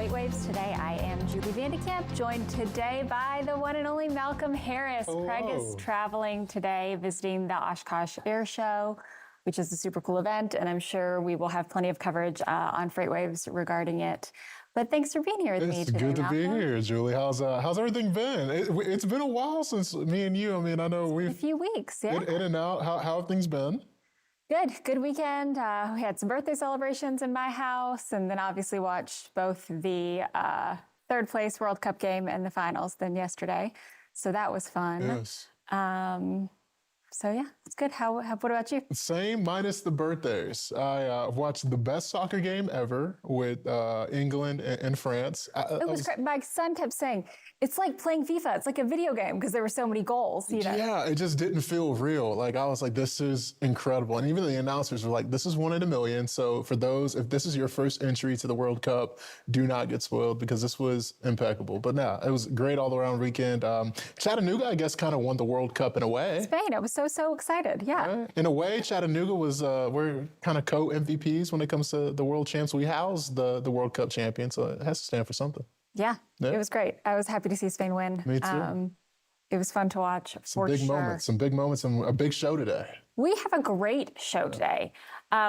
FreightWaves. Today I am Julie Vandekamp, joined today by the one and only Malcolm Harris. Hello. Craig is traveling today, visiting the Oshkosh Air Show, which is a super cool event, and I'm sure we will have plenty of coverage on FreightWaves regarding it. But thanks for being here with me today, It's good to be Malcolm. here, Julie. How's everything been? It's been a while since me and you. I mean, I know we've A few weeks, yeah. in and out. How have things been? Good weekend. We had some birthday celebrations in my house, and then obviously watched both the third place World Cup game and the finals then yesterday. So that was fun. Yes. So yeah, it's good. What about you? Same, minus the birthdays. I watched the best soccer game ever with England and France. It was great. My son kept saying, it's like playing FIFA. It's like a video game because there were so many goals. You know? Yeah, it just didn't feel real. Like I was like, this is incredible. And even the announcers were like, this is one in a million. So for those, if this is your first entry to the World Cup, do not get spoiled because this was impeccable. But no, it was great all around weekend. Chattanooga, I guess, kind of won the World Cup in a way. Spain, I was so excited. Yeah. Right. In a way, Chattanooga was, we're kind of co-MVPs when it comes to the world champs. We housed the World Cup champion, so it has to stand for something. Yeah, it was great. I was happy to see Spain win. Me too. It was fun to watch, Some big moments, and a big show today. We have a great show today.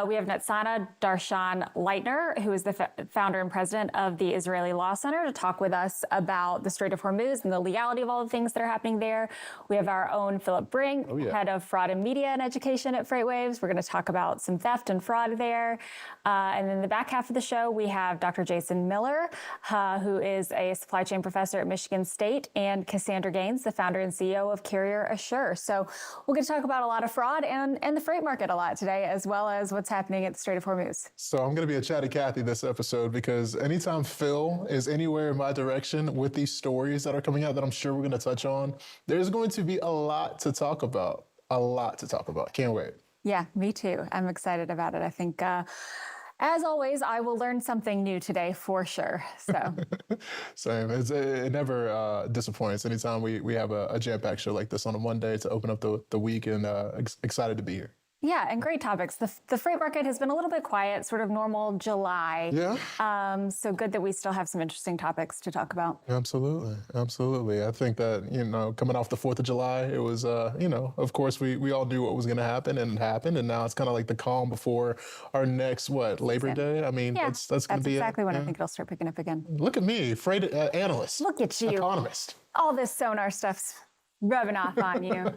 We have Nitsana Darshan-Leitner, who is the founder and president of the Israeli Law Center, to talk with us about the Strait of Hormuz and the legality of all the things that are happening there. We have our own Phillip Brink, head of fraud and media and education at FreightWaves. We're going to talk about some theft and fraud there. And then the back half of the show, we have Dr. Jason Miller, who is a supply chain professor at Michigan State, and Cassandra Gaines, the founder and CEO of Carrier Assure. So we're going to talk about a lot of fraud and the freight market a lot today, as well as what's happening at the Strait of Hormuz. So I'm going to be a chatty Cathy this episode because anytime Phil is anywhere in my direction with these stories that are coming out that I'm sure we're going to touch on, there's going to be a lot to talk about. Can't wait. Yeah, me too. I'm excited about it. I think, as always, I will learn something new today for sure. So Same. It never disappoints anytime we have a jam-packed show like this on a Monday to open up the week, and excited to be here. Yeah, and great topics. The freight market has been a little bit quiet, sort of normal July. Yeah. So good that we still have some interesting topics to talk about. Absolutely. I think that, coming off the 4th of July, it was, of course, we all knew what was going to happen, and it happened. And now it's kind of like the calm before our next, Labor Day? I mean, yeah, that's going to be exactly when I think it'll start picking up again. Look at me, freight analyst. Look at you. Economist. All this sonar stuff's rubbing off on you.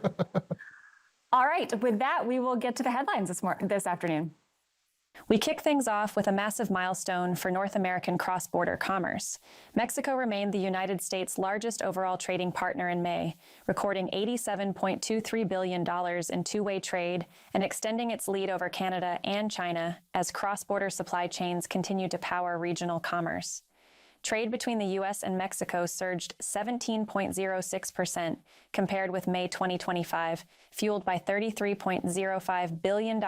All right, with that, we will get to the headlines this afternoon. We kick things off with a massive milestone for North American cross-border commerce. Mexico remained the United States' largest overall trading partner in May, recording $87.23 billion in two-way trade and extending its lead over Canada and China as cross-border supply chains continue to power regional commerce. Trade between the U.S. and Mexico surged 17.06% compared with May 2025, fueled by $33.05 billion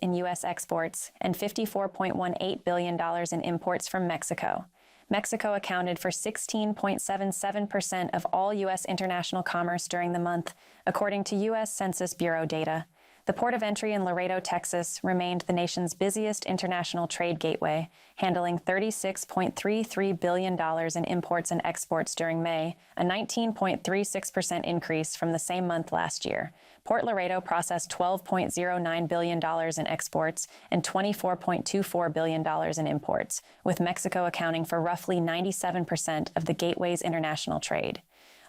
in U.S. exports and $54.18 billion in imports from Mexico. Mexico accounted for 16.77% of all U.S. international commerce during the month, according to U.S. Census Bureau data. The port of entry in Laredo, Texas, remained the nation's busiest international trade gateway, handling $36.33 billion in imports and exports during May, a 19.36% increase from the same month last year. Port Laredo processed $12.09 billion in exports and $24.24 billion in imports, with Mexico accounting for roughly 97% of the gateway's international trade.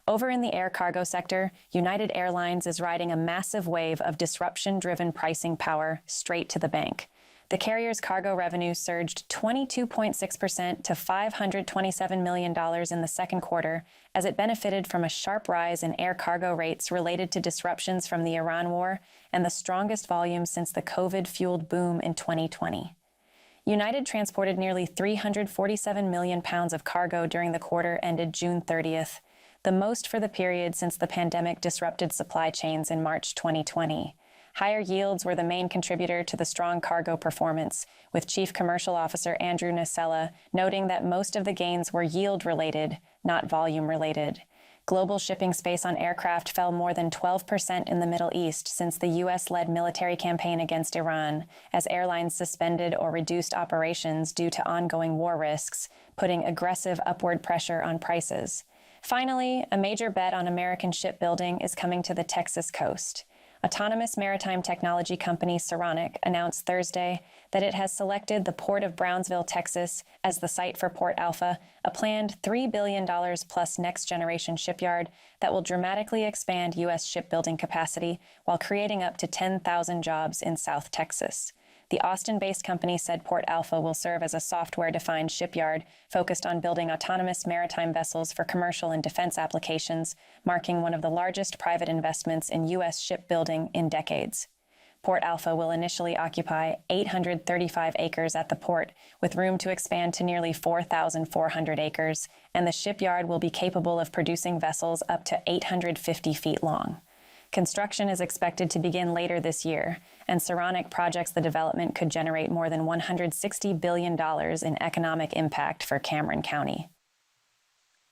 Over in the air cargo sector, United Airlines is riding a massive wave of disruption-driven pricing power straight to the bank. The carrier's cargo revenue surged 22.6% to $527 million in the second quarter as it benefited from a sharp rise in air cargo rates related to disruptions from the Iran war and the strongest volume since the COVID-fueled boom in 2020. United transported nearly 347 million pounds of cargo during the quarter ended June 30th, the most for the period since the pandemic disrupted supply chains in March 2020. Higher yields were the main contributor to the strong cargo performance, with Chief Commercial Officer Andrew Nitsana noting that most of the gains were yield-related, not volume-related. Global shipping space on aircraft fell more than 12% in the Middle East since the U.S.-led military campaign against Iran, as airlines suspended or reduced operations due to ongoing war risks, putting aggressive upward pressure on prices. Finally, a major bet on American shipbuilding is coming to the Texas coast. Autonomous maritime technology company Saronic announced Thursday that it has selected the Port of Brownsville, Texas, as the site for Port Alpha, a planned $3 billion plus next-generation shipyard that will dramatically expand U.S. shipbuilding capacity while creating up to 10,000 jobs in South Texas. The Austin-based company said Port Alpha will serve as a software-defined shipyard focused on building autonomous maritime vessels for commercial and defense applications, marking one of the largest private investments in U.S. shipbuilding in decades. Port Alpha will initially occupy 835 acres at the port, with room to expand to nearly 4,400 acres, and the shipyard will be capable of producing vessels up to 850 feet long. Construction is expected to begin later this year, and Saronic projects the development could generate more than $160 billion in economic impact for Cameron County.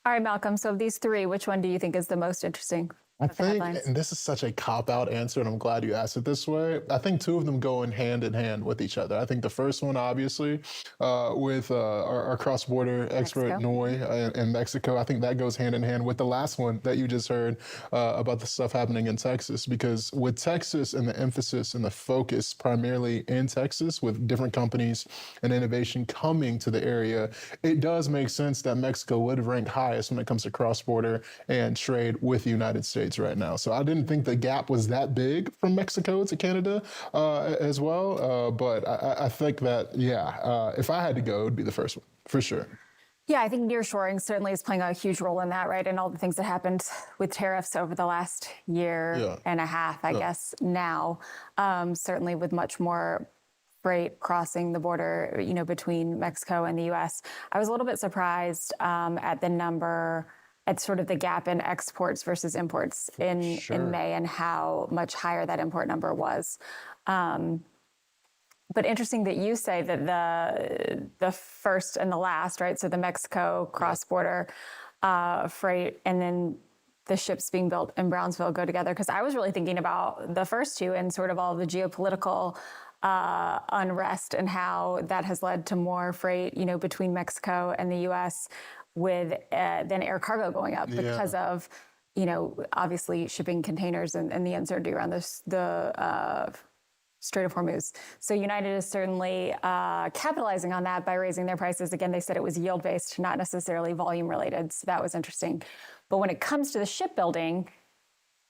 All right, Malcolm, so of these three, which one do you think is the most interesting? I think, and this is such a cop-out answer, and I'm glad you asked it this way, I think two of them go in hand with each other. I think the first one, obviously, with our cross-border expert, Noy, in Mexico, I think that goes hand in hand with the last one that you just heard about the stuff happening in Texas. Because with Texas and the emphasis and the focus primarily in Texas with different companies and innovation coming to the area, it does make sense that Mexico would rank highest when it comes to cross-border and trade with the United States right now. So I didn't think the gap was that big from Mexico to Canada as well. But I think that, if I had to go, it would be the first one, for sure. Yeah, I think nearshoring certainly is playing a huge role in that, right? And all the things that happened with tariffs over the last year and a half, I guess, now, certainly with much more freight crossing the border, between Mexico and the U.S. I was a little bit surprised at the number, at sort of the gap in exports versus imports in May, and how much higher that import number was. But interesting that you say that the first and the last, right? So the Mexico cross-border freight and then the ships being built in Brownsville go together. Because I was really thinking about the first two and sort of all the geopolitical unrest and how that has led to more freight, between Mexico and the U.S. with then air cargo going up because of, obviously shipping containers and the uncertainty around the Strait of Hormuz. So United is certainly capitalizing on that by raising their prices. Again, they said it was yield-based, not necessarily volume-related. So that was interesting. But when it comes to the shipbuilding,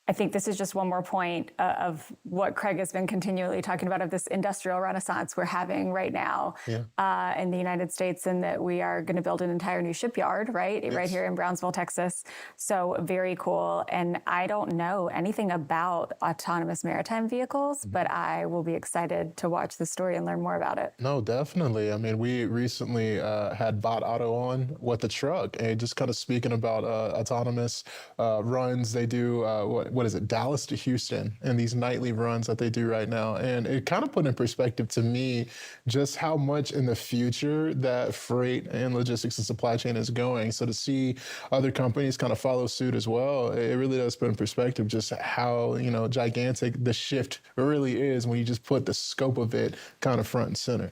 I think this is just one more point of what Craig has been continually talking about, of this industrial renaissance we're having right now in the United States, and that we are going to build an entire new shipyard, right? Yes. Right here in Brownsville, Texas. So very cool. And I don't know anything about autonomous maritime vehicles, but I will be excited to watch the story and learn more about it. No, definitely. I mean, we recently had Bot Auto on with the truck, and just kind of speaking about autonomous runs. They do, what is it, Dallas to Houston, and these nightly runs that they do right now. And it kind of put in perspective to me just how much in the future that freight and logistics and supply chain is going. So to see other companies kind of follow suit as well, it really does put in perspective just how, gigantic the shift really is when you just put the scope of it kind of front and center.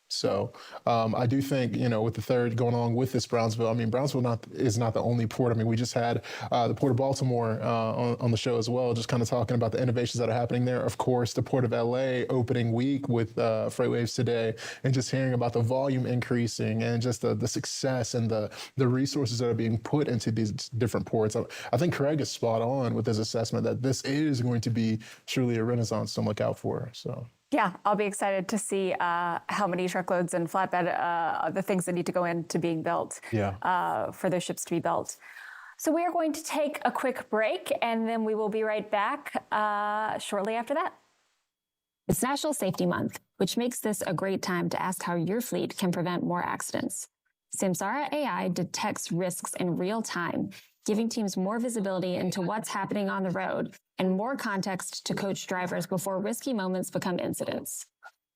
So I do think, with the third going along with this Brownsville, I mean, Brownsville is not the only port. I mean, we just had the Port of Baltimore on the show as well, just kind of talking about the innovations that are happening there. Of course, the Port of LA opening week with FreightWaves today, and just hearing about the volume increasing and just the success and the resources that are being put into these different ports. I think Craig is spot on with his assessment that this is going to be truly a renaissance to look out for. So. Yeah, I'll be excited to see how many truckloads and flatbed, the things that need to go into being built for those ships to be built. So we are going to take a quick break, and then we will be right back shortly after that. It's National Safety Month, which makes this a great time to ask how your fleet can prevent more accidents. Samsara AI detects risks in real time, giving teams more visibility into what's happening on the road and more context to coach drivers before risky moments become incidents.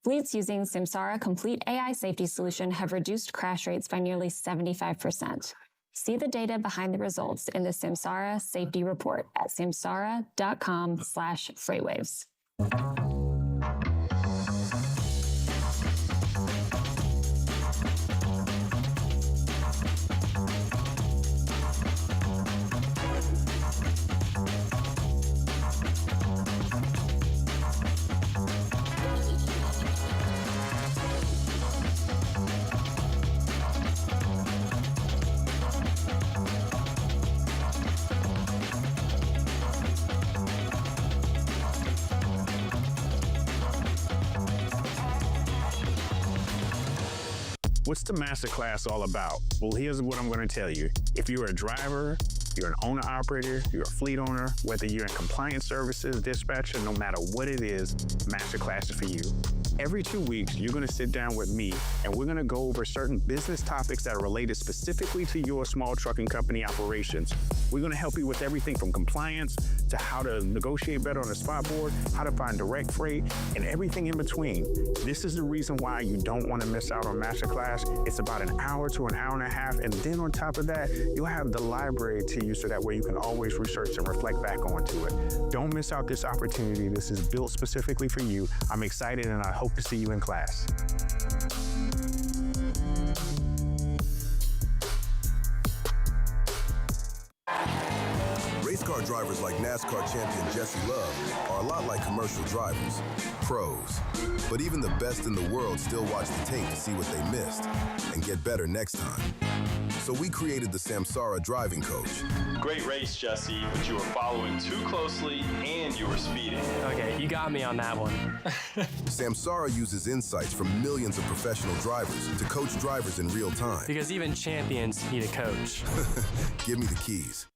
Fleets using Samsara Complete AI Safety Solution have reduced crash rates by nearly 75%. See the data behind the results in the Samsara Safety Report at samsara.com/freightwaves. What's the masterclass all about? Well, here's what I'm going to tell you. If you're a driver, you're an owner-operator, you're a fleet owner, whether you're in compliance services, dispatcher, no matter what it is, masterclass is for you. Every 2 weeks, you're going to sit down with me, and we're going to go over certain business topics that are related specifically to your small trucking company operations. We're going to help you with everything from compliance to how to negotiate better on the spot board, how to find direct freight, and everything in between. This is the reason why you don't want to miss out on masterclass. It's about an hour to an hour and a half, and then on top of that, you'll have the library to you so that way you can always research and reflect back onto it. Don't miss out this opportunity. This is built specifically for you. I'm excited, and I hope to see you in class. Race car drivers like NASCAR champion Jesse Love are a lot like commercial drivers, pros. But even the best in the world still watch the tape to see what they missed and get better next time. So we created the Samsara Driving Coach. Great race, Jesse, but you were following too closely and you were speeding. Okay, you got me on that one. Samsara uses insights from millions of professional drivers to coach drivers in real time. Because even champions need a coach. Give me the keys.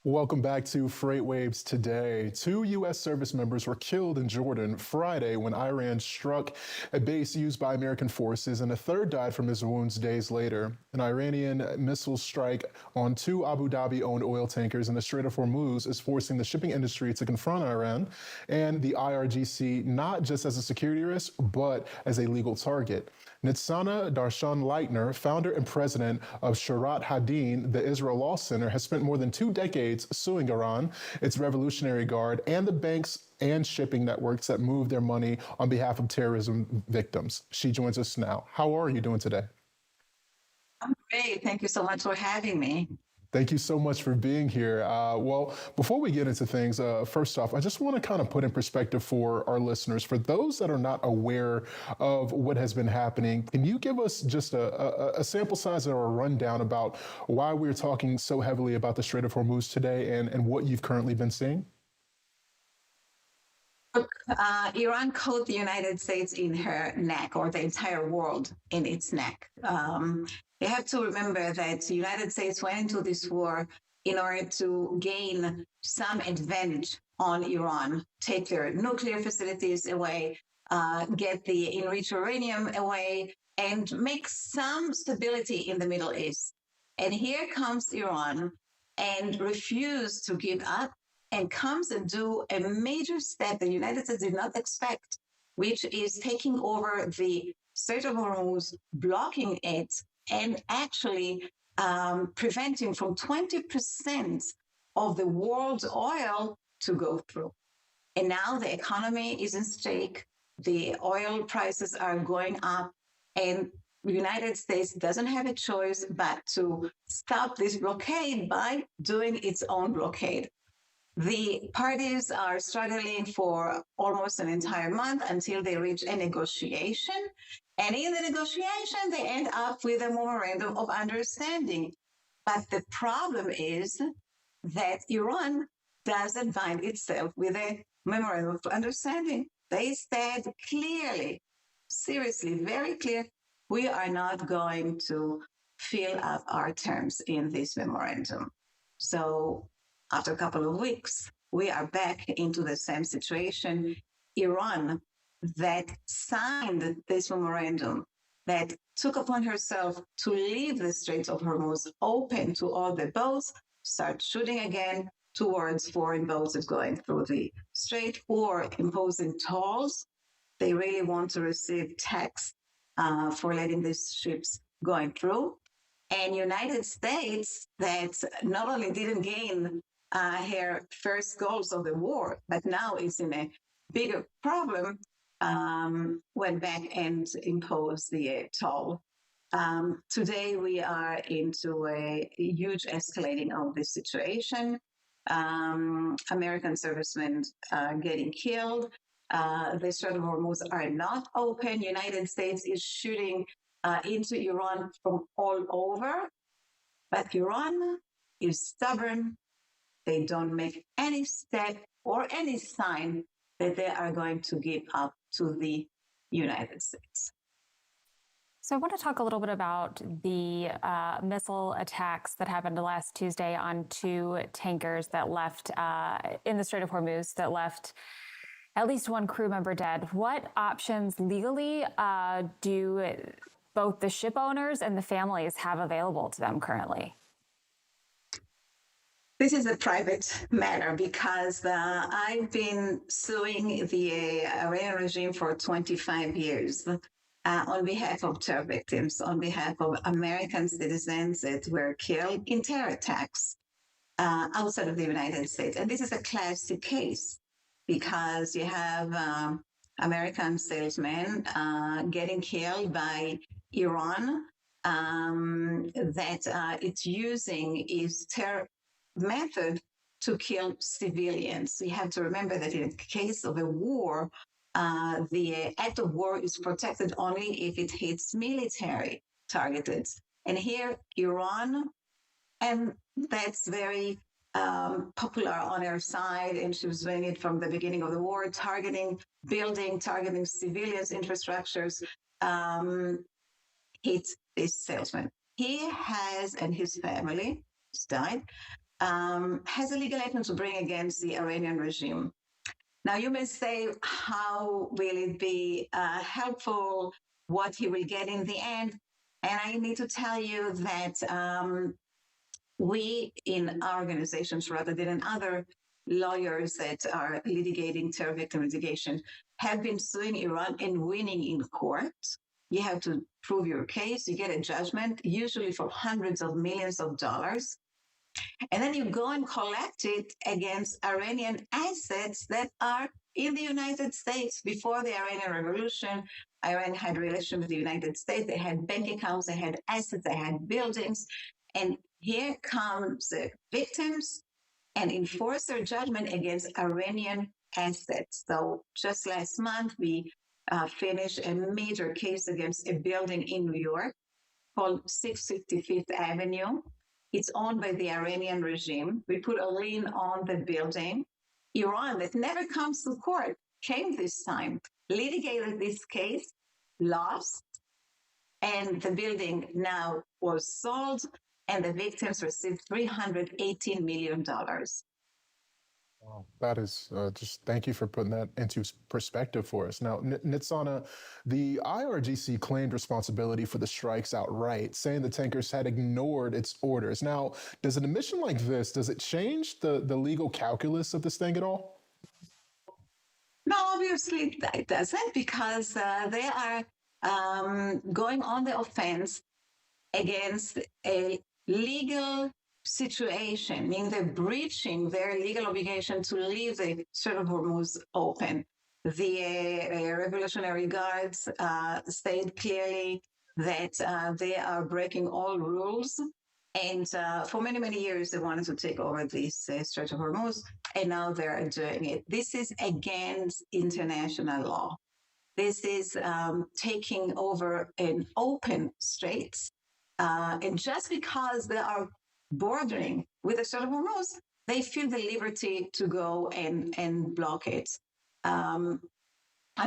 Welcome back to FreightWaves Today. 2 U.S. service members were killed in Jordan Friday when Iran struck a base used by American forces, and a third died from his wounds days later. An Iranian missile strike on 2 Abu Dhabi-owned oil tankers in the Strait of Hormuz is forcing the shipping industry to confront Iran and the IRGC not just as a security risk, but as a legal target. Nitsana Darshan-Leitner, founder and president of Sharat Hadin, the Israel Law Center, has spent more than 2 decades suing Iran, its Revolutionary Guard, and the banks and shipping networks that move their money on behalf of terrorism victims. She joins us now. How are you doing today? I'm great. Thank you so much for having me. Thank you so much for being here. Well, before we get into things, first off, I just want to kind of put in perspective for our listeners, for those that are not aware of what has been happening, can you give us just a sample size or a rundown about why we're talking so heavily about the Strait of Hormuz today and what you've currently been seeing? Look, Iran caught the United States in her neck, or the entire world in its neck. You have to remember that the United States went into this war in order to gain some advantage on Iran, take their nuclear facilities away, get the enriched uranium away, and make some stability in the Middle East. And here comes Iran and refused to give up and comes and do a major step the United States did not expect, which is taking over the Strait of Hormuz, blocking it, and actually preventing from 20% of the world's oil to go through. And now the economy is in stake, the oil prices are going up, and the United States doesn't have a choice but to stop this blockade by doing its own blockade. The parties are struggling for almost an entire month until they reach a negotiation. And in the negotiation, they end up with a memorandum of understanding. But the problem is that Iran doesn't bind itself with a memorandum of understanding. They said clearly, seriously, very clear, we are not going to fill up our terms in this memorandum. So after a couple of weeks, we are back into the same situation. Iran, that signed this memorandum, that took upon herself to leave the Straits of Hormuz open to all the boats, start shooting again towards foreign boats that going through the strait, or imposing tolls. They really want to receive tax for letting these ships going through. And United States, that not only didn't gain her first goals of the war, but now is in a bigger problem, went back and imposed the toll. Today, we are into a huge escalating of this situation. American servicemen getting killed. The Strait of Hormuz are not open. United States is shooting into Iran from all over, but Iran is stubborn. They don't make any step or any sign that they are going to give up to the United States. So I want to talk a little bit about the missile attacks that happened last Tuesday on two tankers that left in the Strait of Hormuz, that left at least one crew member dead. What options legally do both the ship owners and the families have available to them currently? This is a private matter because I've been suing the Iranian regime for 25 years on behalf of terror victims, on behalf of American citizens that were killed in terror attacks outside of the United States. And this is a classic case because you have American salesmen getting killed by Iran that it's using its terror method to kill civilians. You have to remember that in the case of a war, the act of war is protected only if it hits military targets. And here, Iran, and that's very popular on her side, and she was doing it from the beginning of the war, targeting civilians, infrastructures, hit this salesman. He has, and his family, he's died, has a legal action to bring against the Iranian regime. Now, you may say, how will it be helpful, what he will get in the end? And I need to tell you that we in our organizations, rather than other lawyers that are litigating terror victim litigation, have been suing Iran and winning in court. You have to prove your case. You get a judgment, usually for hundreds of millions of dollars. And then you go and collect it against Iranian assets that are in the United States. Before the Iranian Revolution, Iran had relations with the United States. They had bank accounts, they had assets, they had buildings. And here comes the victims and enforce their judgment against Iranian assets. So just last month, we finished a major case against a building in New York called 655th Avenue. It's owned by the Iranian regime. We put a lien on the building. Iran, that never comes to court, came this time, litigated this case, lost, and the building now was sold, and the victims received $318 million. Wow, that is just thank you for putting that into perspective for us. Now, Nitsana, the IRGC claimed responsibility for the strikes outright, saying the tankers had ignored its orders. Now, does an admission like this, does it change the legal calculus of this thing at all? No, obviously it doesn't, because they are going on the offense against a legal situation, meaning they're breaching their legal obligation to leave the Strait of Hormuz open. The Revolutionary Guards state clearly that they are breaking all rules. And for many, many years, they wanted to take over this Strait of Hormuz, and now they're doing it. This is against international law. This is taking over an open straits. And just because they are bordering with the Strait of Hormuz, they feel the liberty to go and block it. I'm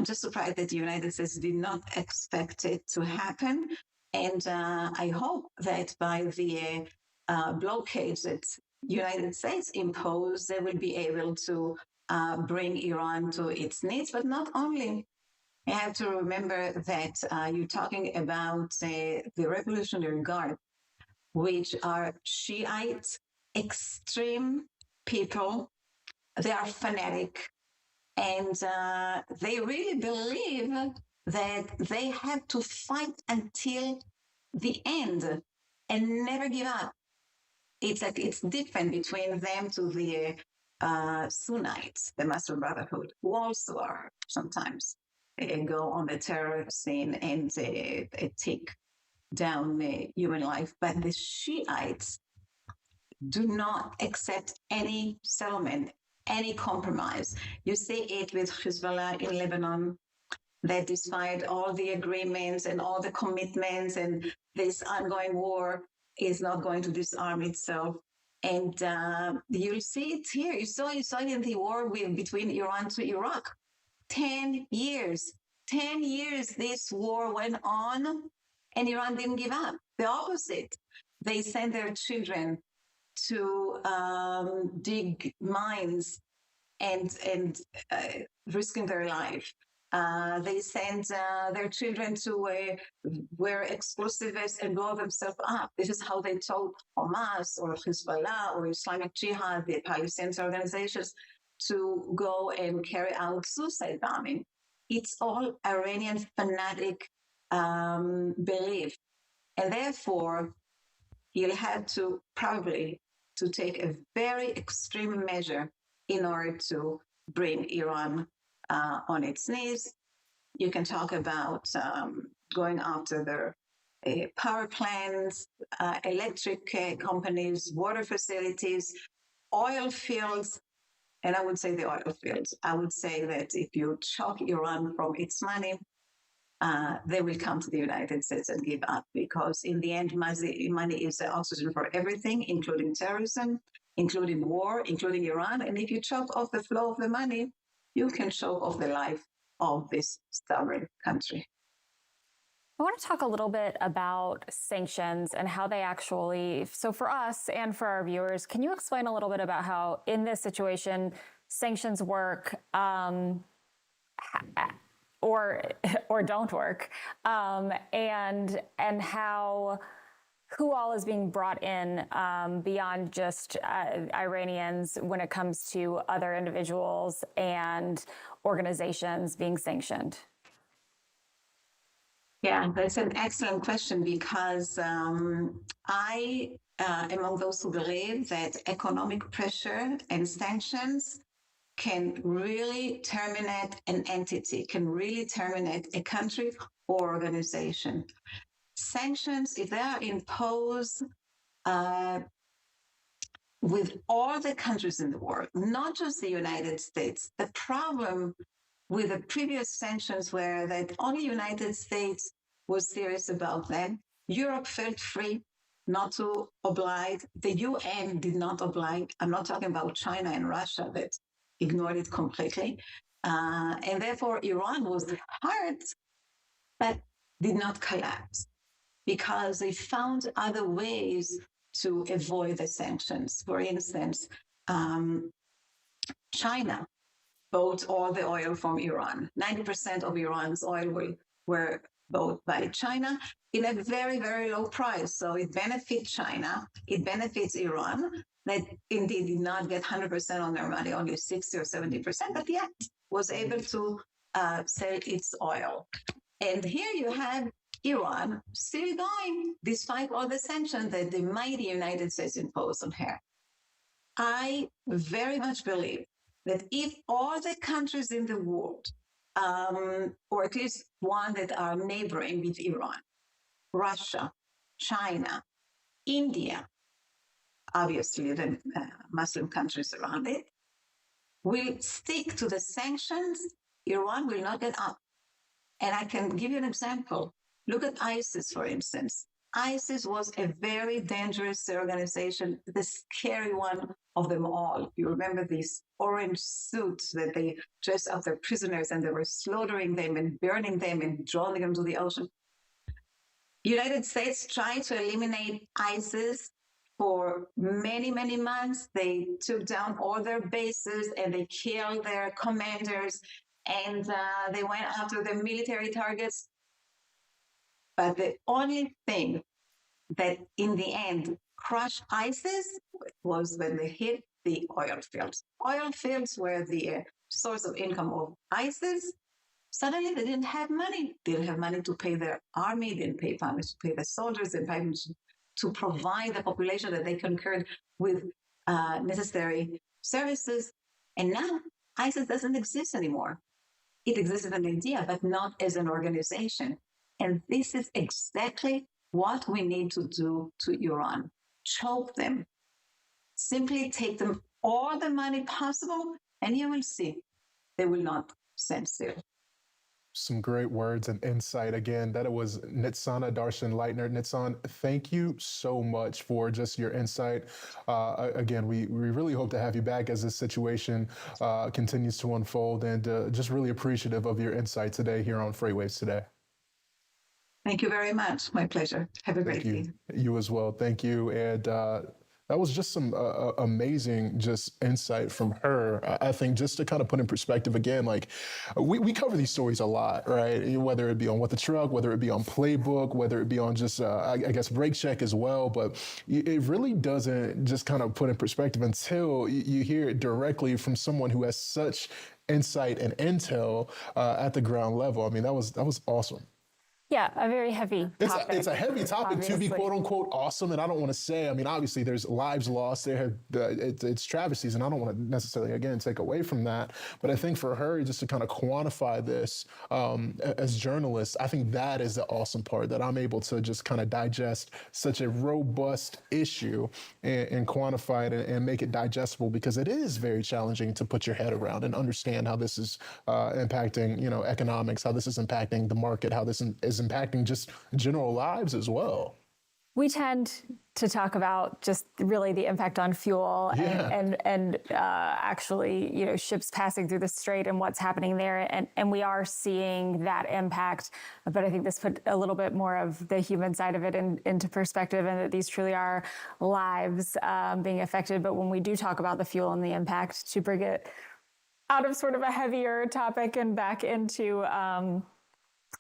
just surprised that the United States did not expect it to happen. And I hope that by the blockade that United States imposed, they will be able to bring Iran to its knees. But not only. You have to remember that you're talking about the Revolutionary Guard, which are Shiite, extreme people. They are fanatic, and they really believe that they have to fight until the end and never give up. It's like it's different between them to the Sunnites, the Muslim Brotherhood, who also are sometimes go on the terror scene and take down human life. But the Shiites do not accept any settlement, any compromise. You see it with Hezbollah in Lebanon, that despite all the agreements and all the commitments and this ongoing war is not going to disarm itself. And you'll see it here. You saw it in the war between Iran to Iraq. 10 years. 10 years this war went on, and Iran didn't give up. The opposite. They sent their children to dig mines and risking their life. They sent their children to wear explosives and blow themselves up. This is how they told Hamas or Hezbollah or Islamic Jihad, the Palestinian organizations, to go and carry out suicide bombing. It's all Iranian fanatic belief. And therefore, you'll have to probably to take a very extreme measure in order to bring Iran on its knees. You can talk about going after their power plants, electric companies, water facilities, oil fields. And I would say the oil fields. I would say that if you choke Iran from its money, they will come to the United States and give up, because in the end, money is the oxygen for everything, including terrorism, including war, including Iran. And if you choke off the flow of the money, you can choke off the life of this stubborn country. I want to talk a little bit about sanctions and how they actually, so for us and for our viewers, can you explain a little bit about how in this situation sanctions work or don't work, and how who all is being brought in beyond just Iranians when it comes to other individuals and organizations being sanctioned? Yeah, that's an excellent question, because I am among those who believe that economic pressure and sanctions can really terminate an entity, can really terminate a country or organization. Sanctions, if they are imposed with all the countries in the world, not just the United States, the problem with the previous sanctions were that only the United States was serious about them. Europe felt free not to oblige. The UN did not oblige. I'm not talking about China and Russia that ignored it completely. And therefore, Iran was hurt, but did not collapse, because they found other ways to avoid the sanctions. For instance, China bought all the oil from Iran. 90% of Iran's oil were bought by China in a very, very low price. So it benefits China, it benefits Iran, that indeed did not get 100% on their money, only 60 or 70%, but yet was able to sell its oil. And here you have Iran still going, despite all the sanctions that the mighty United States imposed on her. I very much believe that if all the countries in the world, or at least one that are neighboring with Iran, Russia, China, India, obviously the Muslim countries around it, will stick to the sanctions, Iran will not get up. And I can give you an example. Look at ISIS, for instance. ISIS was a very dangerous organization, the scary one of them all. You remember these orange suits that they dressed up their prisoners, and they were slaughtering them and burning them and drowning them to the ocean. United States tried to eliminate ISIS for many, many months. They took down all their bases and they killed their commanders, and they went after their military targets. But the only thing that in the end crushed ISIS was when they hit the oil fields. Oil fields were the source of income of ISIS. Suddenly they didn't have money. They didn't have money to pay their army, they didn't pay money to pay the soldiers, they didn't pay money to provide the population that they conquered with necessary services. And now ISIS doesn't exist anymore. It exists as an idea, but not as an organization. And this is exactly what we need to do to Iran. Choke them. Simply take them all the money possible, and you will see they will not stand still. Some great words and insight. Again, that it was Nitsana Darshan-Leitner. Nitsan, thank you so much for just your insight. Again, we really hope to have you back as this situation continues to unfold, and just really appreciative of your insight today here on FreightWaves today. Thank you very much. My pleasure. Have a great day. You as well. Thank you. And that was just some amazing just insight from her. I think just to kind of put in perspective again, like we cover these stories a lot, right? Whether it be on What the Truck, whether it be on Playbook, whether it be on just, I guess, Break Check as well. But it really doesn't just kind of put in perspective until you hear it directly from someone who has such insight and intel at the ground level. I mean, that was awesome. Yeah, a very heavy topic. It's a heavy topic obviously. to be quote unquote awesome. And I don't want to say, I mean, obviously there's lives lost there. It's travesties, and I don't want to necessarily, again, take away from that. But I think for her, just to kind of quantify this as journalists, I think that is the awesome part, that I'm able to just kind of digest such a robust issue and quantify it and make it digestible, because it is very challenging to put your head around and understand how this is impacting, economics, how this is impacting the market, how this is impacting just general lives as well. We tend to talk about just really the impact on fuel and actually, ships passing through the strait and what's happening there. And we are seeing that impact. But I think this put a little bit more of the human side of it into perspective, and that these truly are lives being affected. But when we do talk about the fuel and the impact, to bring it out of sort of a heavier topic and back into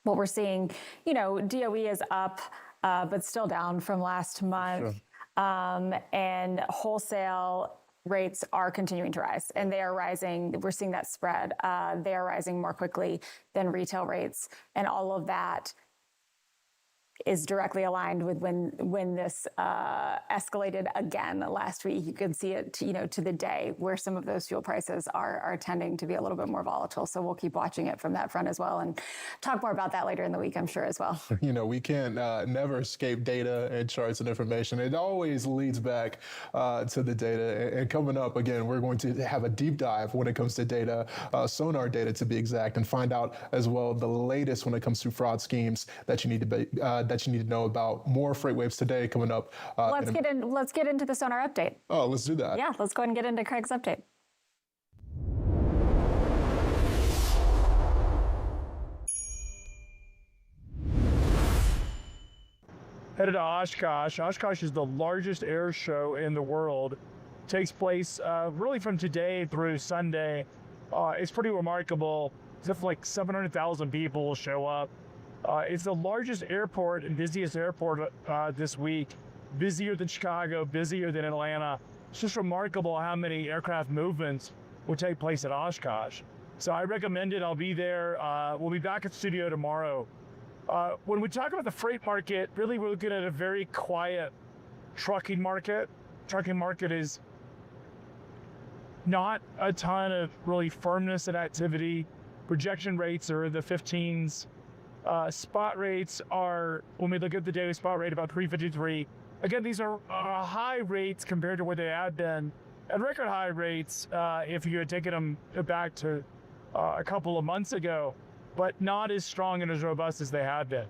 what we're seeing, DOE is up, but still down from last month. Sure. And wholesale rates are continuing to rise, and they are rising. We're seeing that spread. They are rising more quickly than retail rates. And all of that is directly aligned with when this escalated again last week. You can see it, to the day, where some of those fuel prices are tending to be a little bit more volatile. So we'll keep watching it from that front as well, and talk more about that later in the week, I'm sure, as well. We can't never escape data and charts and information. It always leads back to the data. And coming up, again, we're going to have a deep dive when it comes to data, sonar data to be exact, and find out as well the latest when it comes to fraud schemes that you need to know about. More FreightWaves today coming up. Let's get into the sonar update. Oh, let's do that. Yeah, let's go ahead and get into Craig's update. Headed to Oshkosh. Oshkosh is the largest air show in the world. It takes place really from today through Sunday. It's pretty remarkable. It's like 700,000 people will show up. It's the largest airport and busiest airport this week. Busier than Chicago, busier than Atlanta. It's just remarkable how many aircraft movements will take place at Oshkosh. So I recommend it. I'll be there. We'll be back at the studio tomorrow. When we talk about the freight market, really we're looking at a very quiet trucking market. Trucking market is not a ton of really firmness and activity. Projection rates are in the 15s. Spot rates are, when we look at the daily spot rate, about 353. Again, these are high rates compared to where they had been, and record high rates if you had taken them back to a couple of months ago, but not as strong and as robust as they had been.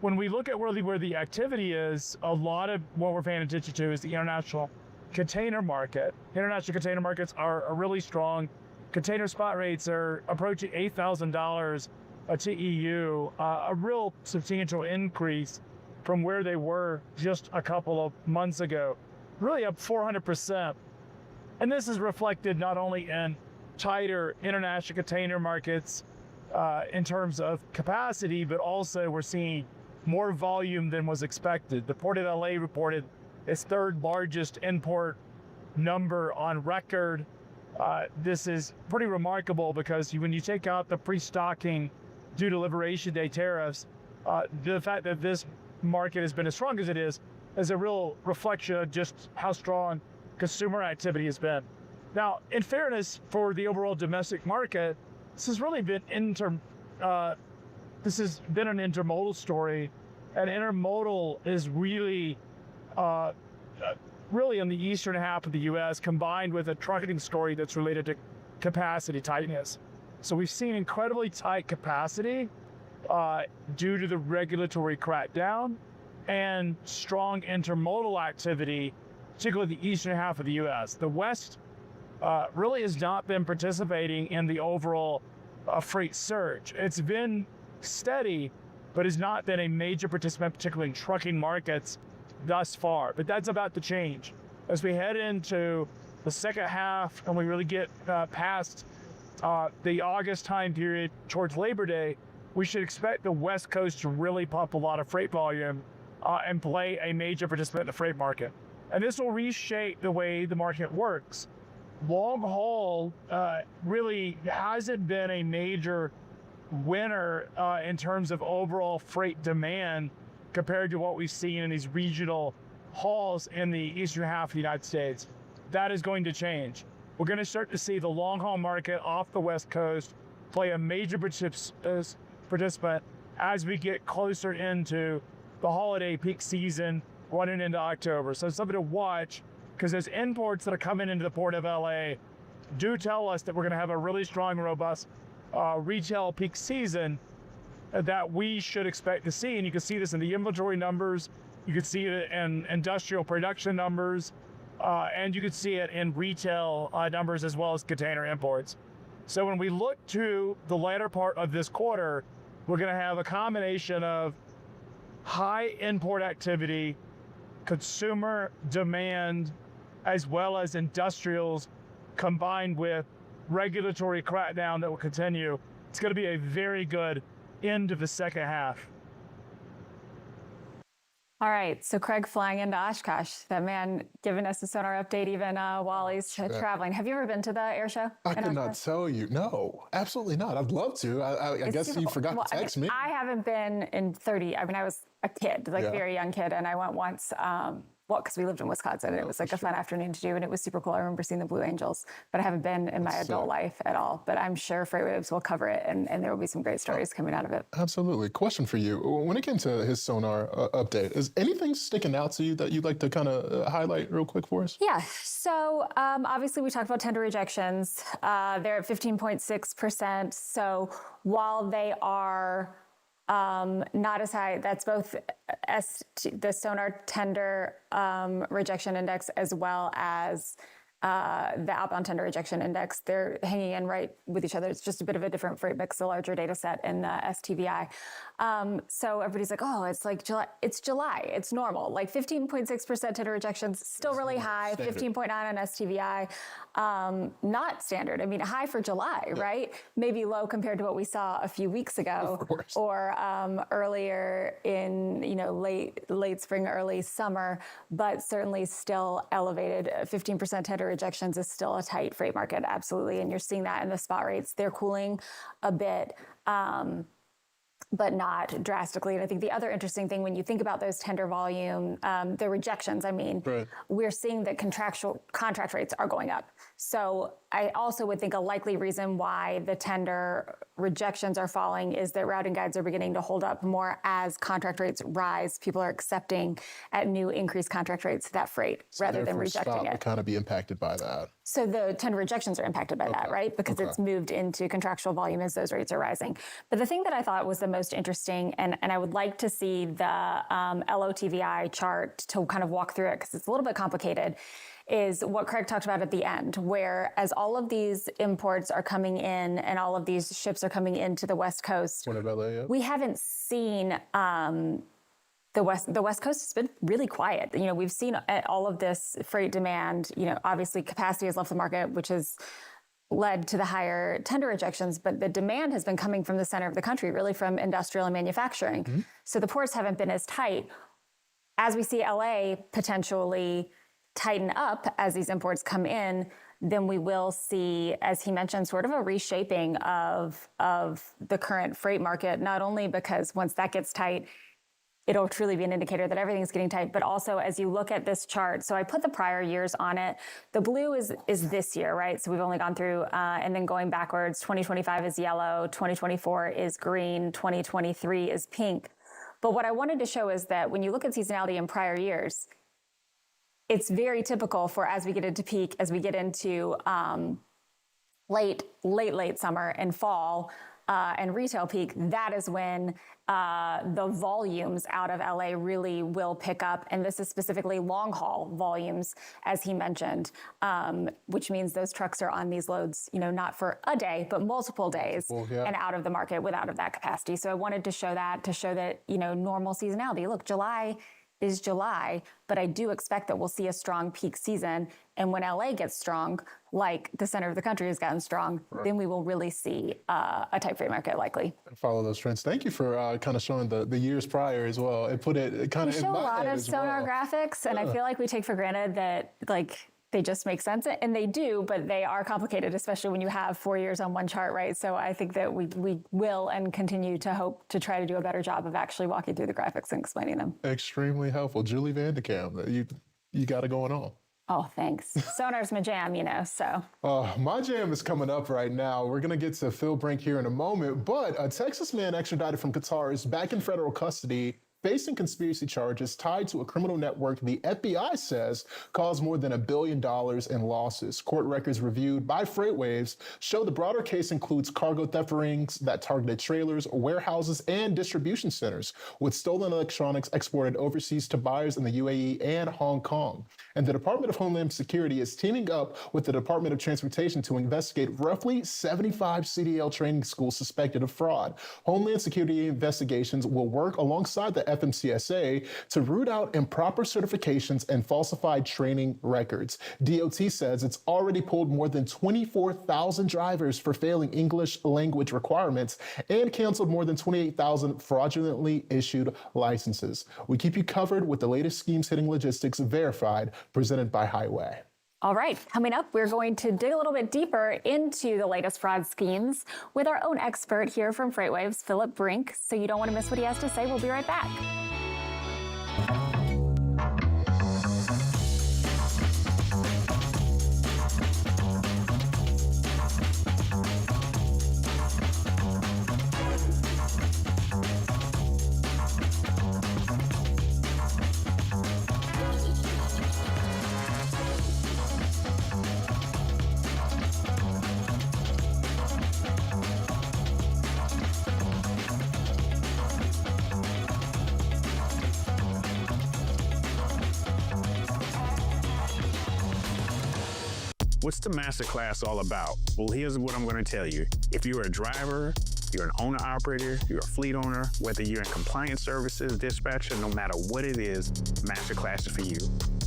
When we look at really where the activity is, a lot of what we're paying attention to is the international container market. International container markets are really strong. Container spot rates are approaching $8,000 to EU, a real substantial increase from where they were just a couple of months ago, really up 400%. And this is reflected not only in tighter international container markets in terms of capacity, but also we're seeing more volume than was expected. The Port of LA reported its third largest import number on record. This is pretty remarkable because when you take out the pre-stocking due to Liberation Day tariffs, the fact that this market has been as strong as it is a real reflection of just how strong consumer activity has been. Now, in fairness for the overall domestic market, this has really been an intermodal story, and intermodal is really in the eastern half of the U.S. combined with a trucking story that's related to capacity tightness. So we've seen incredibly tight capacity due to the regulatory crackdown and strong intermodal activity, particularly the eastern half of the U.S. The West really has not been participating in the overall freight surge. It's been steady, but has not been a major participant, particularly in trucking markets thus far. But that's about to change. As we head into the second half and we really get past the August time period towards Labor Day, we should expect the West Coast to really pump a lot of freight volume and play a major participant in the freight market. And this will reshape the way the market works. Long haul really hasn't been a major winner in terms of overall freight demand compared to what we've seen in these regional hauls in the eastern half of the United States. That is going to change. We're going to start to see the long haul market off the West Coast play a major participant as we get closer into the holiday peak season running into October. So something to watch, because those imports that are coming into the Port of LA do tell us that we're going to have a really strong, robust retail peak season that we should expect to see. And you can see this in the inventory numbers, you can see it in industrial production numbers, and you can see it in retail numbers as well as container imports. So when we look to the latter part of this quarter, we're going to have a combination of high import activity, consumer demand, as well as industrials combined with regulatory crackdown that will continue. It's going to be a very good end of the second half. All right, so Craig flying into Oshkosh, that man giving us a sonar update even while he's traveling. Have you ever been to the air show? I could not tell you. No, absolutely not. I'd love to. I guess you forgot to text me. I haven't been in 30. I mean, I was a kid, like very young kid, and I went once. Because we lived in Wisconsin, and it was like a fun afternoon to do, and it was super cool. I remember seeing the Blue Angels, but I haven't been in my adult life at all. But I'm sure FreightWaves will cover it, and there will be some great stories coming out of it. Absolutely. Question for you. When it came to his sonar update, is anything sticking out to you that you'd like to kind of highlight real quick for us? Yeah. So obviously we talked about tender rejections. They're at 15.6%. So while they are not as high, that's both the sonar tender rejection index as well as the outbound tender rejection index. They're hanging in right with each other. It's just a bit of a different freight mix, a larger data set in the STVI. So everybody's like, oh, it's like July. It's July. It's normal. Like 15.6% tender rejections, still really high. 15.9 on STVI, not standard. I mean, high for July, right? Maybe low compared to what we saw a few weeks ago, or earlier in late spring, early summer, but certainly still elevated. 15% tender rejections is still a tight freight market, absolutely, and you're seeing that in the spot rates. They're cooling a bit. But not drastically. And I think the other interesting thing when you think about those tender volume, the rejections, we're seeing that contract rates are going up. So I also would think a likely reason why the tender rejections are falling is that routing guides are beginning to hold up more as contract rates rise. People are accepting at new increased contract rates that freight rather than rejecting it. Will kind of be impacted by that. So the tender rejections are impacted by that, right? Because it's moved into contractual volume as those rates are rising. But the thing that I thought was the most most interesting, and I would like to see the LOTVI chart to kind of walk through it because it's a little bit complicated, is what Craig talked about at the end, where as all of these imports are coming in and all of these ships are coming into the West Coast, we haven't seen the West Coast has been really quiet. You know, we've seen all of this freight demand. You know, obviously capacity has left the market, which has led to the higher tender rejections, but the demand has been coming from the center of the country, really from industrial and manufacturing. So the ports haven't been as tight. As we see LA potentially tighten up as these imports come in, then we will see, as he mentioned, sort of a reshaping of the current freight market, not only because once that gets tight, it'll truly be an indicator that everything's getting tight, but also as you look at this chart, so I put the prior years on it. The blue is this year, right? So we've only gone through, and then going backwards, 2025 is yellow, 2024 is green, 2023 is pink. But what I wanted to show is that when you look at seasonality in prior years, it's very typical for as we get into peak, as we get into late summer and fall, and retail peak, that is when the volumes out of LA really will pick up. And this is specifically long haul volumes, as he mentioned, which means those trucks are on these loads, you know, not for a day, but multiple days and out of the market without of that capacity. So I wanted to show that, you know, normal seasonality. Look, July is July, but I do expect that we'll see a strong peak season. And when LA gets strong, like the center of the country has gotten strong, then we will really see a tight freight market likely. Follow those trends. Thank you for kind of showing the years prior as well. It put it kind of in my head as well. We show a lot of sonar graphics, and I feel like we take for granted that like they just make sense, and they do, but they are complicated, especially when you have 4 years on one chart, right? So I think that we will and continue to hope to try to do a better job of actually walking through the graphics and explaining them. Extremely helpful. Julie Vandekam, you got it going on. Oh, thanks. Sonar's my jam, you know, so. My jam is coming up right now. We're going to get to Phil Brink here in a moment, but a Texas man extradited from Qatar is back in federal custody, facing conspiracy charges tied to a criminal network the FBI says caused more than $1 billion in losses. Court records reviewed by FreightWaves show the broader case includes cargo theft rings that targeted trailers, warehouses, and distribution centers, with stolen electronics exported overseas to buyers in the UAE and Hong Kong. And the Department of Homeland Security is teaming up with the Department of Transportation to investigate roughly 75 CDL training schools suspected of fraud. Homeland Security investigations will work alongside the FMCSA to root out improper certifications and falsified training records. DOT says it's already pulled more than 24,000 drivers for failing English language requirements and canceled more than 28,000 fraudulently issued licenses. We keep you covered with the latest schemes hitting logistics verified, presented by Highway. All right, coming up, we're going to dig a little bit deeper into the latest fraud schemes with our own expert here from FreightWaves, Phillip Brink. So you don't want to miss what he has to say. We'll be right back. What's the masterclass all about? Well, here's what I'm going to tell you. If you're a driver, you're an owner-operator, you're a fleet owner, whether you're in compliance services, dispatcher, no matter what it is, masterclass is for you.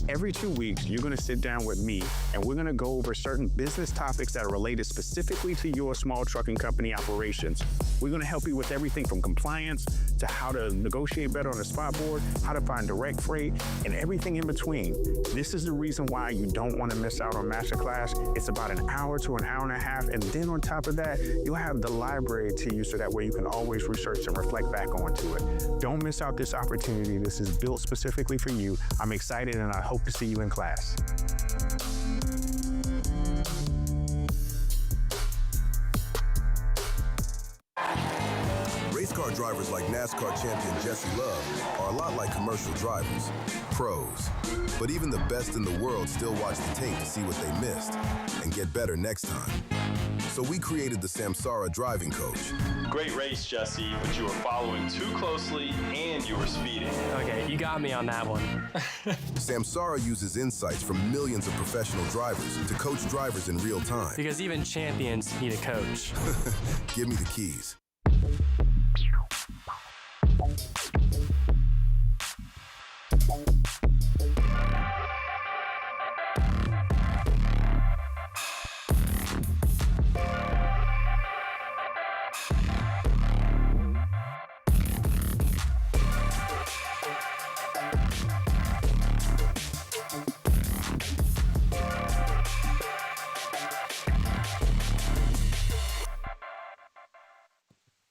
Every 2 weeks, you're going to sit down with me, and we're going to go over certain business topics that are related specifically to your small trucking company operations. We're going to help you with everything from compliance to how to negotiate better on the spot board, how to find direct freight, and everything in between. This is the reason why you don't want to miss out on masterclass. It's about an hour to an hour and a half, and then on top of that, you'll have the library to you so that way you can always research and reflect back onto it. Don't miss out this opportunity. This is built specifically for you. I'm excited, and I hope to see you in class. Race car driver drivers like NASCAR champion Jesse Love are a lot like commercial drivers, pros. But even the best in the world still watch the tape to see what they missed and get better next time. So we created the Samsara driving coach. Great race, Jesse, but you were following too closely and you were speeding. Okay, you got me on that one. Samsara uses insights from millions of professional drivers to coach drivers in real time. Because even champions need a coach. Give me the keys.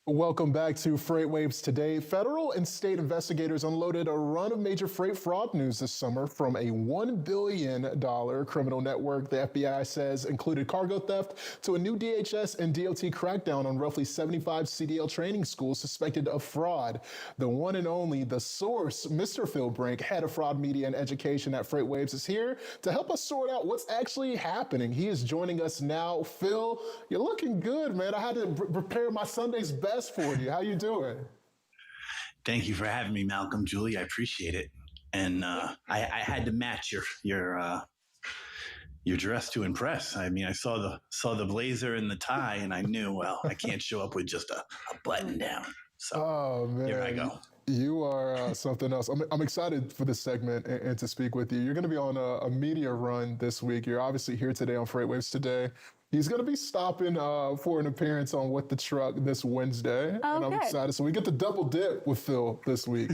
Welcome back to FreightWaves Today. Federal and state investigators unloaded a run of major freight fraud news this summer from a $1 billion criminal network the FBI says included cargo theft to a new DHS and DOT crackdown on roughly 75 CDL training schools suspected of fraud. The one and only, the source, Mr. Phillip Brink, head of fraud media and education at FreightWaves, is here to help us sort out what's actually happening. He is joining us now. Phil, you're looking good, man. I had to prepare my Sunday's best for you. How you doing? Thank you for having me, Malcolm, Julie. I appreciate it. And I had to match your dress to impress. I mean, I saw the blazer and the tie, and I knew, well, I can't show up with just a button down. So oh, man. Here I go. You are something else. I'm excited for this segment and to speak with you. You're going to be on a media run this week. You're obviously here today on FreightWaves Today. He's going to be stopping for an appearance on What the Truck this Wednesday. Oh, and I'm excited. So we get to double dip with Phil this week.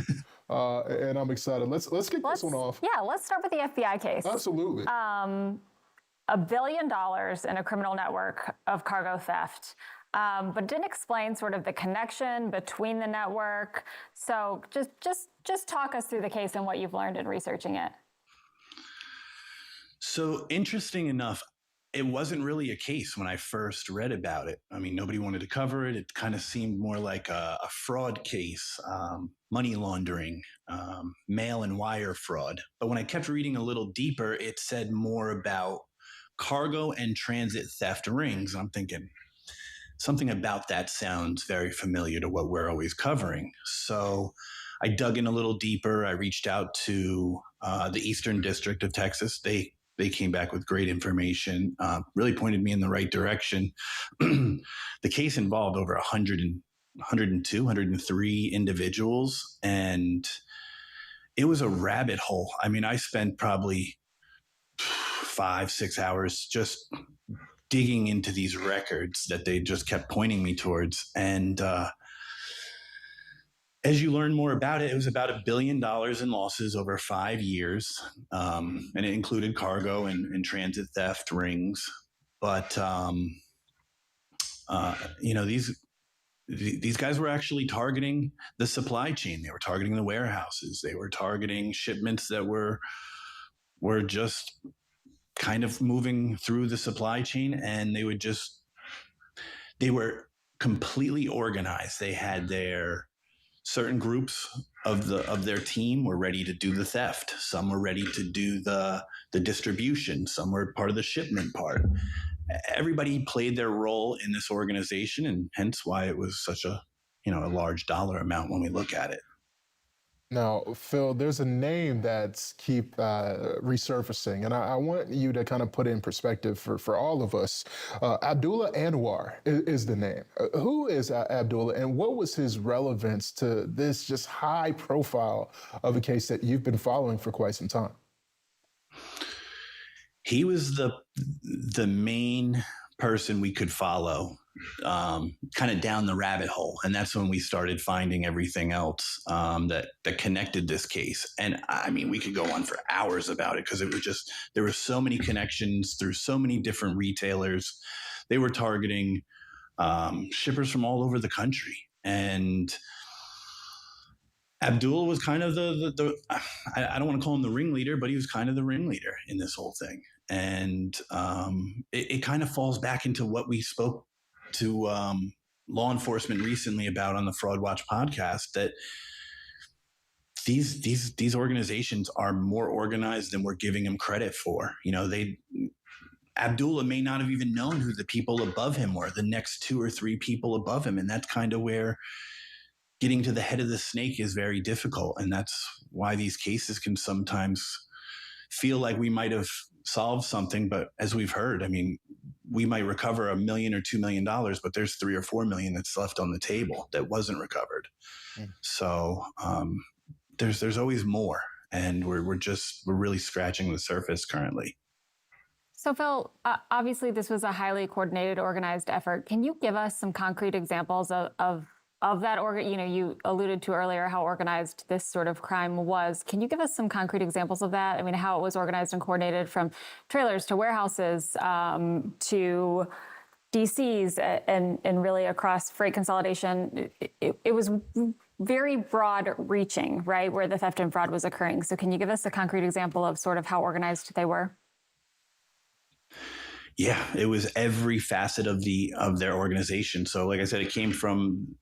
And I'm excited. Let's kick this one off. Yeah, let's start with the FBI case. Absolutely. $1 billion in a criminal network of cargo theft. But didn't explain sort of the connection between the network. So just talk us through the case and what you've learned in researching it. So interesting enough, it wasn't really a case when I first read about it. I mean, nobody wanted to cover it. It kind of seemed more like a fraud case, money laundering, mail and wire fraud. But when I kept reading a little deeper, it said more about cargo and transit theft rings. I'm thinking, something about that sounds very familiar to what we're always covering. So I dug in a little deeper. I reached out to the Eastern District of Texas. They came back with great information, really pointed me in the right direction. The case involved over 102, 103 individuals, and it was a rabbit hole. I mean, I spent probably 5-6 hours just digging into these records that they just kept pointing me towards. And as you learn more about it, it was about $1 billion in losses over 5 years. And it included cargo and transit theft rings. But, these guys were actually targeting the supply chain. They were targeting the warehouses. They were targeting shipments that were just kind of moving through the supply chain, and they were completely organized. They had their certain groups of their team were ready to do the theft. Some were ready to do the distribution. Some were part of the shipment part. Everybody played their role in this organization, and hence why it was such a large dollar amount when we look at it. Now, Phil, there's a name that's keep resurfacing, and I want you to kind of put it in perspective for all of us. Abdullah Anwar is the name. Who is Abdullah, and what was his relevance to this just high profile of a case that you've been following for quite some time? He was the main person we could follow, kind of down the rabbit hole. And that's when we started finding everything else that connected this case. And I mean, we could go on for hours about it because it was just, there were so many connections through so many different retailers. They were targeting shippers from all over the country. And Abdul was kind of I don't want to call him the ringleader, but he was kind of the ringleader in this whole thing. And it kind of falls back into what we spoke to law enforcement recently about on the Fraud Watch podcast that these organizations are more organized than we're giving them credit for. Abdullah may not have even known who the people above him were, the next 2 or 3 people above him. And that's kind of where getting to the head of the snake is very difficult. And that's why these cases can sometimes feel like we might have solved something. But as we've heard, I mean, we might recover $1 million or $2 million, but there's 3 or 4 million that's left on the table that wasn't recovered. So there's always more. And we're really scratching the surface currently. So, Phil, obviously this was a highly coordinated, organized effort. Can you give us some concrete examples of that? You alluded to earlier how organized this sort of crime was. Can you give us some concrete examples of that? I mean, how it was organized and coordinated from trailers to warehouses to DCs and really across freight consolidation. It was very broad reaching, right, where the theft and fraud was occurring. So can you give us a concrete example of sort of how organized they were? Yeah, it was every facet of their organization. So like I said, it came from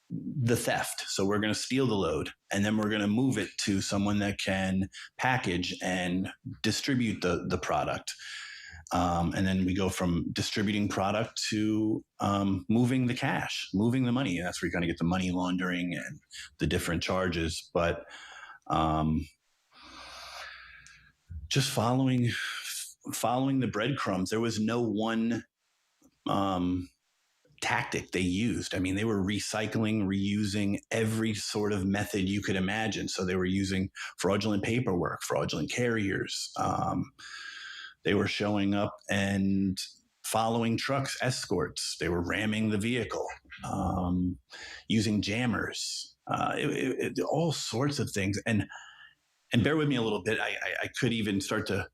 the theft. So we're going to steal the load and then we're going to move it to someone that can package and distribute the product. And then we go from distributing product to moving the cash, moving the money. And that's where you're going to get the money laundering and the different charges. But just following the breadcrumbs, there was no one tactic they used. I mean, they were recycling, reusing every sort of method you could imagine. So they were using fraudulent paperwork, fraudulent carriers. They were showing up and following trucks, escorts. They were ramming the vehicle, using jammers, all sorts of things. And bear with me a little bit. I could even start to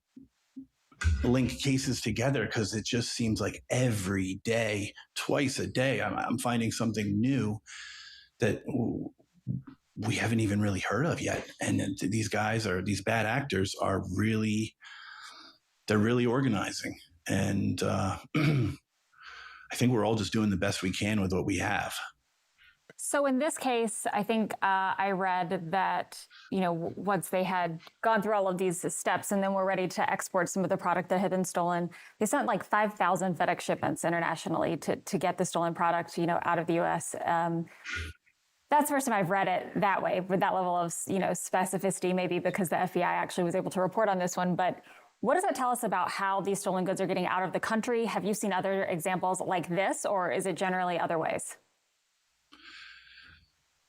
link cases together because it just seems like every day, twice a day, I'm finding something new that we haven't even really heard of yet. And these bad actors are really, they're really organizing. And I think we're all just doing the best we can with what we have. So in this case, I think I read that, once they had gone through all of these steps and then were ready to export some of the product that had been stolen, they sent like 5,000 FedEx shipments internationally to get the stolen product, out of the U.S. That's the first time I've read it that way, with that level of, specificity, maybe because the FBI actually was able to report on this one. But what does that tell us about how these stolen goods are getting out of the country? Have you seen other examples like this, or is it generally other ways?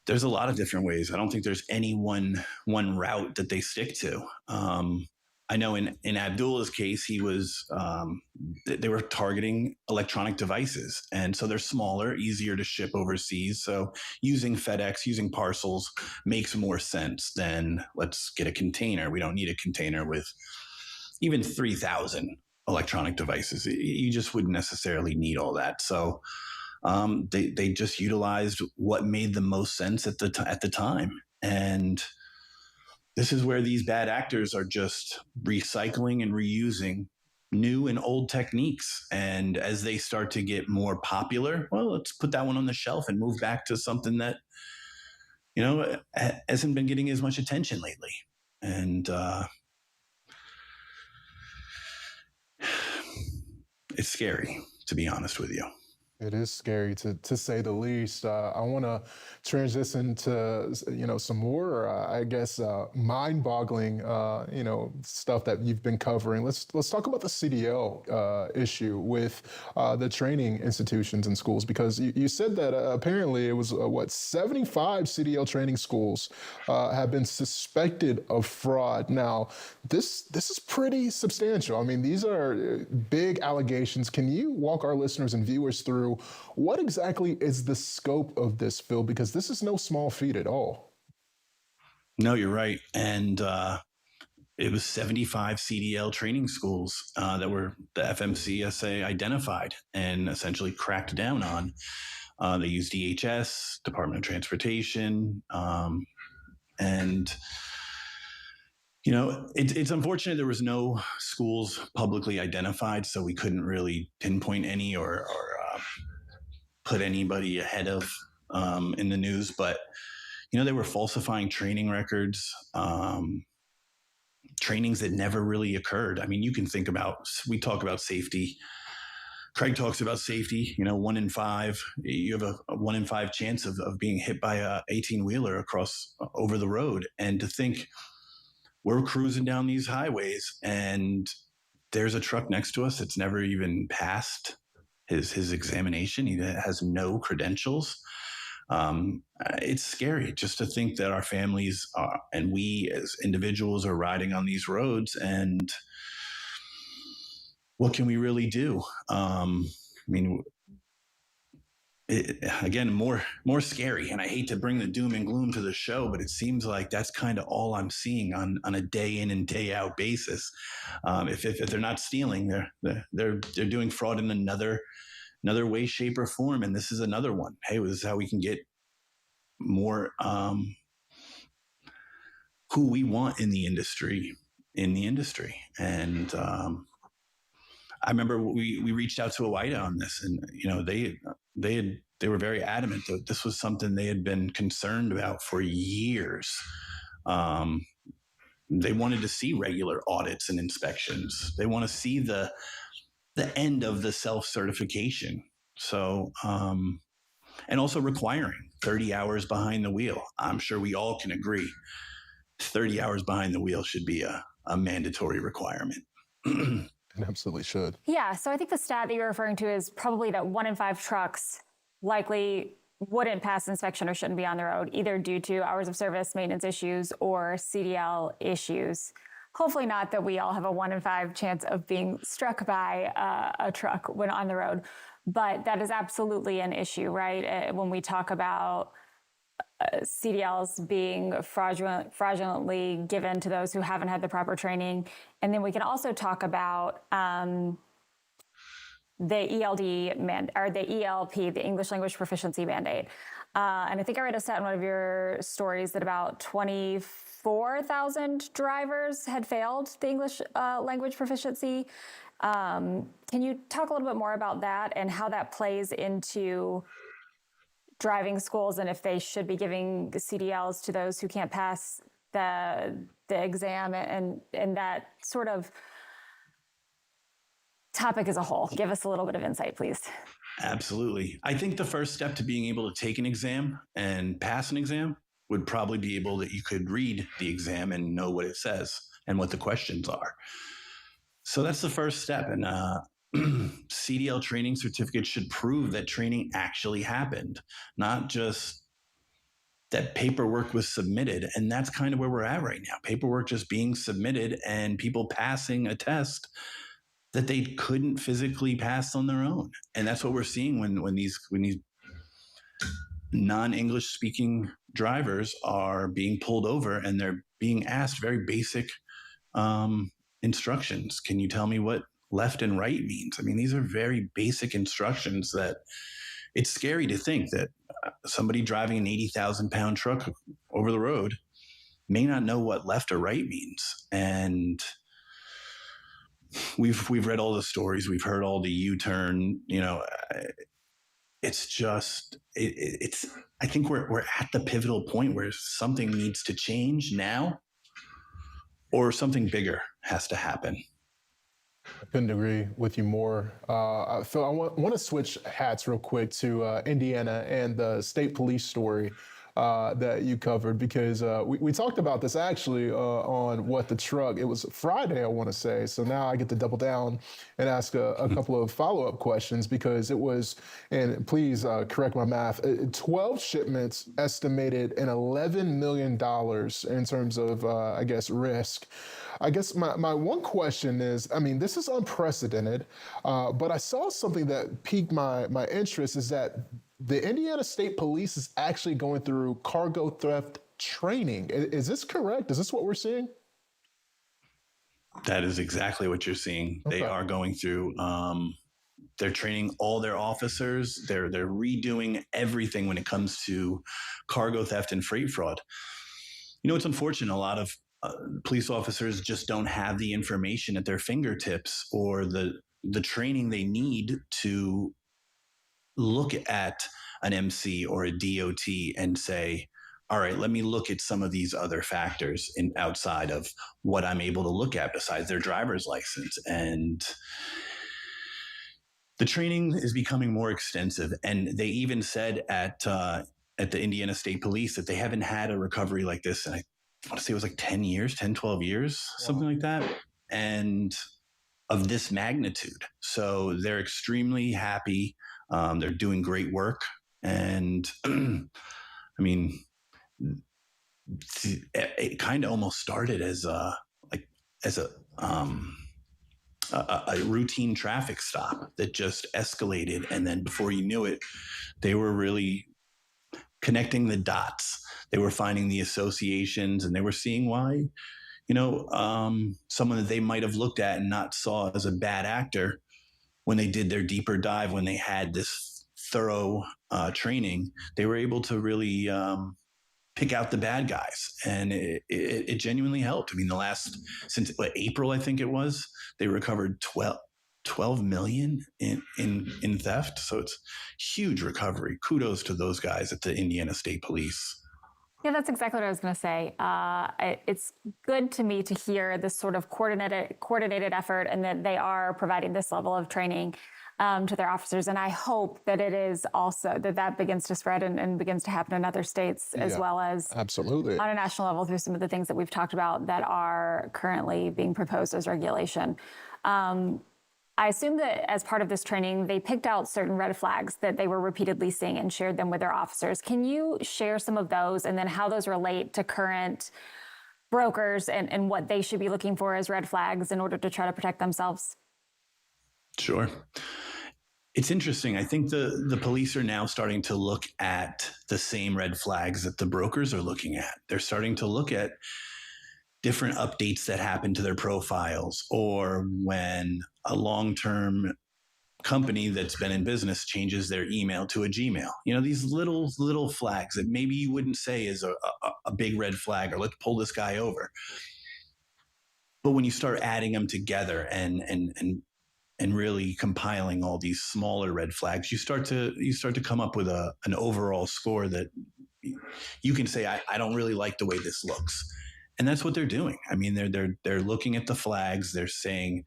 There's a lot of different ways. I don't think there's any one route that they stick to. I know in Abdullah's case, he was they were targeting electronic devices, and so they're smaller, easier to ship overseas. So using FedEx, using parcels makes more sense than let's get a container. We don't need a container with even 3,000 electronic devices. You just wouldn't necessarily need all that. So they just utilized what made the most sense at the time. And this is where these bad actors are just recycling and reusing new and old techniques. And as they start to get more popular, well, let's put that one on the shelf and move back to something that, hasn't been getting as much attention lately. And it's scary, to be honest with you. It is scary to say the least. I want to transition to some more, mind-boggling stuff that you've been covering. Let's talk about the CDL issue with the training institutions and schools, because you said that apparently it was 75 CDL training schools have been suspected of fraud. Now, this is pretty substantial. I mean, these are big allegations. Can you walk our listeners and viewers through what exactly is the scope of this, Phil? Because this is no small feat at all. No, you're right. And it was 75 CDL training schools that were the FMCSA identified and essentially cracked down on. They used DHS, Department of Transportation, and it's unfortunate there was no schools publicly identified, so we couldn't really pinpoint any or put anybody ahead of in the news, but they were falsifying training records, trainings that never really occurred. I mean, you can think about, we talk about safety. Craig talks about safety, 1 in 5. You have a 1 in 5 chance of being hit by a 18-wheeler over the road. And to think we're cruising down these highways and there's a truck next to us that's never even passed his examination. He has no credentials. It's scary just to think that our families and we as individuals are riding on these roads, and what can we really do? Again, more scary. And I hate to bring the doom and gloom to the show, but it seems like that's kind of all I'm seeing on a day in and day out basis. If they're not stealing, they're doing fraud in another way, shape, or form. And this is another one. Hey, this is how we can get more who we want in the industry. And I remember we reached out to OOIDA on this, and they were very adamant that this was something they had been concerned about for years. They wanted to see regular audits and inspections. They want to see the end of the self-certification. So, and also requiring 30 hours behind the wheel. I'm sure we all can agree 30 hours behind the wheel should be a mandatory requirement. It absolutely should. Yeah, so I think the stat that you're referring to is probably that 1 in 5 trucks likely wouldn't pass inspection or shouldn't be on the road, either due to hours of service, maintenance issues, or CDL issues. Hopefully not that we all have a 1 in 5 chance of being struck by a truck when on the road, but that is absolutely an issue, right? When we talk about CDLs being fraudulently given to those who haven't had the proper training. And then we can also talk about the ELD or the ELP, the English Language Proficiency Mandate. And I think I read a stat in one of your stories that about 24,000 drivers had failed the English language proficiency. Can you talk a little bit more about that and how that plays into driving schools, and if they should be giving CDLs to those who can't pass the exam, and that sort of topic as a whole? Give us a little bit of insight, please. Absolutely. I think the first step to being able to take an exam and pass an exam would probably be able that you could read the exam and know what it says and what the questions are. So that's the first step. And CDL training certificates should prove that training actually happened, not just that paperwork was submitted. And that's kind of where we're at right now. Paperwork just being submitted and people passing a test that they couldn't physically pass on their own. And that's what we're seeing when these non-English speaking drivers are being pulled over and they're being asked very basic instructions. Can you tell me what left and right means? I mean, these are very basic instructions that it's scary to think that somebody driving an 80,000 pound truck over the road may not know what left or right means. And we've read all the stories, we've heard all the U-turn, it's just, I think we're at the pivotal point where something needs to change now, or something bigger has to happen. I couldn't agree with you more. Phil, I want to switch hats real quick to Indiana and the state police story that you covered, because we talked about this actually on What the Truck. It was Friday, I want to say. So now I get to double down and ask a couple of follow-up questions, because it was, and please correct my math, 12 shipments estimated in $11 million in terms of, I guess, risk. I guess my one question is, I mean, this is unprecedented, but I saw something that piqued my interest, is that the Indiana State Police is actually going through cargo theft training. Is this correct? Is this what we're seeing? That is exactly what you're seeing. Okay. They are going through, they're training all their officers. They're redoing everything when it comes to cargo theft and freight fraud. It's unfortunate. A lot of police officers just don't have the information at their fingertips or the training they need to look at an MC or a DOT and say, all right, let me look at some of these other factors outside of what I'm able to look at besides their driver's license. And the training is becoming more extensive. And they even said at the Indiana State Police that they haven't had a recovery like this. And I want to say it was like 10 years, 10, 12 years, something like that. And of this magnitude. So they're extremely happy. They're doing great work. And I mean, it kind of almost started as a routine traffic stop that just escalated. And then before you knew it, they were really connecting the dots. They were finding the associations, and they were seeing why, someone that they might have looked at and not saw as a bad actor, when they did their deeper dive, when they had this thorough training, they were able to really pick out the bad guys. And it genuinely helped. I mean, since April, I think it was, they recovered 12 million in theft. So it's huge recovery. Kudos to those guys at the Indiana State Police. Yeah, that's exactly what I was going to say. It's good to me to hear this sort of coordinated effort, and that they are providing this level of training to their officers. And I hope that it is also that begins to spread and begins to happen in other states, as well as absolutely on a national level through some of the things that we've talked about that are currently being proposed as regulation. I assume that as part of this training, they picked out certain red flags that they were repeatedly seeing and shared them with their officers. Can you share some of those, and then how those relate to current brokers and what they should be looking for as red flags in order to try to protect themselves? Sure. It's interesting. I think the police are now starting to look at the same red flags that the brokers are looking at. They're starting to look at different updates that happen to their profiles, or when a long-term company that's been in business changes their email to a Gmail. These little flags that maybe you wouldn't say is a big red flag, or let's pull this guy over. But when you start adding them together and really compiling all these smaller red flags, you start to come up with an overall score that you can say, I don't really like the way this looks. And that's what they're doing. I mean, they're looking at the flags. They're saying,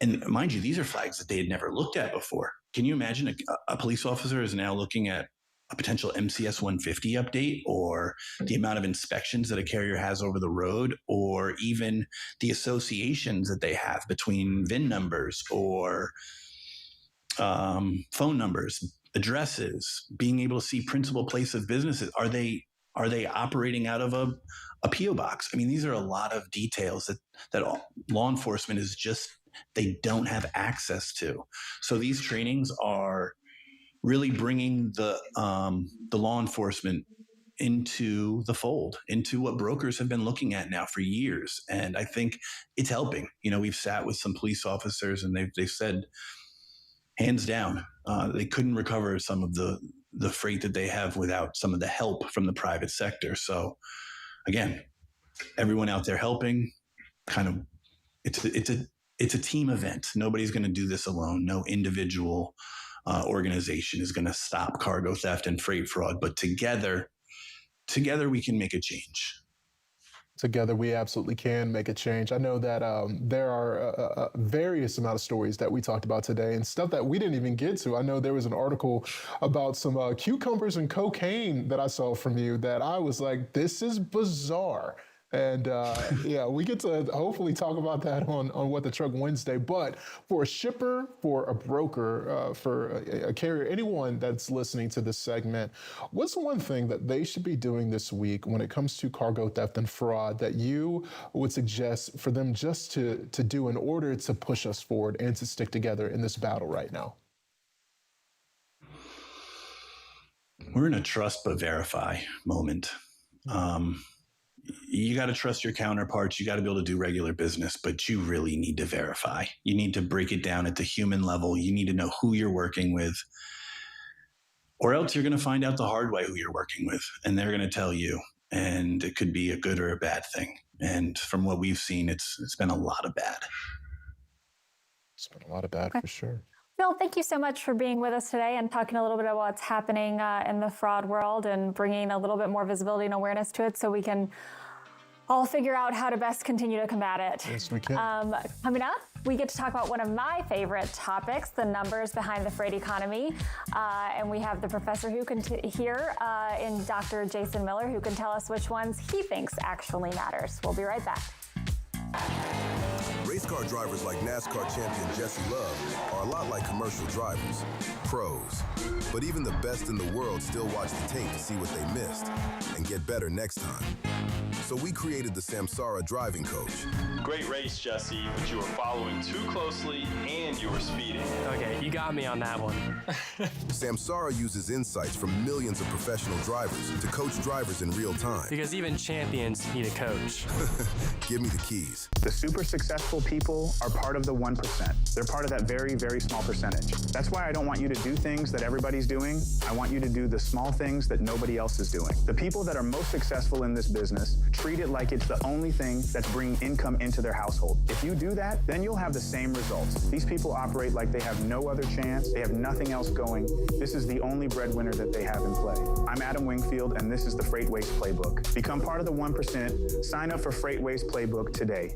and mind you, these are flags that they had never looked at before. Can you imagine a police officer is now looking at a potential MCS 150 update, or the amount of inspections that a carrier has over the road, or even the associations that they have between VIN numbers or phone numbers, addresses, being able to see principal place of businesses. Are they operating out of a PO box? I mean, these are a lot of details that law enforcement they don't have access to. So these trainings are really bringing the law enforcement into the fold, into what brokers have been looking at now for years. And I think it's helping. We've sat with some police officers, and they've said, hands down, they couldn't recover some of the freight that they have without some of the help from the private sector. So again, everyone out there helping, it's a team event. Nobody's going to do this alone. No individual organization is going to stop cargo theft and freight fraud, but together we can make a change. Together, we absolutely can make a change. I know that there are various amount of stories that we talked about today, and stuff that we didn't even get to. I know there was an article about some cucumbers and cocaine that I saw from you that I was like, this is bizarre. And yeah, we get to hopefully talk about that on What the Truck Wednesday. But for a shipper, for a broker, for a carrier, anyone that's listening to this segment, what's one thing that they should be doing this week when it comes to cargo theft and fraud that you would suggest for them just to do in order to push us forward and to stick together in this battle right now? We're in a trust but verify moment. You got to trust your counterparts. You got to be able to do regular business, but you really need to verify. You need to break it down at the human level. You need to know who you're working with, or else you're going to find out the hard way who you're working with, and they're going to tell you, and it could be a good or a bad thing. And from what we've seen, it's been a lot of bad. It's been a lot of bad, for sure. Phil, thank you so much for being with us today and talking a little bit about what's happening in the fraud world and bringing a little bit more visibility and awareness to it so we can all figure out how to best continue to combat it. Yes, we can. Coming up, we get to talk about one of my favorite topics, the numbers behind the freight economy. And we have the professor who can here in Dr. Jason Miller, who can tell us which ones he thinks actually matters. We'll be right back. Race car drivers like NASCAR champion Jesse Love are a lot like commercial drivers, pros. But even the best in the world still watch the tape to see what they missed and get better next time. So we created the Samsara driving coach. Great race, Jesse, but you were following too closely and you were speeding. Okay, you got me on that one. Samsara uses insights from millions of professional drivers to coach drivers in real time. Because even champions need a coach. Give me the keys. The super successful people are part of the 1%. They're part of that very, very small percentage. That's why I don't want you to do things that everybody's doing. I want you to do the small things that nobody else is doing. The people that are most successful in this business treat it like it's the only thing that's bringing income into their household. If you do that, then you'll have the same results. These people operate like they have no other chance. They have nothing else going. This is the only breadwinner that they have in play. I'm Adam Wingfield, and this is the FreightWaves Playbook. Become part of the 1%. Sign up for FreightWaves Playbook today.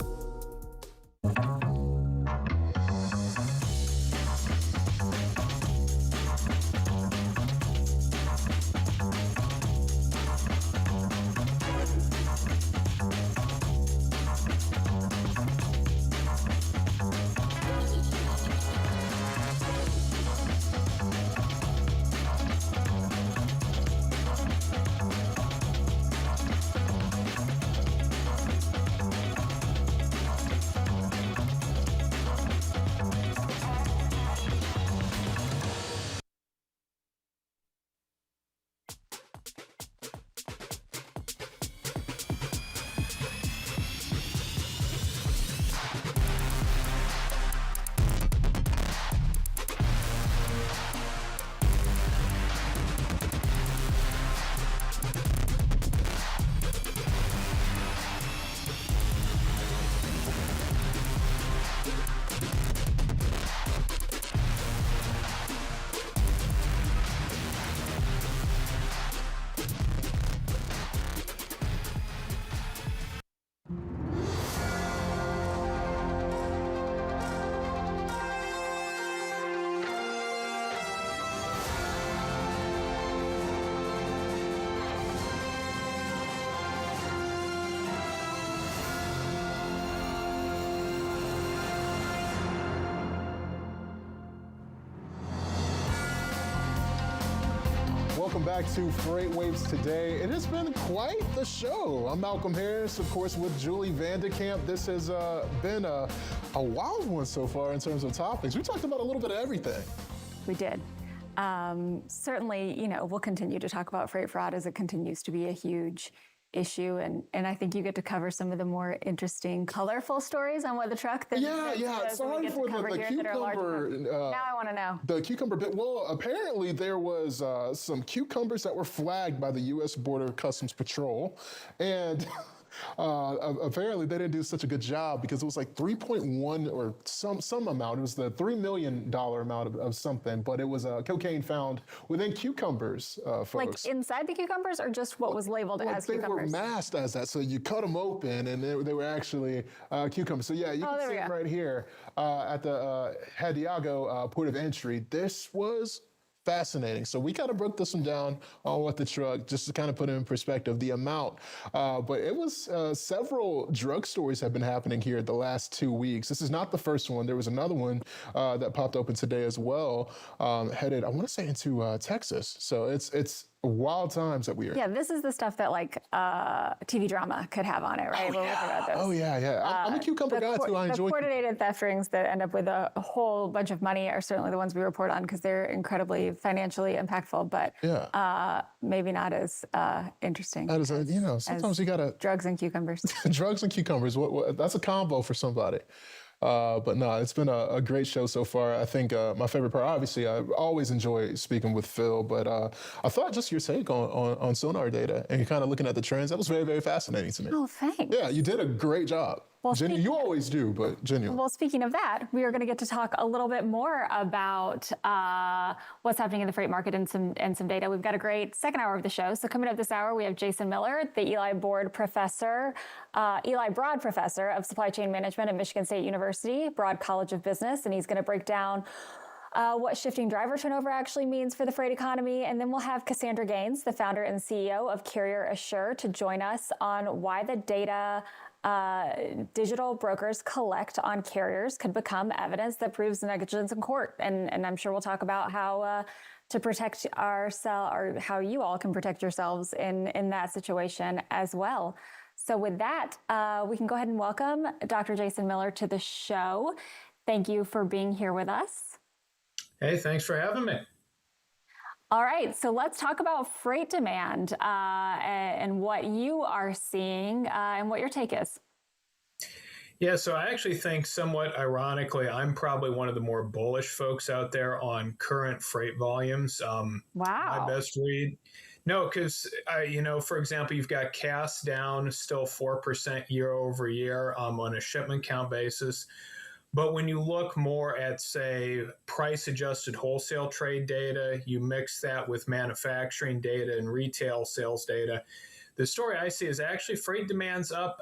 Welcome back to FreightWaves Today. It has been quite the show. I'm Malcolm Harris, of course, with Julie Vanderkamp. This has been a wild one so far in terms of topics. We talked about a little bit of everything. We did. Certainly, we'll continue to talk about freight fraud as it continues to be a huge issue. And I think you get to cover some of the more interesting, colorful stories on what the truck that Yeah. Sorry for the cucumber. Now I want to know. The cucumber bit. Well, apparently there was some cucumbers that were flagged by the U.S. Border Customs Patrol. And apparently they didn't do such a good job because it was like 3.1 or some amount. It was the $3 million amount of something, but it was cocaine found within cucumbers, folks. Like inside the cucumbers or just what was labeled as cucumbers? They were masked as that. So you cut them open and they were actually cucumbers. So yeah, you can see it right here at the Hadiago port of entry. This was fascinating. So we kind of broke this one down on what the truck, just to kind of put it in perspective, the amount. But it was several drug stories have been happening here the last 2 weeks. This is not the first one. There was another one that popped open today as well, headed, I want to say, into Texas. So it's wild times that we are. Yeah, this is the stuff that like TV drama could have on it, right? Oh yeah. I'm a cucumber guy too. I enjoy the coordinated theft rings that end up with a whole bunch of money are certainly the ones we report on because they're incredibly financially impactful, but maybe not as interesting. That is, sometimes you gotta drugs and cucumbers. Drugs and cucumbers. That's a combo for somebody. But no, it's been a great show so far. I think my favorite part, obviously, I always enjoy speaking with Phil, but I thought just your take on sonar data and you're kind of looking at the trends, that was very, very fascinating to me. Oh, thanks. Yeah, you did a great job. You always do, but genuine. Well, speaking of that, we are going to get to talk a little bit more about what's happening in the freight market and some data. We've got a great second hour of the show. So coming up this hour, we have Jason Miller, the Eli Broad Professor of Supply Chain Management at Michigan State University, Broad College of Business, and he's going to break down what shifting driver turnover actually means for the freight economy. And then we'll have Cassandra Gaines, the founder and CEO of Carrier Assure, to join us on why the data digital brokers collect on carriers could become evidence that proves negligence in court. And I'm sure we'll talk about how to protect ourselves, or how you all can protect yourselves in that situation as well. So with that, we can go ahead and welcome Dr. Jason Miller to the show. Thank you for being here with us. Hey, thanks for having me. All right, so let's talk about freight demand and what you are seeing and what your take is. Yeah, so I actually think, somewhat ironically, I'm probably one of the more bullish folks out there on current freight volumes. Wow. My best read. No, because, for example, you've got Cass down still 4% year over year on a shipment count basis. But when you look more at, say, price-adjusted wholesale trade data, you mix that with manufacturing data and retail sales data, the story I see is actually freight demand's up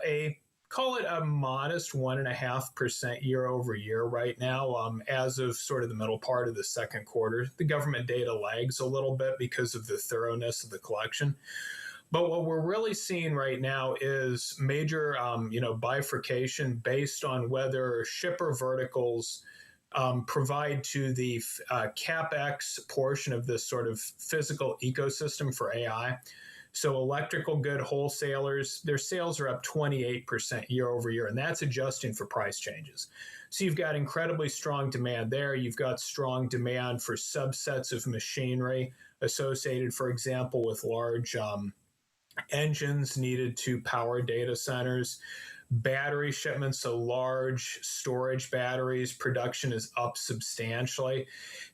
call it a modest 1.5% year over year right now, as of sort of the middle part of the second quarter. The government data lags a little bit because of the thoroughness of the collection. But what we're really seeing right now is major, bifurcation based on whether shipper verticals provide to the CapEx portion of this sort of physical ecosystem for AI. So electrical good wholesalers, their sales are up 28% year over year, and that's adjusting for price changes. So you've got incredibly strong demand there. You've got strong demand for subsets of machinery associated, for example, with large engines needed to power data centers, battery shipments, so large storage batteries, production is up substantially.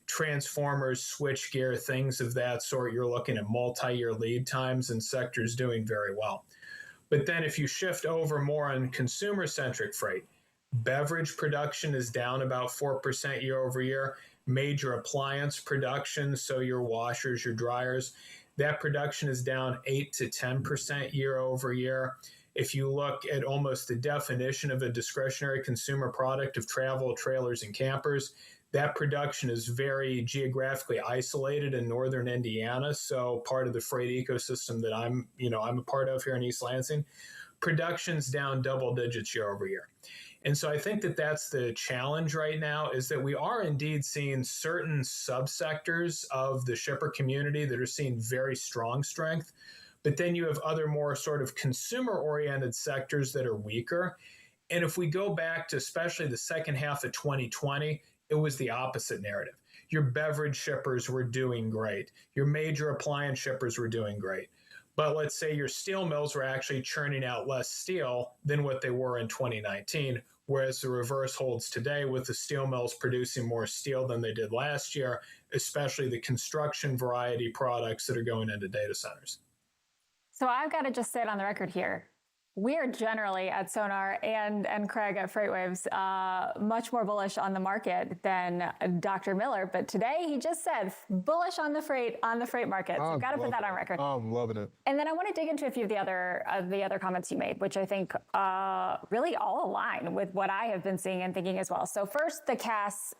Transformers, switchgear, things of that sort, you're looking at multi-year lead times and sectors doing very well. But then if you shift over more on consumer-centric freight, beverage production is down about 4% year over year. Major appliance production, so your washers, your dryers, that production is down 8 to 10% year over year. If you look at almost the definition of a discretionary consumer product of travel, trailers, and campers, that production is very geographically isolated in northern Indiana, so part of the freight ecosystem that I'm a part of here in East Lansing. Production's down double digits year over year. And so I think that that's the challenge right now, is that we are indeed seeing certain subsectors of the shipper community that are seeing very strong strength. But then you have other more sort of consumer-oriented sectors that are weaker. And if we go back to especially the second half of 2020, it was the opposite narrative. Your beverage shippers were doing great. Your major appliance shippers were doing great. But let's say your steel mills were actually churning out less steel than what they were in 2019, whereas the reverse holds today, with the steel mills producing more steel than they did last year, especially the construction variety products that are going into data centers. So I've got to just say it on the record here. We are generally at Sonar and Craig at FreightWaves much more bullish on the market than Dr. Miller, but today he just said bullish on the freight market. So I've got to put that on record. I'm loving it. And then I want to dig into a few of the other comments you made, which I think really all align with what I have been seeing and thinking as well. So first, the Cass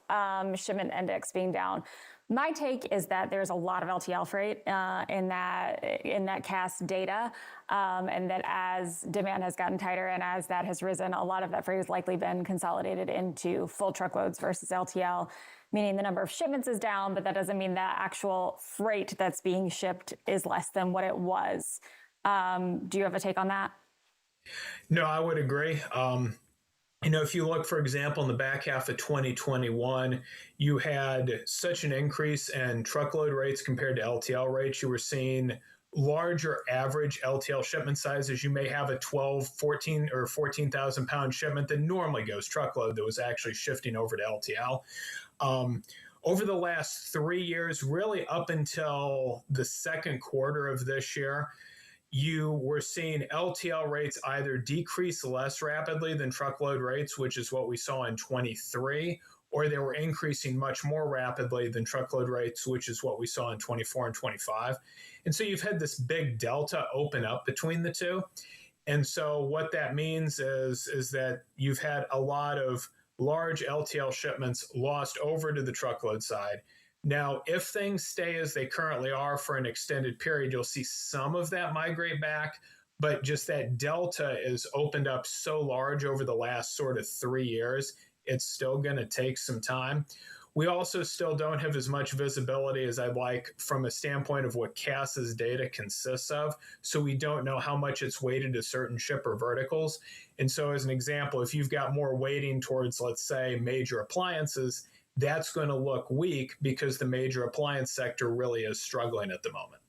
shipment index being down. My take is that there's a lot of LTL freight in that Cass data, and that as demand has gotten tighter and as that has risen, a lot of that freight has likely been consolidated into full truckloads versus LTL, meaning the number of shipments is down, but that doesn't mean the actual freight that's being shipped is less than what it was. Do you have a take on that? No, I would agree. If you look, for example, in the back half of 2021, you had such an increase in truckload rates compared to LTL rates. You were seeing larger average LTL shipment sizes. You may have a 14 or 14,000 pound shipment that normally goes truckload that was actually shifting over to LTL. Over the last 3 years, really up until the second quarter of this year, you were seeing LTL rates either decrease less rapidly than truckload rates, which is what we saw in 23, or they were increasing much more rapidly than truckload rates, which is what we saw in 24 and 25. And so you've had this big delta open up between the two. And so what that means is that you've had a lot of large LTL shipments lost over to the truckload side. Now, if things stay as they currently are for an extended period, you'll see some of that migrate back, but just that delta is opened up so large over the last sort of 3 years, it's still going to take some time. We also still don't have as much visibility as I'd like from a standpoint of what Cass's data consists of. So we don't know how much it's weighted to certain shipper verticals. And so as an example, if you've got more weighting towards, let's say, major appliances, that's going to look weak because the major appliance sector really is struggling at the moment.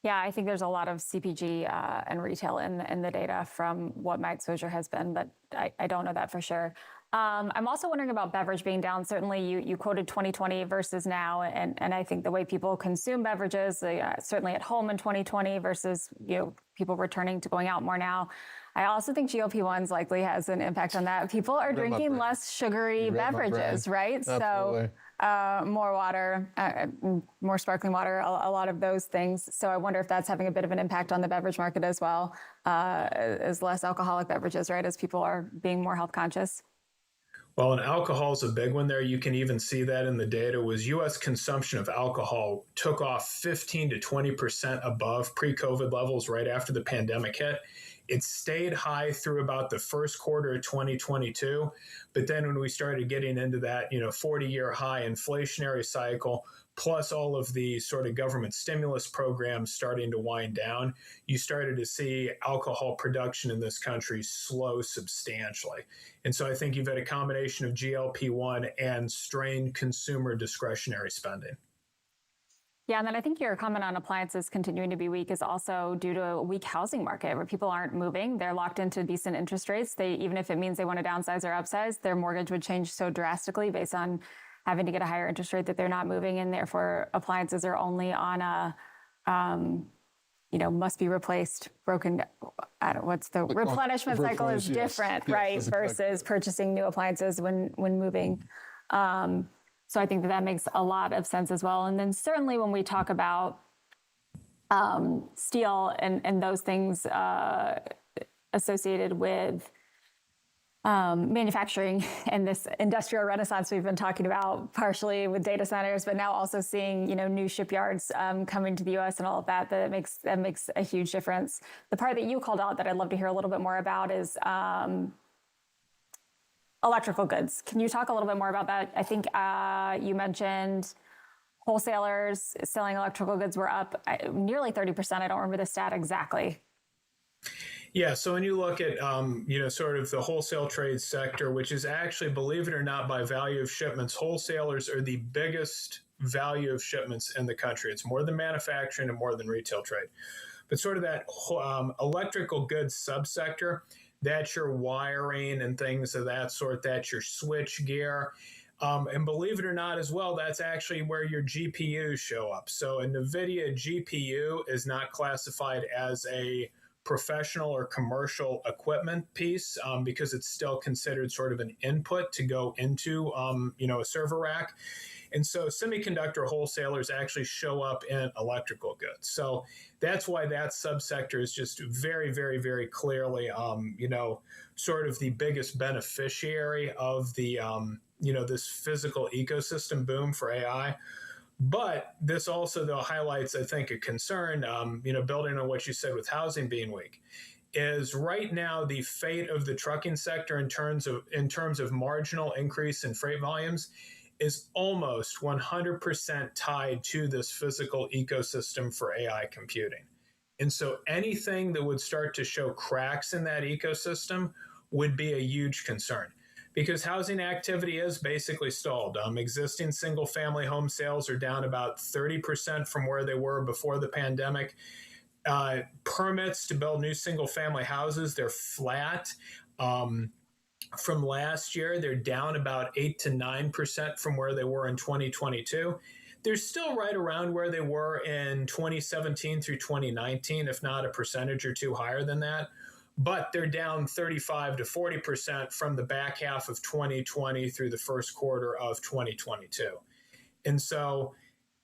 Yeah, I think there's a lot of CPG and retail in the data from what my exposure has been, but I don't know that for sure. I'm also wondering about beverage being down. Certainly, you quoted 2020 versus now, and I think the way people consume beverages, certainly at home in 2020 versus people returning to going out more now. I also think GLP-1s likely has an impact on that. People are drinking less sugary beverages, right? Absolutely. So more water, more sparkling water, a lot of those things. So I wonder if that's having a bit of an impact on the beverage market as well, as less alcoholic beverages, right? As people are being more health conscious. Well, and alcohol is a big one there. You can even see that in the data was U.S. consumption of alcohol took off 15 to 20% above pre-COVID levels right after the pandemic hit. It stayed high through about the first quarter of 2022. But then when we started getting into that, 40-year high inflationary cycle, plus all of the sort of government stimulus programs starting to wind down, you started to see alcohol production in this country slow substantially. And so I think you've had a combination of GLP-1 and strained consumer discretionary spending. Yeah, and then I think your comment on appliances continuing to be weak is also due to a weak housing market where people aren't moving. They're locked into decent interest rates. Even if it means they want to downsize or upsize, their mortgage would change so drastically based on having to get a higher interest rate that they're not moving, and therefore appliances are only on a, must be replaced, broken. What's the replenishment cycle is different, yes, right? Yes, versus purchasing new appliances when moving. So I think that makes a lot of sense as well. And then certainly when we talk about steel and those things associated with manufacturing and this industrial renaissance we've been talking about, partially with data centers, but now also seeing new shipyards coming to the U.S. and all of that makes a huge difference. The part that you called out that I'd love to hear a little bit more about is electrical goods. Can you talk a little bit more about that? I think you mentioned wholesalers selling electrical goods were up nearly 30%. I don't remember the stat exactly. Yeah, so when you look at, sort of the wholesale trade sector, which is actually, believe it or not, by value of shipments, wholesalers are the biggest value of shipments in the country. It's more than manufacturing and more than retail trade. But sort of that electrical goods subsector, that's your wiring and things of that sort, that's your switch gear. And believe it or not as well, that's actually where your GPUs show up. So a NVIDIA GPU is not classified as a professional or commercial equipment piece because it's still considered sort of an input to go into, a server rack. And so semiconductor wholesalers actually show up in electrical goods. So that's why that subsector is just very, very, very clearly, sort of the biggest beneficiary of the, this physical ecosystem boom for AI. But this also, though, highlights, I think, a concern, building on what you said with housing being weak, is right now the fate of the trucking sector in terms of marginal increase in freight volumes is almost 100% tied to this physical ecosystem for AI computing. And so anything that would start to show cracks in that ecosystem would be a huge concern, because housing activity is basically stalled. Existing single-family home sales are down about 30% from where they were before the pandemic. Permits to build new single-family houses, they're flat. From last year, they're down about 8 to 9% from where they were in 2022. they're still right around where they were in 2017 through 2019, if not a percentage or two higher than that. But they're down 35 to 40% from the back half of 2020 through the first quarter of 2022. And so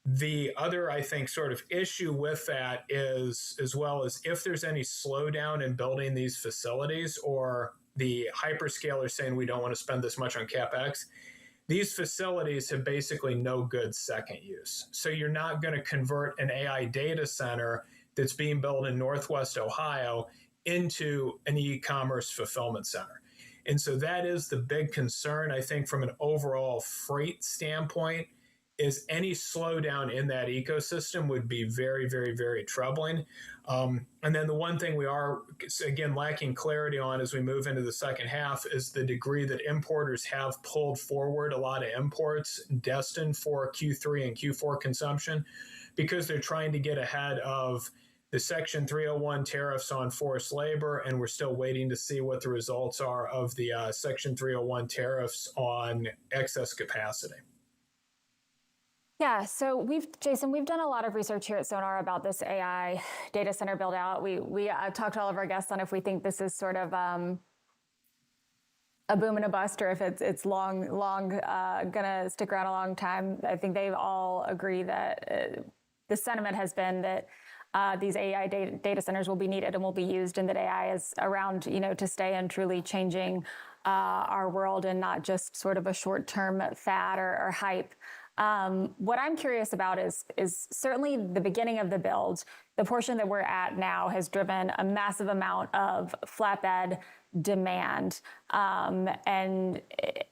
the other, I think, sort of issue with that is, as well as if there's any slowdown in building these facilities, or the hyperscalers saying we don't want to spend this much on CapEx, these facilities have basically no good second use. So you're not going to convert an AI data center that's being built in Northwest Ohio into an e-commerce fulfillment center. And so that is the big concern, I think, from an overall freight standpoint, is any slowdown in that ecosystem would be very, very, very troubling. And then the one thing we are, again, lacking clarity on as we move into the second half is the degree that importers have pulled forward a lot of imports destined for Q3 and Q4 consumption, because they're trying to get ahead of the Section 301 tariffs on forced labor, and we're still waiting to see what the results are of the Section 301 tariffs on excess capacity. Yeah, so Jason, we've done a lot of research here at Sonar about this AI data center build out. We talked to all of our guests on if we think this is sort of a boom and a bust, or if it's long gonna stick around a long time. I think they all agree that the sentiment has been that these AI data centers will be needed and will be used, and that AI is around, to stay and truly changing our world, and not just sort of a short-term fad or hype. What I'm curious about is certainly the beginning of the build. The portion that we're at now has driven a massive amount of flatbed demand. And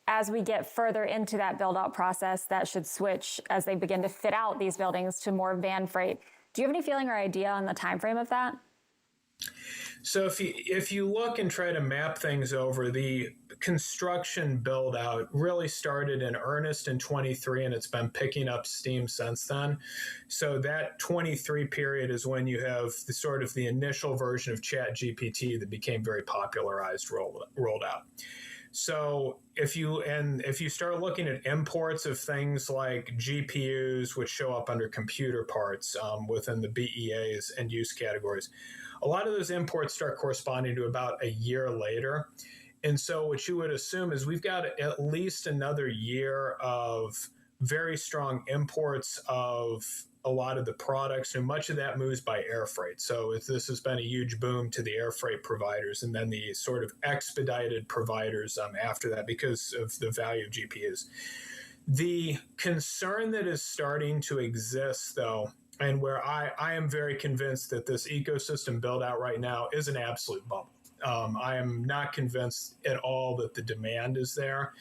as we get further into that build out process, that should switch as they begin to fit out these buildings to more van freight. Do you have any feeling or idea on the time frame of that? So if you look and try to map things over, the construction build out really started in earnest in 23, and it's been picking up steam since then. So that 23 period is when you have the sort of the initial version of ChatGPT that became very popularized, rolled out. So if you start looking at imports of things like GPUs, which show up under computer parts within the BEAs and use categories, a lot of those imports start corresponding to about a year later. And so what you would assume is we've got at least another year of very strong imports of a lot of the products, and much of that moves by air freight. So this has been a huge boom to the air freight providers, and then the sort of expedited providers after that because of the value of GPUs. The concern that is starting to exist, though, and where I am very convinced that this ecosystem build out right now is an absolute bubble. I am not convinced at all that the demand is there,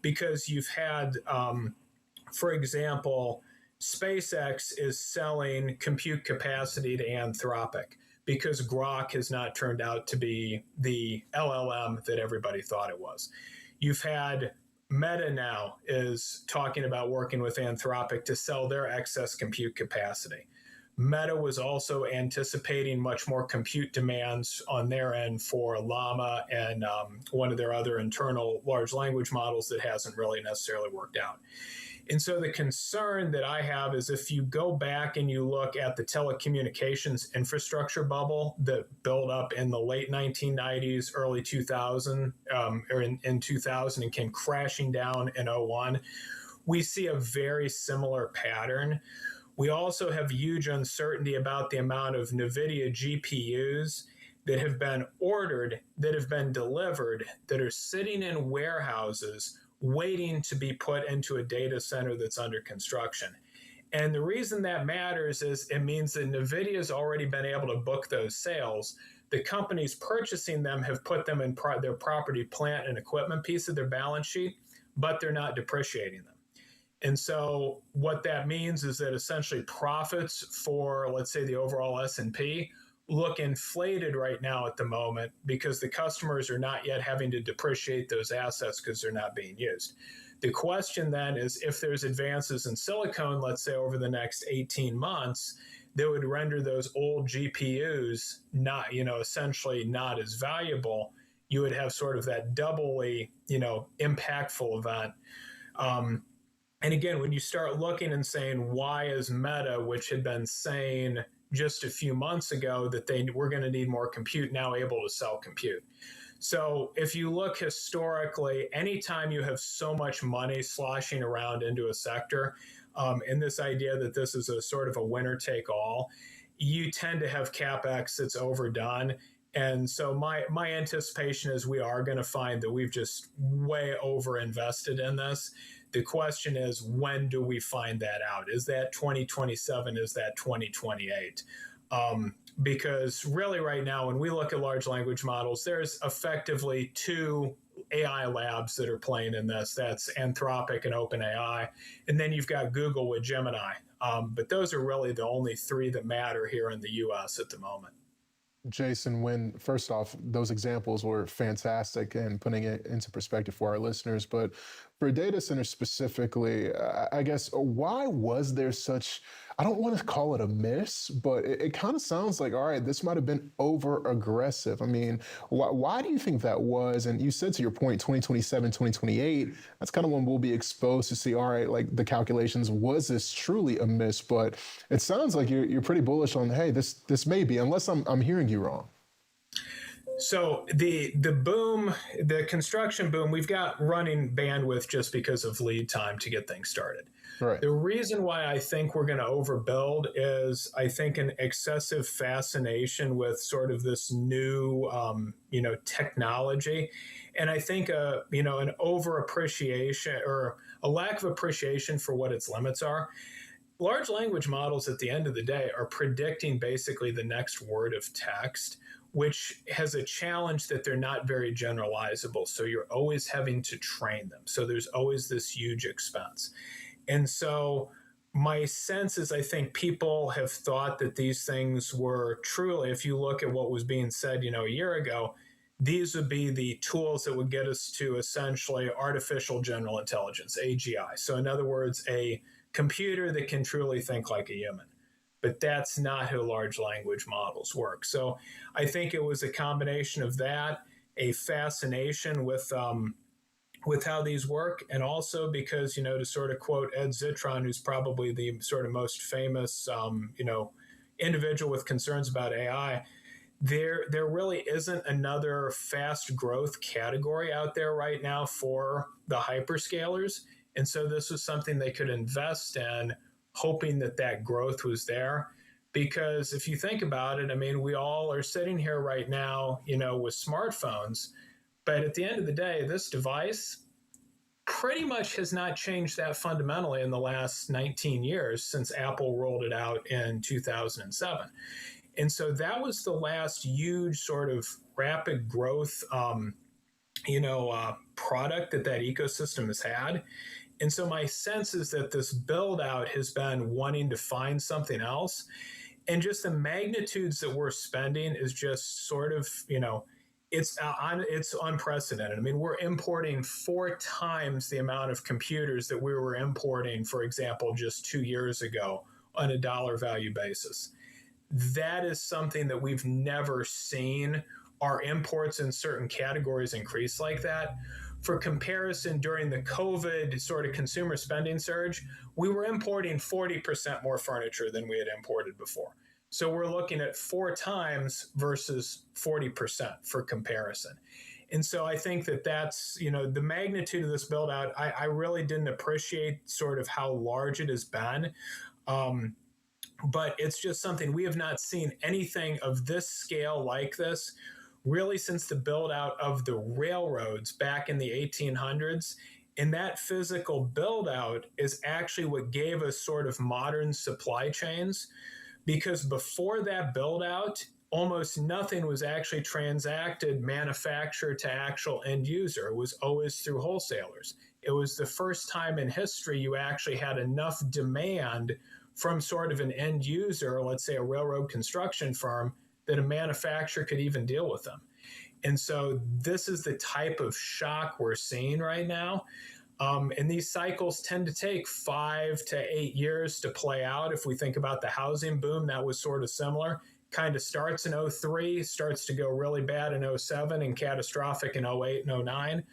because you've had, for example, SpaceX is selling compute capacity to Anthropic because Grok has not turned out to be the LLM that everybody thought it was. You've had Meta now is talking about working with Anthropic to sell their excess compute capacity. Meta was also anticipating much more compute demands on their end for Llama and one of their other internal large language models that hasn't really necessarily worked out. And so the concern that I have is if you go back and you look at the telecommunications infrastructure bubble that built up in the late 1990s, early 2000, or in 2000 and came crashing down in 01, we see a very similar pattern. We also have huge uncertainty about the amount of NVIDIA GPUs that have been ordered, that have been delivered, that are sitting in warehouses waiting to be put into a data center that's under construction. And the reason that matters is it means that NVIDIA has already been able to book those sales. The companies purchasing them have put them in their property, plant, and equipment piece of their balance sheet, but they're not depreciating them. And so what that means is that essentially profits for, let's say, the overall S&P look inflated right now at the moment because the customers are not yet having to depreciate those assets because they're not being used. The question then is if there's advances in silicon, let's say over the next 18 months, that would render those old GPUs not, essentially not as valuable, you would have sort of that doubly, impactful event. And again, when you start looking and saying, why is Meta, which had been saying just a few months ago that they were going to need more compute, now able to sell compute? So if you look historically, anytime you have so much money sloshing around into a sector, and this idea that this is a sort of a winner take all, you tend to have CapEx that's overdone. And so my anticipation is we are going to find that we've just way over invested in this. The question is, when do we find that out? Is that 2027? Is that 2028? Because really right now, when we look at large language models, there's effectively two AI labs that are playing in this. That's Anthropic and OpenAI. And then you've got Google with Gemini. But those are really the only three that matter here in the US at the moment. Jason, first off, those examples were fantastic and putting it into perspective for our listeners. But for data centers specifically, I guess, why was there such, I don't want to call it a miss, but it kind of sounds like, all right, this might have been over aggressive. I mean, why do you think that was? And you said to your point, 2027, 2028, that's kind of when we'll be exposed to see, all right, like the calculations, was this truly a miss? But it sounds like you're pretty bullish on, hey, this may be, unless I'm hearing you wrong. So the boom, the construction boom, we've got running bandwidth just because of lead time to get things started. Right. The reason why I think we're going to overbuild is I think an excessive fascination with sort of this new, technology. And I think, an over appreciation or a lack of appreciation for what its limits are. Large language models at the end of the day are predicting basically the next word of text, which has a challenge that they're not very generalizable. So you're always having to train them. So there's always this huge expense. And so my sense is I think people have thought that these things were truly, if you look at what was being said, a year ago, these would be the tools that would get us to essentially artificial general intelligence, AGI. So in other words, a computer that can truly think like a human. But that's not how large language models work. So I think it was a combination of that, a fascination with how these work, and also because, to sort of quote Ed Zitron, who's probably the sort of most famous, individual with concerns about AI, there really isn't another fast growth category out there right now for the hyperscalers. And so this was something they could invest in, hoping that growth was there. Because if you think about it, I mean, we all are sitting here right now, with smartphones, but at the end of the day, this device pretty much has not changed that fundamentally in the last 19 years since Apple rolled it out in 2007. And so that was the last huge sort of rapid growth, product that ecosystem has had. And so my sense is that this build out has been wanting to find something else. And just the magnitudes that we're spending is just sort of, it's unprecedented. I mean, we're importing 4 times the amount of computers that we were importing, for example, just 2 years ago on a dollar value basis. That is something that we've never seen our imports in certain categories increase like that. For comparison, during the COVID sort of consumer spending surge, we were importing 40% more furniture than we had imported before. So we're looking at 4 times versus 40% for comparison. And so I think that's, the magnitude of this build out, I really didn't appreciate sort of how large it has been. But it's just something we have not seen anything of this scale like this really since the build out of the railroads back in the 1800s. And that physical build out is actually what gave us sort of modern supply chains, because before that build out, almost nothing was actually transacted manufacturer to actual end user. It was always through wholesalers. It was the first time in history you actually had enough demand from sort of an end user, let's say a railroad construction firm, that a manufacturer could even deal with them. And so this is the type of shock we're seeing right now. And these cycles tend to take 5 to 8 years to play out. If we think about the housing boom, that was sort of similar. Kind of starts in 03, starts to go really bad in 07 and catastrophic in 08 and 09.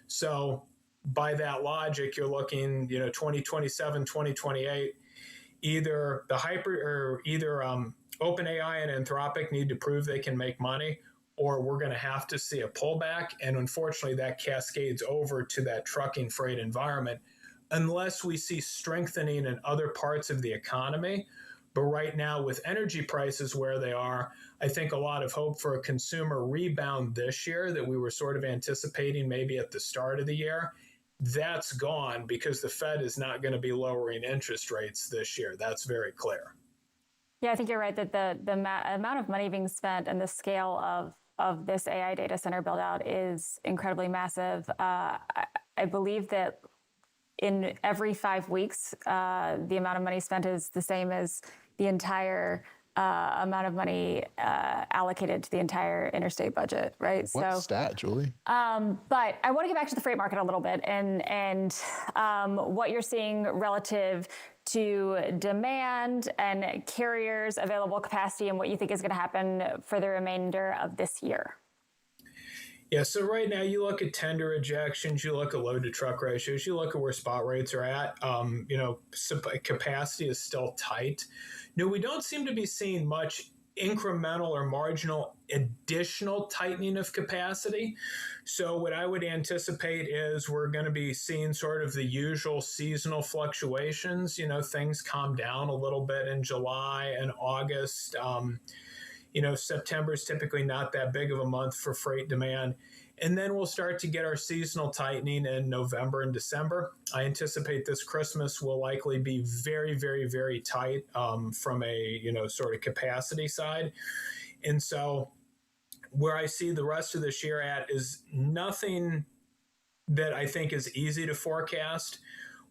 So by that logic, you're looking, 2027, 2028, either OpenAI and Anthropic need to prove they can make money, or we're going to have to see a pullback. And unfortunately, that cascades over to that trucking freight environment unless we see strengthening in other parts of the economy. But right now, with energy prices where they are, I think a lot of hope for a consumer rebound this year that we were sort of anticipating maybe at the start of the year, that's gone because the Fed is not going to be lowering interest rates this year. That's very clear. Yeah, I think you're right that the amount of money being spent and the scale of this AI data center build out is incredibly massive. I believe that in every 5 weeks, the amount of money spent is the same as the entire amount of money allocated to the entire interstate budget, right? What stat, Julie? But I want to get back to the freight market a little bit and what you're seeing relative to demand and carriers' available capacity and what you think is going to happen for the remainder of this year. Yeah, so right now you look at tender rejections, you look at load to truck ratios, you look at where spot rates are at. Capacity is still tight. No, we don't seem to be seeing much incremental or marginal additional tightening of capacity. So what I would anticipate is we're going to be seeing sort of the usual seasonal fluctuations. Things calm down a little bit in July and August. September is typically not that big of a month for freight demand. And then we'll start to get our seasonal tightening in November and December. I anticipate this Christmas will likely be very, very, very tight from a, sort of capacity side. And so where I see the rest of this year at is nothing that I think is easy to forecast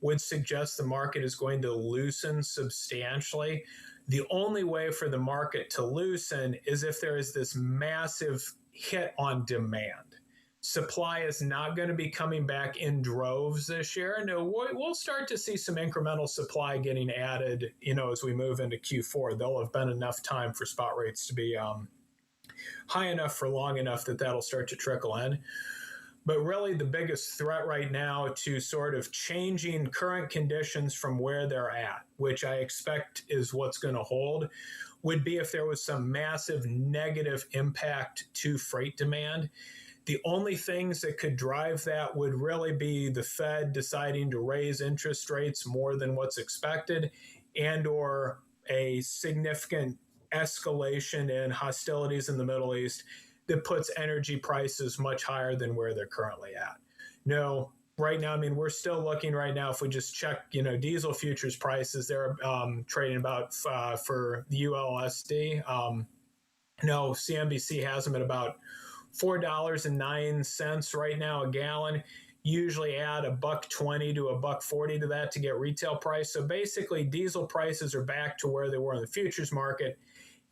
would suggest the market is going to loosen substantially. The only way for the market to loosen is if there is this massive hit on demand. Supply is not going to be coming back in droves this year. No, we'll start to see some incremental supply getting added, as we move into Q4. There'll have been enough time for spot rates to be high enough for long enough that that'll start to trickle in. But really the biggest threat right now to sort of changing current conditions from where they're at, which I expect is what's going to hold, would be if there was some massive negative impact to freight demand. The only things that could drive that would really be the Fed deciding to raise interest rates more than what's expected, and or a significant escalation in hostilities in the Middle East that puts energy prices much higher than where they're currently at. No, right now, we're still looking right now, if we just check, diesel futures prices, they're trading about for the ULSD. CNBC has them at about $4.09 right now a gallon. Usually add $1.20 to $1.40 to that to get retail price. So basically, diesel prices are back to where they were in the futures market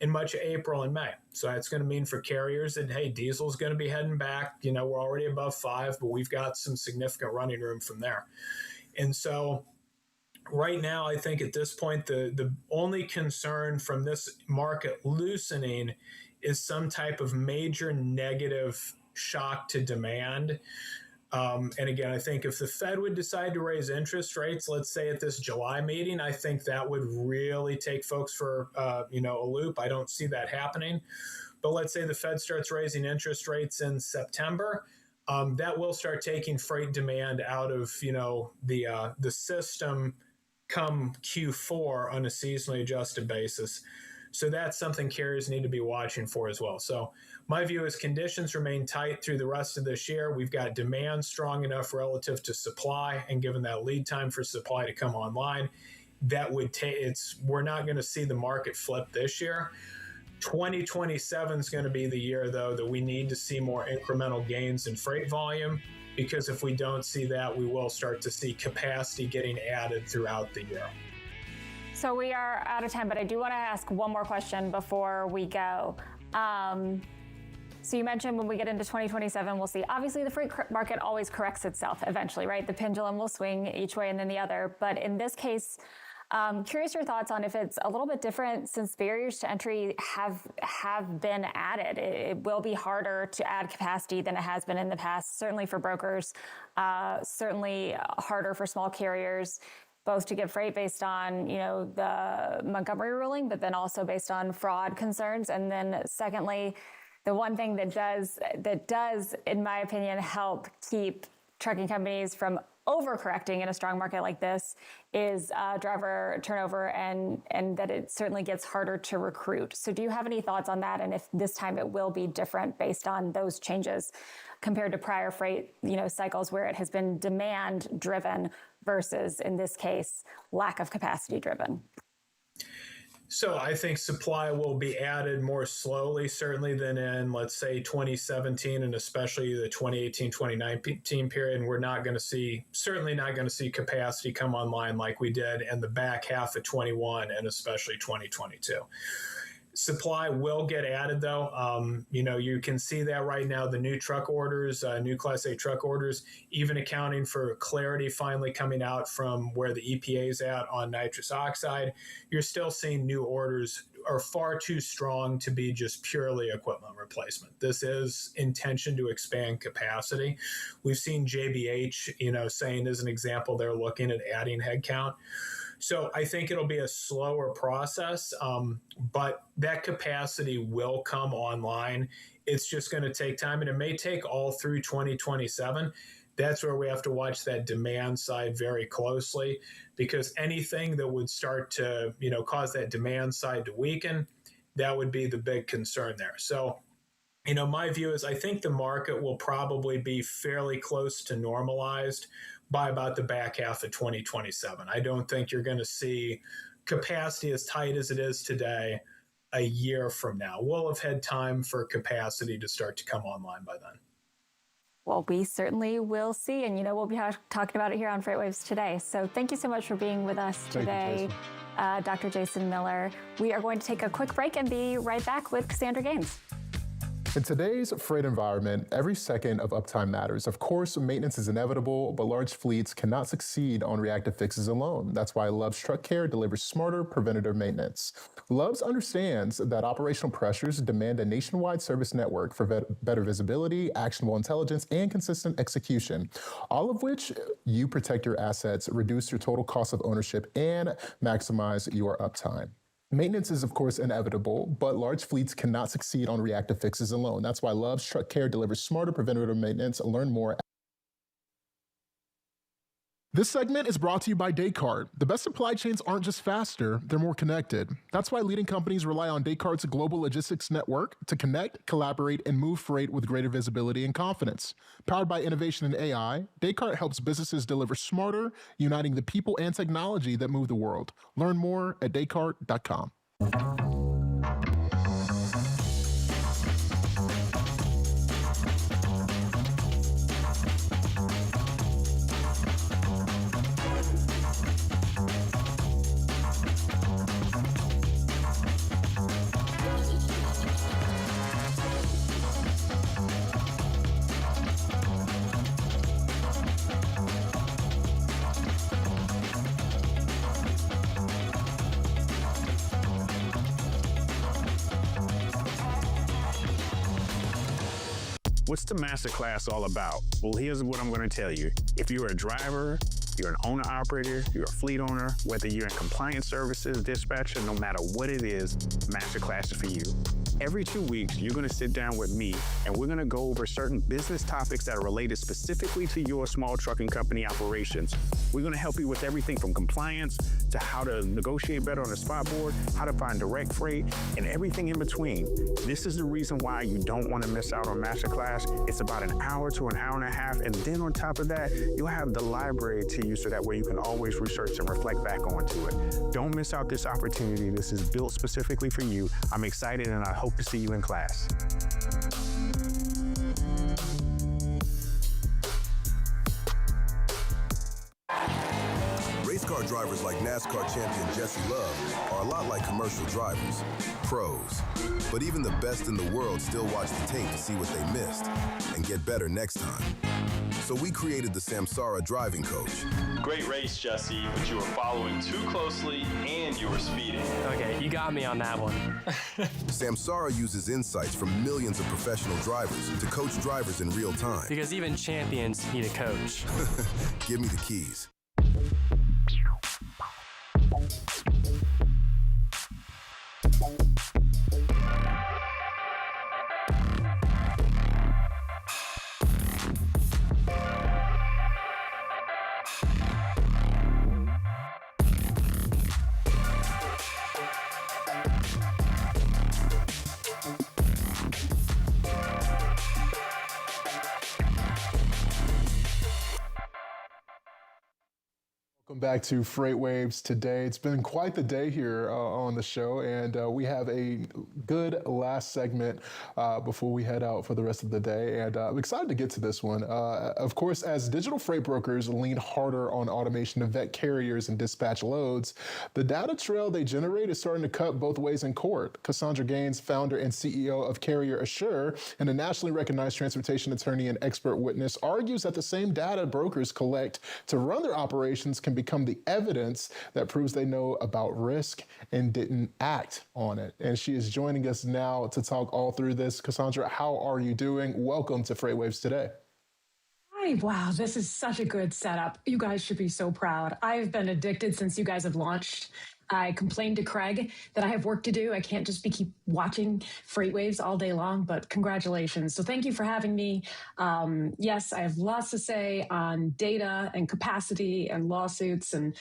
in much of April and May. So that's going to mean for carriers that, hey, diesel's going to be heading back. We're already above 5, but we've got some significant running room from there. And so right now, I think at this point, the only concern from this market loosening is some type of major negative shock to demand. And again, I think if the Fed would decide to raise interest rates, let's say at this July meeting, I think that would really take folks for a loop. I don't see that happening. But let's say the Fed starts raising interest rates in September, that will start taking freight demand out of the system come Q4 on a seasonally adjusted basis. So that's something carriers need to be watching for as well. So my view is conditions remain tight through the rest of this year. We've got demand strong enough relative to supply, and given that lead time for supply to come online, that would we're not going to see the market flip this year. 2027 is going to be the year, though, that we need to see more incremental gains in freight volume, because if we don't see that, we will start to see capacity getting added throughout the year. So we are out of time, but I do want to ask one more question before we go. So you mentioned when we get into 2027, we'll see. Obviously, the freight market always corrects itself eventually, right? The pendulum will swing each way and then the other. But in this case, Curious your thoughts on if it's a little bit different since barriers to entry have been added. It will be harder to add capacity than it has been in the past, certainly for brokers, certainly harder for small carriers, both to get freight based on, the Montgomery ruling, but then also based on fraud concerns. And then secondly, the one thing that does, in my opinion, help keep trucking companies from overcorrecting in a strong market like this is driver turnover, and that it certainly gets harder to recruit. So do you have any thoughts on that? And if this time it will be different based on those changes compared to prior freight, cycles where it has been demand driven versus, in this case, lack of capacity driven? So I think supply will be added more slowly, certainly, than in, let's say, 2017 and especially the 2018-2019 period. And we're certainly not going to see capacity come online like we did in the back half of 21 and especially 2022. Supply will get added, though. You can see that right now, the new truck orders, new Class A truck orders, even accounting for clarity finally coming out from where the EPA is at on nitrous oxide, you're still seeing new orders are far too strong to be just purely equipment replacement. This is intention to expand capacity. We've seen JBH, saying as an example, they're looking at adding headcount. So I think it'll be a slower process, but that capacity will come online. It's just going to take time, and it may take all through 2027. That's where we have to watch that demand side very closely, because anything that would start to, cause that demand side to weaken, that would be the big concern there. So, my view is I think the market will probably be fairly close to normalized by about the back half of 2027. I don't think you're going to see capacity as tight as it is today a year from now. We'll have had time for capacity to start to come online by then. Well, we certainly will see. And, we'll be talking about it here on FreightWaves today. So thank you so much for being with us today, Dr. Jason Miller. We are going to take a quick break and be right back with Cassandra Gaines. In today's freight environment, every second of uptime matters. Of course, maintenance is inevitable, but large fleets cannot succeed on reactive fixes alone. That's why Love's Truck Care delivers smarter preventative maintenance. Love's understands that operational pressures demand a nationwide service network for better visibility, actionable intelligence, and consistent execution, all of which you protect your assets, reduce your total cost of ownership, and maximize your uptime. Maintenance is, of course, inevitable, but large fleets cannot succeed on reactive fixes alone. That's why Love's Truck Care delivers smarter preventative maintenance. Learn more. This segment is brought to you by Descartes. The best supply chains aren't just faster, they're more connected. That's why leading companies rely on Descartes' global logistics network to connect, collaborate, and move freight with greater visibility and confidence. Powered by innovation and AI, Descartes helps businesses deliver smarter, uniting the people and technology that move the world. Learn more at Descartes.com. What's the masterclass all about? Well, here's what I'm going to tell you. If you're a driver, you're an owner-operator, you're a fleet owner, whether you're in compliance services, dispatcher, no matter what it is, masterclass is for you. Every 2 weeks, you're going to sit down with me, and we're going to go over certain business topics that are related specifically to your small trucking company operations. We're going to help you with everything from compliance to how to negotiate better on the spot board, how to find direct freight, and everything in between. This is the reason why you don't want to miss out on masterclass. It's about an hour to an hour and a half, and then on top of that, you'll have the library to you so that way you can always research and reflect back onto it. Don't miss out this opportunity. This is built specifically for you. I'm excited, and I hope to see you in class. Race car drivers like NASCAR champion Jesse Love are a lot like commercial drivers, pros. But even the best in the world still watch the tape to see what they missed and get better next time. So we created the Samsara Driving Coach. Great race, Jesse, but you were following too closely and you were speeding. Okay, you got me on that one. Samsara uses insights from millions of professional drivers to coach drivers in real time. Because even champions need a coach. Give me the keys. Welcome back to FreightWaves today. It's been quite the day here on the show, and we have a good last segment before we head out for the rest of the day, and I'm excited to get to this one. Of course, as digital freight brokers lean harder on automation to vet carriers and dispatch loads, the data trail they generate is starting to cut both ways in court. Cassandra Gaines, founder and CEO of Carrier Assure, and a nationally recognized transportation attorney and expert witness, argues that the same data brokers collect to run their operations can become the evidence that proves they know about risk and didn't act on it. And she is joining us now to talk all through this. Cassandra, how are you doing? Welcome to FreightWaves today. Hi, wow, this is such a good setup. You guys should be so proud. I've been addicted since you guys have launched. I complained to Craig that I have work to do. I can't just keep watching FreightWaves all day long, but congratulations. So thank you for having me. Yes, I have lots to say on data and capacity and lawsuits. And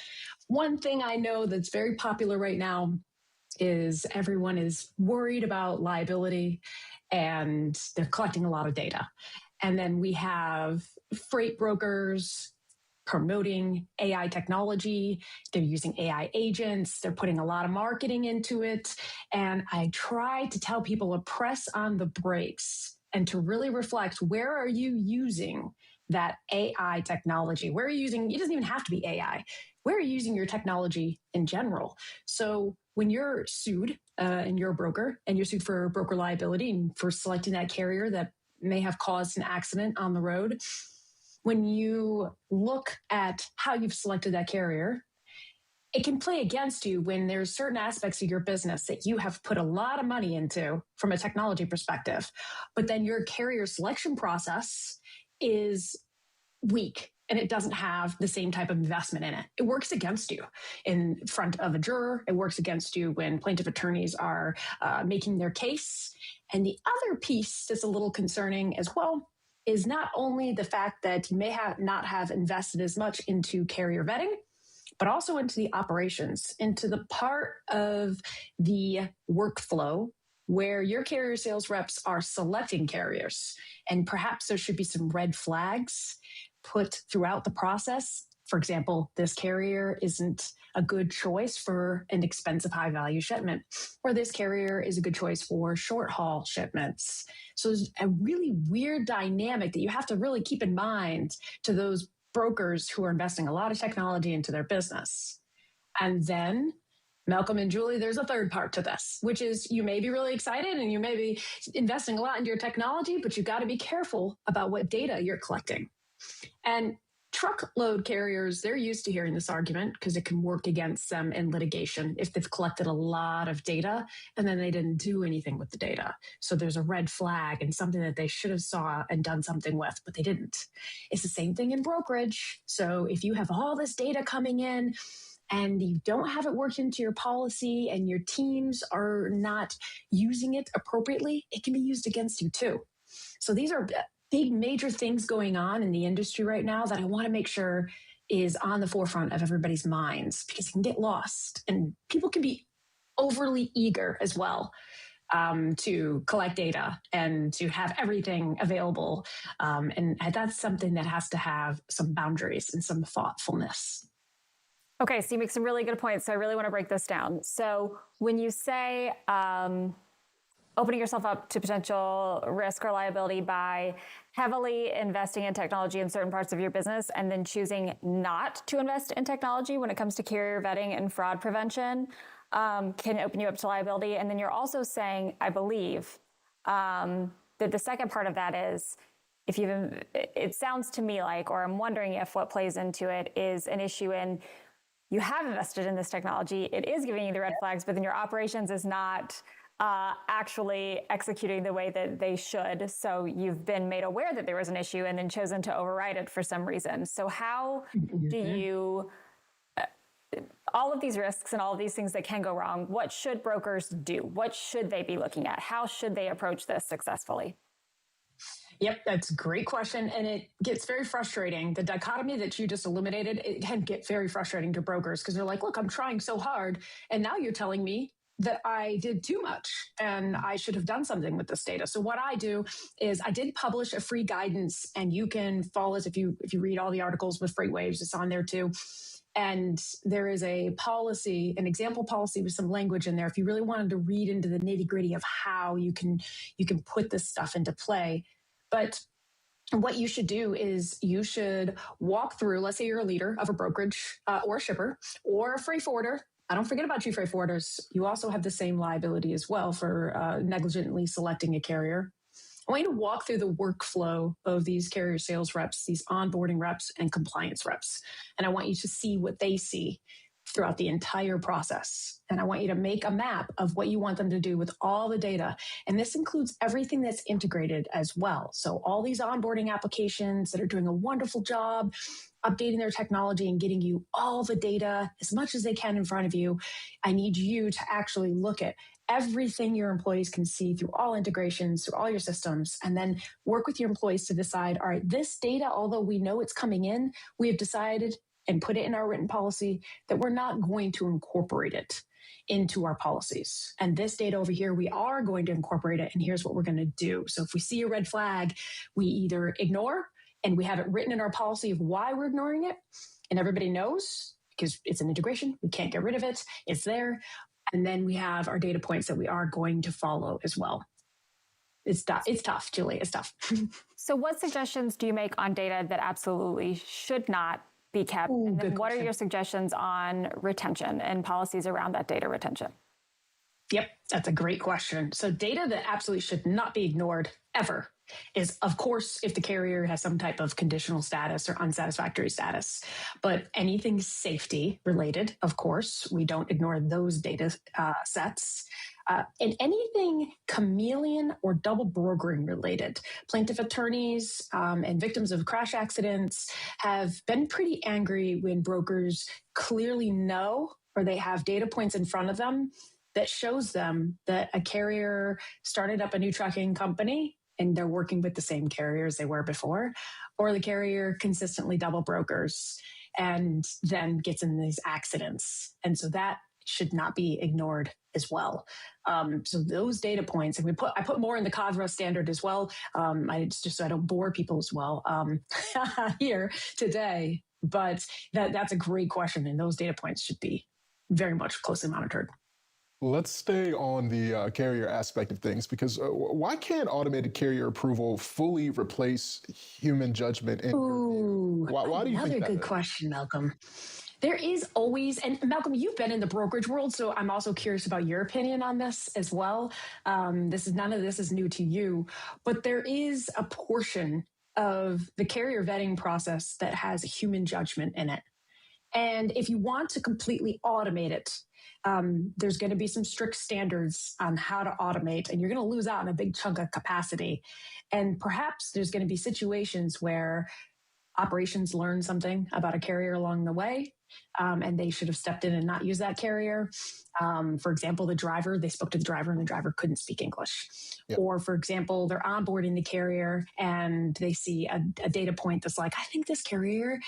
one thing I know that's very popular right now is everyone is worried about liability and they're collecting a lot of data. And then we have freight brokers promoting AI technology. They're using AI agents. They're putting a lot of marketing into it. And I try to tell people to press on the brakes and to really reflect, where are you using that AI technology? Where are you using, it doesn't even have to be AI. Where are you using your technology in general? So when you're sued and you're a broker and you're sued for broker liability and for selecting that carrier that may have caused an accident on the road, when you look at how you've selected that carrier, it can play against you when there's certain aspects of your business that you have put a lot of money into from a technology perspective, but then your carrier selection process is weak and it doesn't have the same type of investment in it. It works against you in front of a juror. It works against you when plaintiff attorneys are making their case. And the other piece that's a little concerning as well is not only the fact that you may not have invested as much into carrier vetting, but also into the operations, into the part of the workflow where your carrier sales reps are selecting carriers. And perhaps there should be some red flags put throughout the process. For example, this carrier isn't a good choice for an expensive high value shipment, or this carrier is a good choice for short haul shipments. So there's a really weird dynamic that you have to really keep in mind to those brokers who are investing a lot of technology into their business. And then, Malcolm and Julie, there's a third part to this, which is you may be really excited and you may be investing a lot into your technology, but you got to be careful about what data you're collecting. And truckload carriers, they're used to hearing this argument because it can work against them in litigation if they've collected a lot of data and then they didn't do anything with the data. So there's a red flag and something that they should have saw and done something with, but they didn't. It's the same thing in brokerage. So if you have all this data coming in and you don't have it worked into your policy and your teams are not using it appropriately, it can be used against you too. So these are big major things going on in the industry right now that I want to make sure is on the forefront of everybody's minds, because it can get lost and people can be overly eager as well to collect data and to have everything available. And that's something that has to have some boundaries and some thoughtfulness. Okay, so you make some really good points. So I really want to break this down. So when you say opening yourself up to potential risk or liability by heavily investing in technology in certain parts of your business and then choosing not to invest in technology when it comes to carrier vetting and fraud prevention can open you up to liability. And then you're also saying, I believe, that the second part of that is it sounds to me like, or I'm wondering if what plays into it is an issue in you have invested in this technology, it is giving you the red flags, but then your operations is not actually executing the way that they should. So you've been made aware that there was an issue and then chosen to override it for some reason. So how do you, all of these risks and all of these things that can go wrong, what should brokers do? What should they be looking at? How should they approach this successfully? Yep, that's a great question. And it gets very frustrating. The dichotomy that you just illuminated, it can get very frustrating to brokers because they're like, look, I'm trying so hard. And now you're telling me that I did too much and I should have done something with this data. So what I do is I did publish a free guidance, and you can follow us if you read all the articles with FreightWaves, it's on there too. And there is a policy, an example policy with some language in there. If you really wanted to read into the nitty gritty of how you can put this stuff into play. But what you should do is you should walk through, let's say you're a leader of a brokerage or a shipper or a freight forwarder. I don't forget about you, freight forwarders. You also have the same liability as well for negligently selecting a carrier. I want you to walk through the workflow of these carrier sales reps, these onboarding reps and compliance reps. And I want you to see what they see throughout the entire process. And I want you to make a map of what you want them to do with all the data. And this includes everything that's integrated as well. So all these onboarding applications that are doing a wonderful job updating their technology and getting you all the data as much as they can in front of you. I need you to actually look at everything your employees can see through all integrations, through all your systems, and then work with your employees to decide, all right, this data, although we know it's coming in, we have decided and put it in our written policy that we're not going to incorporate it into our policies. And this data over here, we are going to incorporate it, and here's what we're going to do. So if we see a red flag, we either ignore, and we have it written in our policy of why we're ignoring it, and everybody knows because it's an integration, we can't get rid of it, it's there. And then we have our data points that we are going to follow as well. It's tough, Julie, it's tough. So what suggestions do you make on data that absolutely should not be kept? Ooh, and then what question. are your suggestions on retention and policies around that data retention? Yep, that's a great question. So data that absolutely should not be ignored ever is, of course, if the carrier has some type of conditional status or unsatisfactory status. But anything safety related, of course, we don't ignore those data sets. And anything chameleon or double brokering related. Plaintiff attorneys and victims of crash accidents have been pretty angry when brokers clearly know, or they have data points in front of them that shows them that a carrier started up a new trucking company and they're working with the same carriers they were before, or the carrier consistently double brokers and then gets in these accidents. And so that should not be ignored as well. So those data points, and I put more in the CAVRA standard as well. Just so I don't bore people as well here today. But that's a great question, and those data points should be very much closely monitored. Let's stay on the carrier aspect of things, because why can't automated carrier approval fully replace human judgment? Why do you think that? Another good question, Malcolm. There is always, and Malcolm, you've been in the brokerage world, so I'm also curious about your opinion on this as well. None of this is new to you, but there is a portion of the carrier vetting process that has human judgment in it. And if you want to completely automate it, there's going to be some strict standards on how to automate, and you're going to lose out on a big chunk of capacity. And perhaps there's going to be situations where operations learn something about a carrier along the way, and they should have stepped in and not used that carrier. For example, they spoke to the driver and the driver couldn't speak English. Yep. Or for example, they're onboarding the carrier and they see a data point that's like, I think this carrier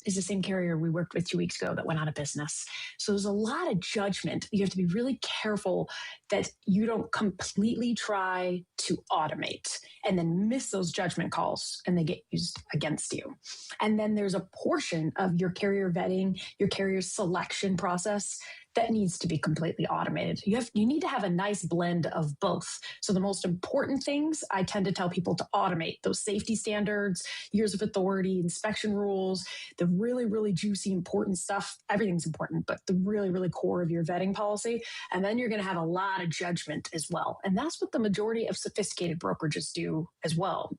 is the same carrier we worked with 2 weeks ago that went out of business. So there's a lot of judgment. You have to be really careful that you don't completely try to automate and then miss those judgment calls and they get used against you. And then there's a portion of your carrier vetting, your carrier selection process that needs to be completely automated. You need to have a nice blend of both. So the most important things I tend to tell people to automate: those safety standards, years of authority, inspection rules, the really, really juicy, important stuff. Everything's important, but the really, really core of your vetting policy. And then you're going to have a lot of judgment as well. And that's what the majority of sophisticated brokerages do as well.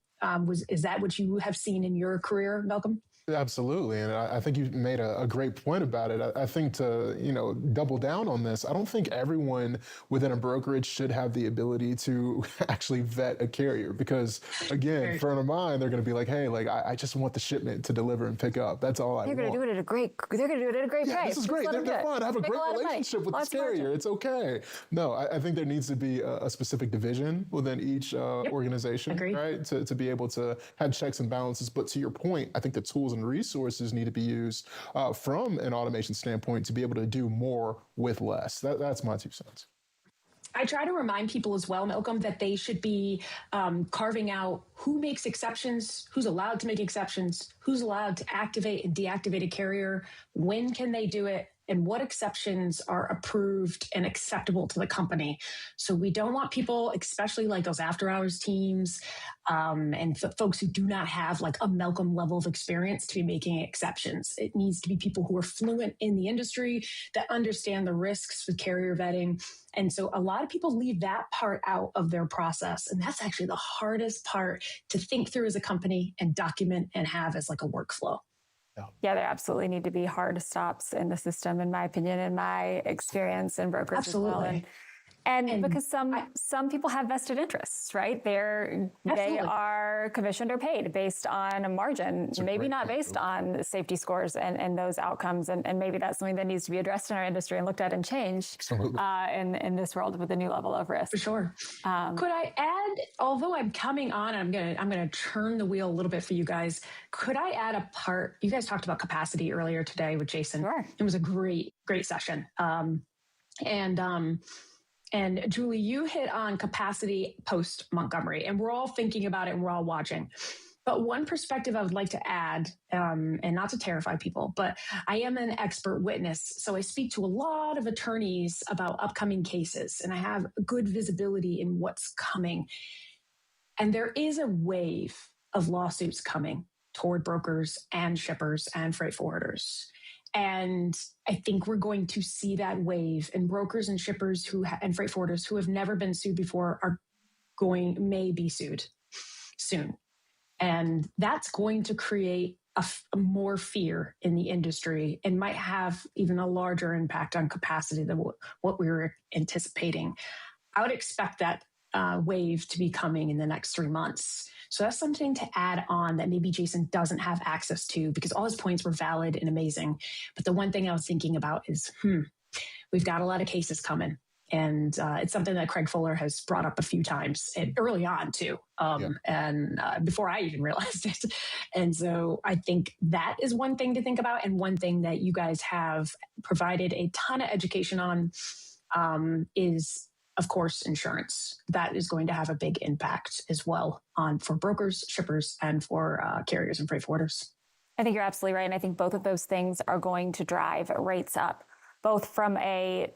Is that what you have seen in your career, Malcolm? Absolutely. And I think you made a great point about it. I think to, double down on this, I don't think everyone within a brokerage should have the ability to actually vet a carrier because, again, in front of mine, they're going to be like, hey, I just want the shipment to deliver and pick up. That's all I want. They're going to do it at a great price. This is great. They're fine. I have a great relationship with this carrier. It's okay. No, I think there needs to be a specific division within each organization, right? To be able to have checks and balances. But to your point, I think the tools and resources need to be used from an automation standpoint to be able to do more with less. That's my 2 cents. I try to remind people as well, Malcolm, that they should be carving out who makes exceptions, who's allowed to make exceptions, who's allowed to activate and deactivate a carrier, when can they do it, and what exceptions are approved and acceptable to the company. So we don't want people, especially like those after hours teams and folks who do not have like a Malcolm level of experience to be making exceptions. It needs to be people who are fluent in the industry that understand the risks with carrier vetting. And so a lot of people leave that part out of their process. And that's actually the hardest part to think through as a company and document and have as like a workflow. Yeah, there absolutely need to be hard stops in the system, in my opinion, in my experience in brokers as well. And because some people have vested interests, right? They are commissioned or paid based on a margin, maybe not based on safety scores and those outcomes. And maybe that's something that needs to be addressed in our industry and looked at and changed in this world with a new level of risk. For sure. Could I add, although I'm coming on, I'm gonna turn the wheel a little bit for you guys. Could I add a part? You guys talked about capacity earlier today with Jason. Sure. It was a great session. And Julie, you hit on capacity post Montgomery, and we're all thinking about it and we're all watching. But one perspective I would like to add, and not to terrify people, but I am an expert witness. So I speak to a lot of attorneys about upcoming cases, and I have good visibility in what's coming. And there is a wave of lawsuits coming toward brokers and shippers and freight forwarders. And I think we're going to see that wave, and brokers and shippers and freight forwarders who have never been sued before may be sued soon. And that's going to create a more fear in the industry and might have even a larger impact on capacity than what we were anticipating. I would expect that wave to be coming in the next 3 months. So that's something to add on that maybe Jason doesn't have access to, because all his points were valid and amazing. But the one thing I was thinking about is, we've got a lot of cases coming. And it's something that Craig Fuller has brought up a few times early on too. And before I even realized it. And so I think that is one thing to think about. And one thing that you guys have provided a ton of education on is, of course, insurance. That is going to have a big impact as well for brokers, shippers, and for carriers and freight forwarders. I think you're absolutely right. And I think both of those things are going to drive rates up, both from a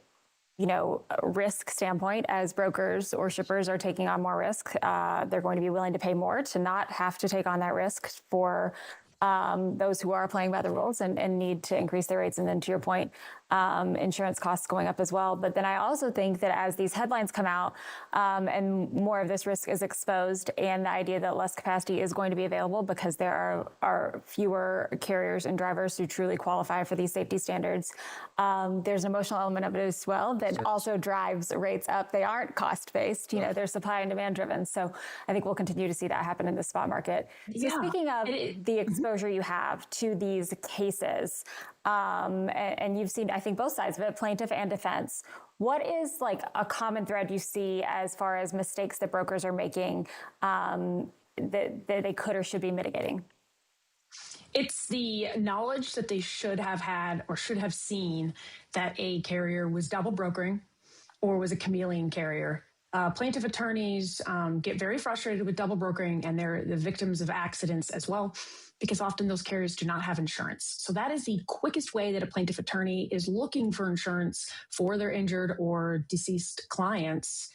risk standpoint. As brokers or shippers are taking on more risk, they're going to be willing to pay more to not have to take on that risk for those who are playing by the rules and need to increase their rates. And then to your point, insurance costs going up as well. But then I also think that as these headlines come out and more of this risk is exposed, and the idea that less capacity is going to be available because there are fewer carriers and drivers who truly qualify for these safety standards, there's an emotional element of it as well that also drives rates up. They aren't cost-based, they're supply and demand driven. So I think we'll continue to see that happen in the spot market. So speaking of the exposure you have to these cases, and you've seen, I think, both sides of it, plaintiff and defense. What is like a common thread you see as far as mistakes that brokers are making that they could or should be mitigating? It's the knowledge that they should have had or should have seen that a carrier was double brokering or was a chameleon carrier. Plaintiff attorneys get very frustrated with double brokering, and they're the victims of accidents as well, because often those carriers do not have insurance. So that is the quickest way that a plaintiff attorney is looking for insurance for their injured or deceased clients.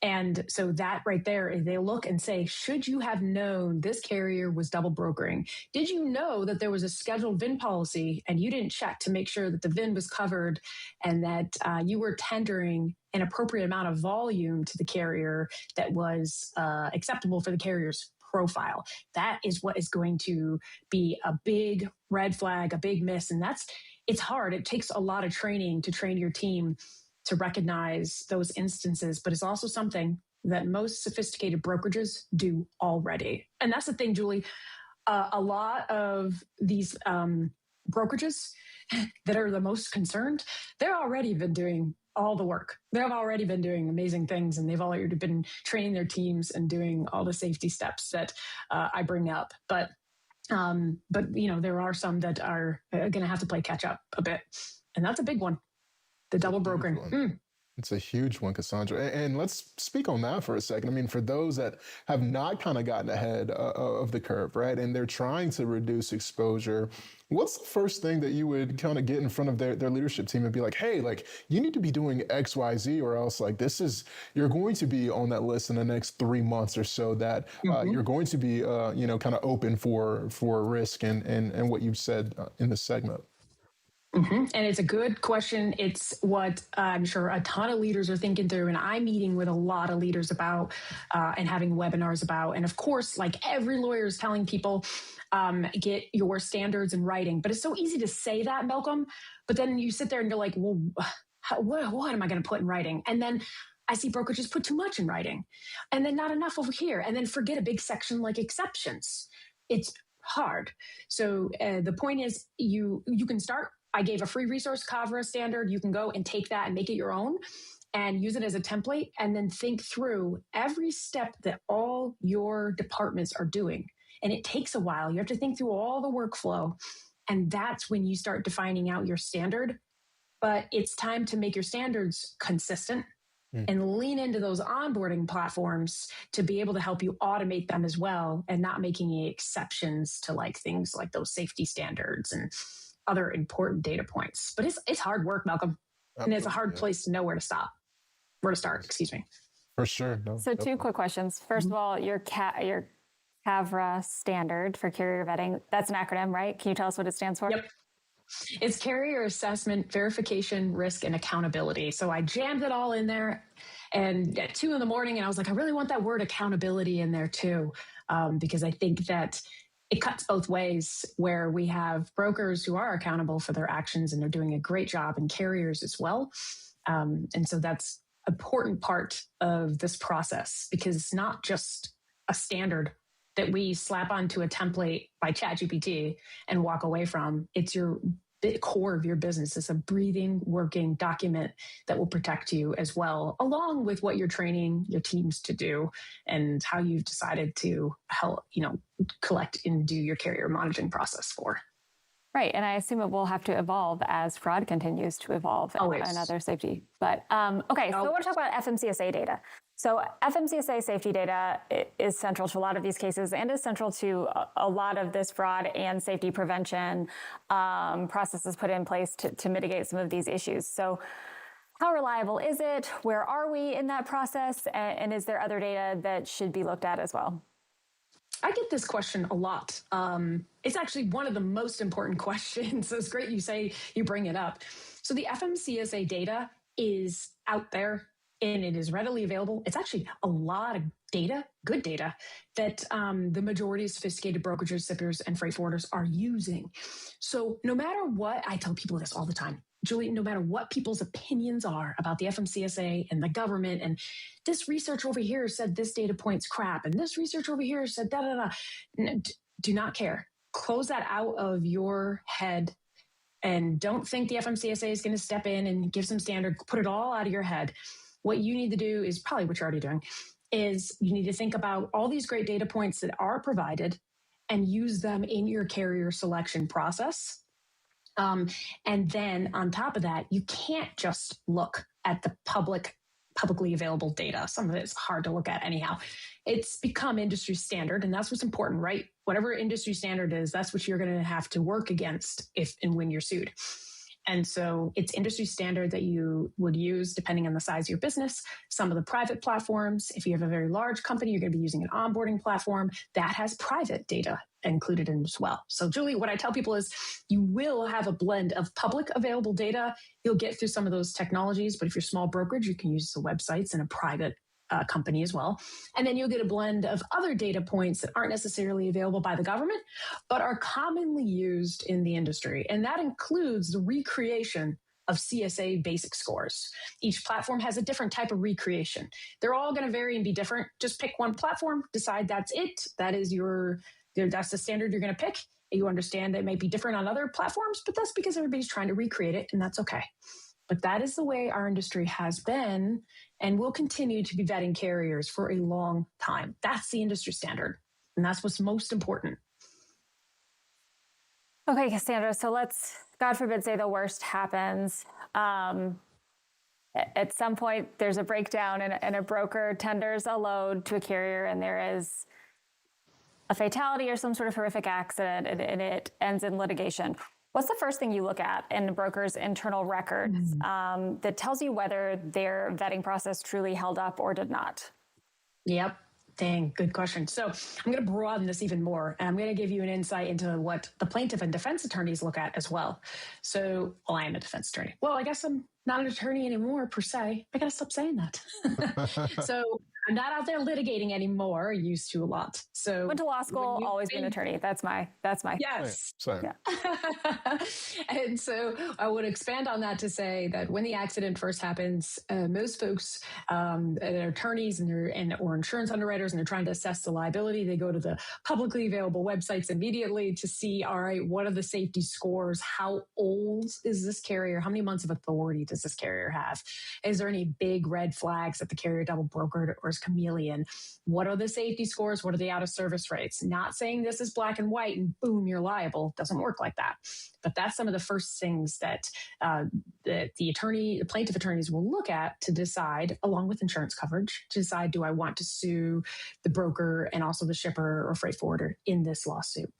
And so that right there, they look and say, should you have known this carrier was double brokering? Did you know that there was a scheduled VIN policy and you didn't check to make sure that the VIN was covered and that you were tendering an appropriate amount of volume to the carrier that was acceptable for the carrier's profile. That is what is going to be a big red flag, a big miss. And it's hard. It takes a lot of training to train your team to recognize those instances, but it's also something that most sophisticated brokerages do already. And that's the thing, Julie. A lot of these brokerages that are the most concerned, they're already been doing all the work. They've already been doing amazing things, and they've already been training their teams and doing all the safety steps that I bring up. But there are some that are going to have to play catch up a bit, and that's a big one. The double brokering. It's a huge one, Cassandra. And let's speak on that for a second. I mean, for those that have not kind of gotten ahead of the curve, right, and they're trying to reduce exposure, what's the first thing that you would kind of get in front of their leadership team and be like, hey, like, you need to be doing X, Y, Z, or else like you're going to be on that list in the next 3 months or so that you're going to be, kind of open for risk and what you've said in this segment. Mm-hmm. And it's a good question. It's what I'm sure a ton of leaders are thinking through, and I'm meeting with a lot of leaders about and having webinars about. And of course, like every lawyer is telling people, get your standards in writing. But it's so easy to say that, Malcolm. But then you sit there and you're like, well, what am I going to put in writing? And then I see brokerages put too much in writing, and then not enough over here, and then forget a big section like exceptions. It's hard. So the point is, you can start. I gave a free resource, Kavra standard. You can go and take that and make it your own and use it as a template, and then think through every step that all your departments are doing. And it takes a while. You have to think through all the workflow. And that's when you start defining out your standard. But it's time to make your standards consistent and lean into those onboarding platforms to be able to help you automate them as well, and not making any exceptions to like things like those safety standards and other important data points. But it's hard work, Malcolm. Absolutely, and it's a hard place to know where to start, excuse me. For sure. No, so definitely. 2 quick questions. First of all, your CAVRA standard for carrier vetting, that's an acronym, right? Can you tell us what it stands for? Yep. It's Carrier Assessment, Verification, Risk, and Accountability. So I jammed it all in there. And at 2 a.m, and I was like, I really want that word accountability in there too, because I think that it cuts both ways, where we have brokers who are accountable for their actions and they're doing a great job, and carriers as well. And so that's an important part of this process, because it's not just a standard that we slap onto a template by ChatGPT and walk away from. It's the core of your business. It's a breathing, working document that will protect you as well, along with what you're training your teams to do and how you've decided to help, collect and do your carrier monitoring process for. Right. And I assume it will have to evolve as fraud continues to evolve and other safety. But okay, so I want to talk about FMCSA data. So FMCSA safety data is central to a lot of these cases and is central to a lot of this fraud and safety prevention processes put in place to mitigate some of these issues. So how reliable is it? Where are we in that process? And is there other data that should be looked at as well? I get this question a lot. It's actually one of the most important questions. So it's great you bring it up. So the FMCSA data is out there and it is readily available. It's actually a lot of data, good data, that the majority of sophisticated brokerages, shippers, and freight forwarders are using. So no matter what, I tell people this all the time, Julie, no matter what people's opinions are about the FMCSA and the government, and this research over here said this data point's crap, and this research over here said da-da-da, do not care. Close that out of your head and don't think the FMCSA is going to step in and give some standard. Put it all out of your head. What you need to do is probably what you're already doing, is you need to think about all these great data points that are provided and use them in your carrier selection process. And then on top of that, you can't just look at the publicly available data. Some of it's hard to look at anyhow. It's become industry standard, and that's what's important, right? Whatever industry standard is, that's what you're going to have to work against if and when you're sued. And so it's industry standard that you would use depending on the size of your business. Some of the private platforms, if you have a very large company, you're going to be using an onboarding platform that has private data included in as well. So Julie, what I tell people is you will have a blend of public available data. You'll get through some of those technologies, but if you're a small brokerage, you can use the websites and a private company as well. And then you'll get a blend of other data points that aren't necessarily available by the government, but are commonly used in the industry. And that includes the recreation of CSA basic scores. Each platform has a different type of recreation. They're all going to vary and be different. Just pick one platform, decide that's it. That's the standard you're going to pick. You understand that it might be different on other platforms, but that's because everybody's trying to recreate it, and that's okay. But that is the way our industry has been and will continue to be vetting carriers for a long time. That's the industry standard, and that's what's most important. Okay, Cassandra, so let's, God forbid, say the worst happens. At some point, there's a breakdown and a broker tenders a load to a carrier and there is a fatality or some sort of horrific accident and it ends in litigation. What's the first thing you look at in the broker's internal records that tells you whether their vetting process truly held up or did not? Yep. Dang, good question. So I'm going to broaden this even more, and I'm going to give you an insight into what the plaintiff and defense attorneys look at as well. So, well, I am a defense attorney. Well, I guess I'm not an attorney anymore, per se. I got to stop saying that. So I'm not out there litigating anymore. I used to a lot. So went to law school, always been an attorney. That's my. Yes. Same. Yeah. And so I would expand on that to say that when the accident first happens, most folks, they're attorneys or insurance underwriters, and they're trying to assess the liability. They go to the publicly available websites immediately to see, all right, what are the safety scores? How old is this carrier? How many months of authority does this carrier have? Is there any big red flags that the carrier double brokered or is chameleon? What are the safety scores? What are the out of service rates? Not saying this is black and white and boom, you're liable. Doesn't work like that. But that's some of the first things that the plaintiff attorneys will look at to decide, along with insurance coverage, to decide, do I want to sue the broker and also the shipper or freight forwarder in this lawsuit?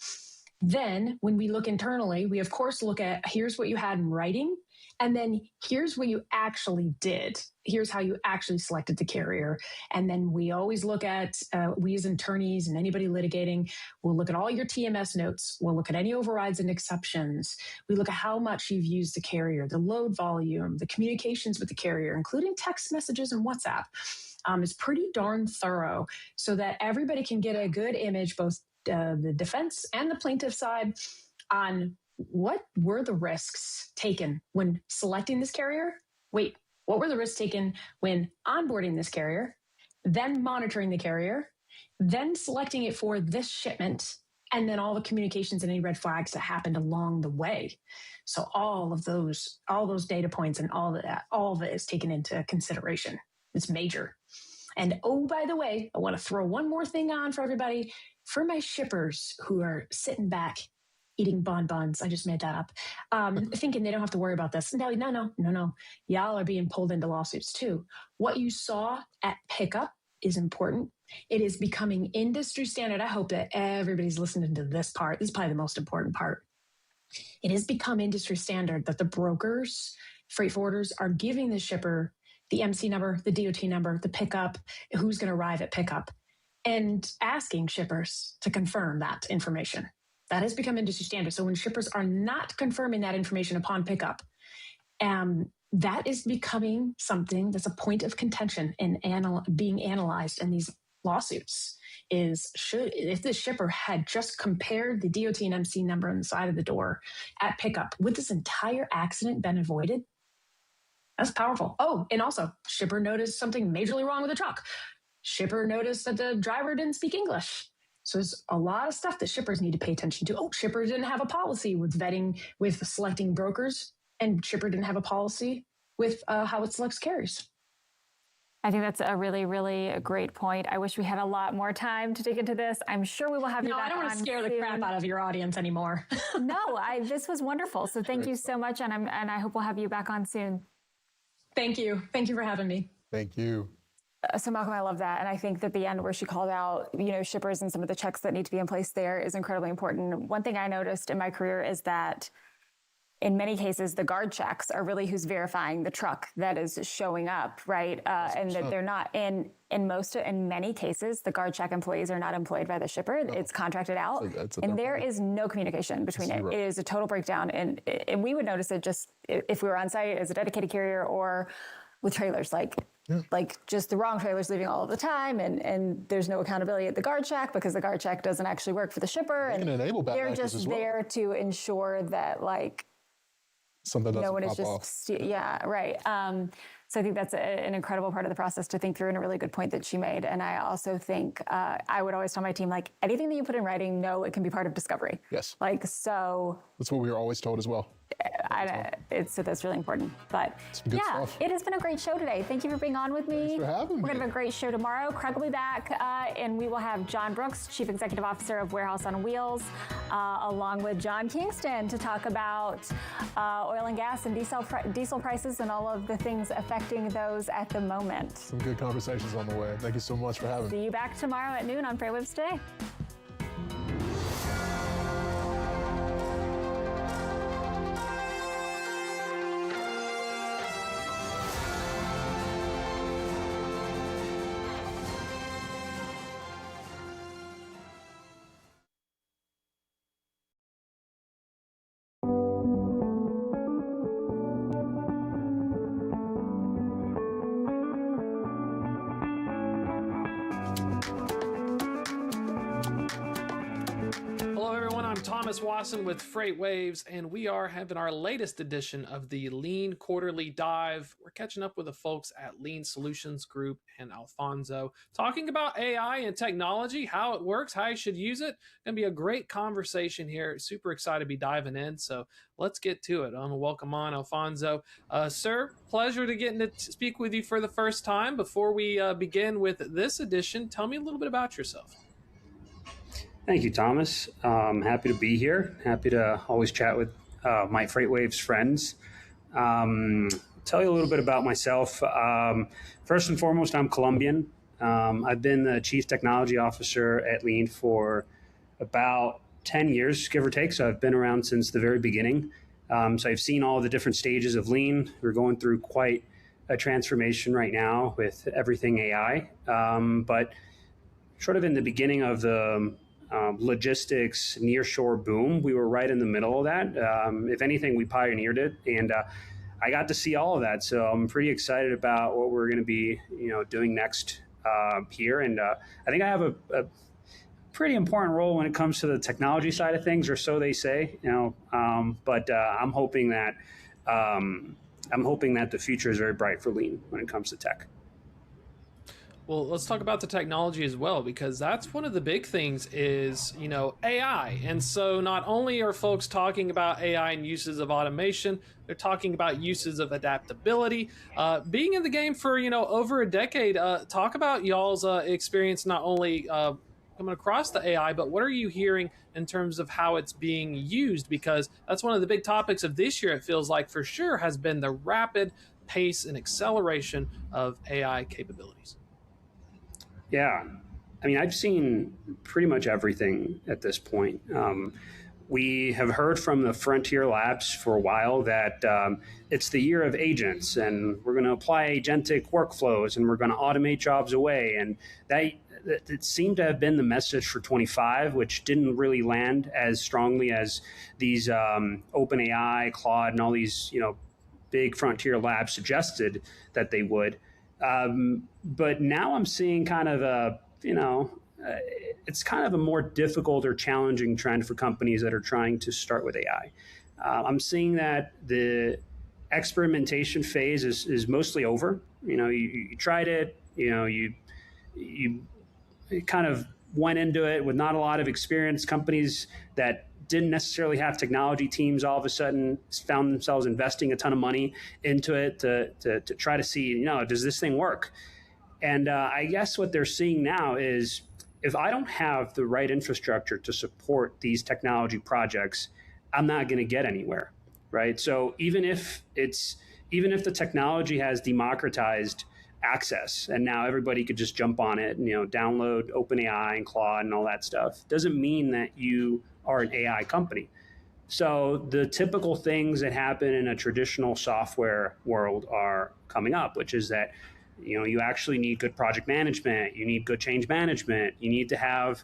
Then when we look internally, we of course look at, here's what you had in writing, and then here's what you actually did. Here's how you actually selected the carrier. And then we always look at, we as attorneys and anybody litigating, we'll look at all your TMS notes. We'll look at any overrides and exceptions. We look at how much you've used the carrier, the load volume, the communications with the carrier, including text messages and WhatsApp. Is pretty darn thorough so that everybody can get a good image, both the defense and the plaintiff side, on what were the risks taken when selecting this carrier? Wait, what were the risks taken when onboarding this carrier, then monitoring the carrier, then selecting it for this shipment, and then all the communications and any red flags that happened along the way? So all those data points and all of it is taken into consideration. It's major. And oh, by the way, I want to throw one more thing on for everybody. For my shippers who are sitting back eating bonbons, I just made that up, thinking they don't have to worry about this. No. Y'all are being pulled into lawsuits too. What you saw at pickup is important. It is becoming industry standard. I hope that everybody's listening to this part. This is probably the most important part. It has become industry standard that the brokers, freight forwarders, are giving the shipper the MC number, the DOT number, the pickup, who's going to arrive at pickup, and asking shippers to confirm that information. That has become industry standard. So when shippers are not confirming that information upon pickup, that is becoming something that's a point of contention in being analyzed in these lawsuits. If the shipper had just compared the DOT and MC number on the side of the door at pickup, would this entire accident been avoided? That's powerful. Oh, and also, shipper noticed something majorly wrong with the truck. Shipper noticed that the driver didn't speak English. So there's a lot of stuff that shippers need to pay attention to. Oh, shipper didn't have a policy with vetting, with selecting brokers, and shipper didn't have a policy with how it selects carriers. I think that's a really, really great point. I wish we had a lot more time to dig into this. I'm sure we will have you back on. No, I don't want to scare the crap out of your audience anymore. No, this was wonderful. So thank you so much, and I hope we'll have you back on soon. Thank you. Thank you for having me. Thank you. So Malcolm, I love that. And I think that the end where she called out, shippers and some of the checks that need to be in place there is incredibly important. One thing I noticed in my career is that in many cases, the guard checks are really who's verifying the truck that is showing up, right? And that they're not in many cases, the guard check employees are not employed by the shipper. No. It's contracted out. And there is no communication between it. It is a total breakdown. And we would notice it just if we were on site as a dedicated carrier or with trailers. Like, like just the wrong trailers leaving all of the time, and there's no accountability at the guard shack because the guard shack doesn't actually work for the shipper. They can enable bad they're actors just as well. there to ensure that like something doesn't no one is pop just off. yeah, right. So I think that's an incredible part of the process to think through, and a really good point that she made. And I also think I would always tell my team, like, anything that you put in writing, no, it can be part of discovery. Yes. Like, so That's what we were always told as well. so that's really important. But good yeah, stuff. it has been a great show today. Thank you for being on with me. Thanks for having me. We're gonna have a great show tomorrow. Craig will be back, and we will have John Brooks, Chief Executive Officer of Warehouse on Wheels, along with John Kingston to talk about oil and gas and diesel prices and all of the things affecting those at the moment. Some good conversations on the way. Thank you so much for having me. See you back tomorrow at noon on FreightWaves Today. Thomas Wasson with FreightWaves, and we are having our latest edition of the Lean Quarterly Dive. We're catching up with the folks at Lean Solutions Group and Alfonso, talking about AI and technology, how it works, how you should use it. Going to be a great conversation here. Super excited to be diving in, so let's get to it. I'm going to welcome on Alfonso. Sir, pleasure to get to speak with you for the first time. Before we begin with this edition, tell me a little bit about yourself. Thank you, Thomas. Happy to be here. Happy to always chat with my FreightWaves friends. Tell you a little bit about myself. First and foremost, I'm Colombian. I've been the Chief Technology Officer at Lean for about 10 years, give or take. So I've been around since the very beginning. So I've seen all the different stages of Lean. We're going through quite a transformation right now with everything AI. But sort of in the beginning of the logistics nearshore boom, we were right in the middle of that. If anything, we pioneered it, and I got to see all of that. So I'm pretty excited about what we're going to be, doing next here. And I think I have a pretty important role when it comes to the technology side of things, or so they say. But I'm hoping that the future is very bright for Lean when it comes to tech. Well, let's talk about the technology as well, because that's one of the big things is, AI. And so not only are folks talking about AI and uses of automation, they're talking about uses of adaptability. Being in the game for, over a decade, talk about y'all's experience not only coming across the AI, but what are you hearing in terms of how it's being used? Because that's one of the big topics of this year, it feels like, for sure, has been the rapid pace and acceleration of AI capabilities. Yeah, I mean, I've seen pretty much everything at this point. We have heard from the frontier labs for a while that it's the year of agents, and we're going to apply agentic workflows, and we're going to automate jobs away. And that it seemed to have been the message for 25, which didn't really land as strongly as these OpenAI, Claude, and all these big frontier labs suggested that they would. But now I'm seeing kind of it's kind of a more difficult or challenging trend for companies that are trying to start with AI. I'm seeing that the experimentation phase is mostly over. You tried it, you kind of went into it with not a lot of experience. Companies that didn't necessarily have technology teams all of a sudden found themselves investing a ton of money into it to try to see, does this thing work? And I guess what they're seeing now is if I don't have the right infrastructure to support these technology projects, I'm not going to get anywhere, right? So even if the technology has democratized access and now everybody could just jump on it and download OpenAI and Claude and all that stuff, doesn't mean that you are an AI company. So the typical things that happen in a traditional software world are coming up, which is that you actually need good project management, you need good change management, you need to have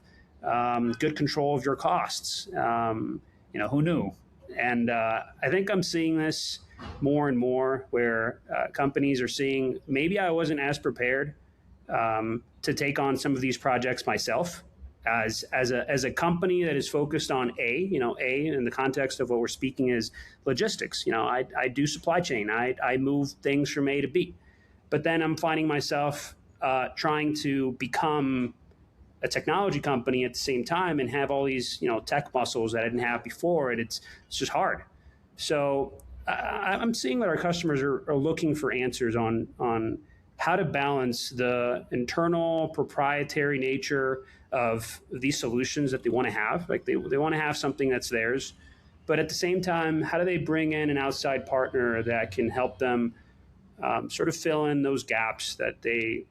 good control of your costs. Who knew? And I think I'm seeing this more and more where companies are seeing maybe I wasn't as prepared to take on some of these projects myself. As a company that is focused on A in the context of what we're speaking is logistics. I do supply chain. I move things from A to B, but then I'm finding myself trying to become a technology company at the same time and have all these tech muscles that I didn't have before, and it's just hard. So I'm seeing that our customers are looking for answers on how to balance the internal proprietary nature of these solutions that they want to have. Like they want to have something that's theirs, but at the same time, how do they bring in an outside partner that can help them sort of fill in those gaps that they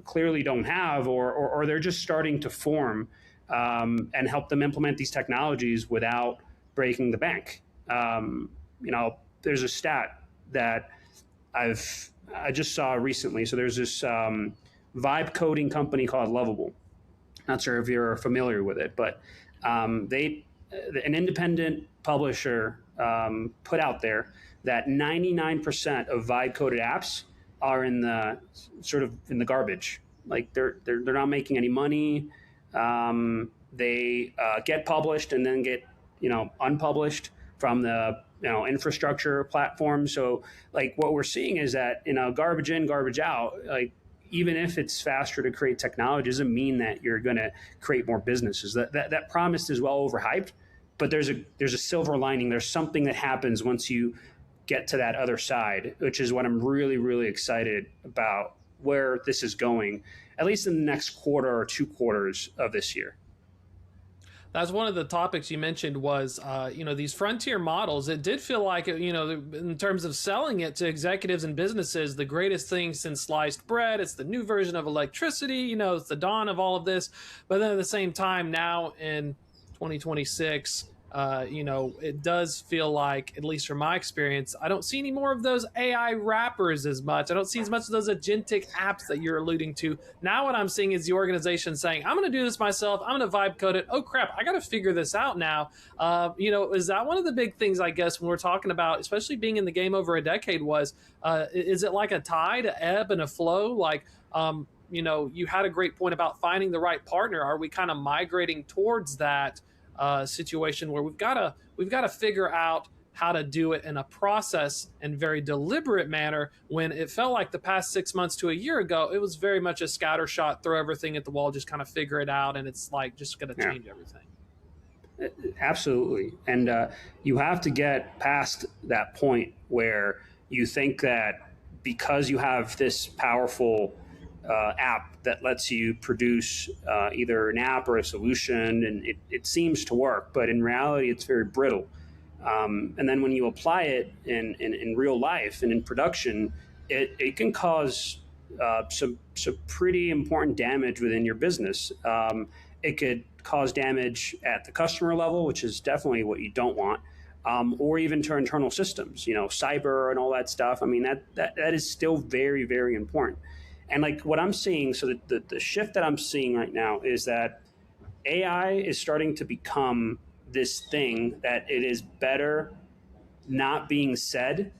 clearly don't have, or they're just starting to form, and help them implement these technologies without breaking the bank. There's a stat that I just saw recently. So there's this vibe coding company called Lovable. Not sure if you're familiar with it, but an independent publisher put out there that 99% of vibe coded apps are in the garbage. Like they're not making any money. They get published and then get unpublished from the infrastructure platform. So like what we're seeing is that garbage in, garbage out. Like even if it's faster to create technology, doesn't mean that you're going to create more businesses. That promise is well overhyped, but there's a silver lining. There's something that happens once you get to that other side, which is what I'm really, really excited about where this is going, at least in the next quarter or 2 quarters of this year. That's one of the topics you mentioned was, these frontier models. It did feel like, in terms of selling it to executives and businesses, the greatest thing since sliced bread. It's the new version of electricity. It's the dawn of all of this. But then at the same time, now in 2026, it does feel like, at least from my experience, I don't see any more of those AI wrappers as much. I don't see as much of those agentic apps that you're alluding to. Now what I'm seeing is the organization saying, I'm going to do this myself. I'm going to vibe code it. Oh, crap, I got to figure this out now. Is that one of the big things, I guess, when we're talking about, especially being in the game over a decade, was, is it like a tide, a ebb and a flow? Like, you had a great point about finding the right partner. Are we kind of migrating towards that situation where we've got to figure out how to do it in a process and very deliberate manner, when it felt like the past 6 months to a year ago, it was very much a scatter shot, throw everything at the wall, just kind of figure it out, and it's like just going to change everything. Absolutely. And you have to get past that point where you think that because you have this powerful app that lets you produce either an app or a solution, and it seems to work, but in reality, it's very brittle. And then when you apply it in real life and in production, it can cause some pretty important damage within your business. It could cause damage at the customer level, which is definitely what you don't want, or even to internal systems, cyber and all that stuff. I mean, that is still very, very important. And like what I'm seeing, so the shift that I'm seeing right now is that AI is starting to become this thing that it is better not being said,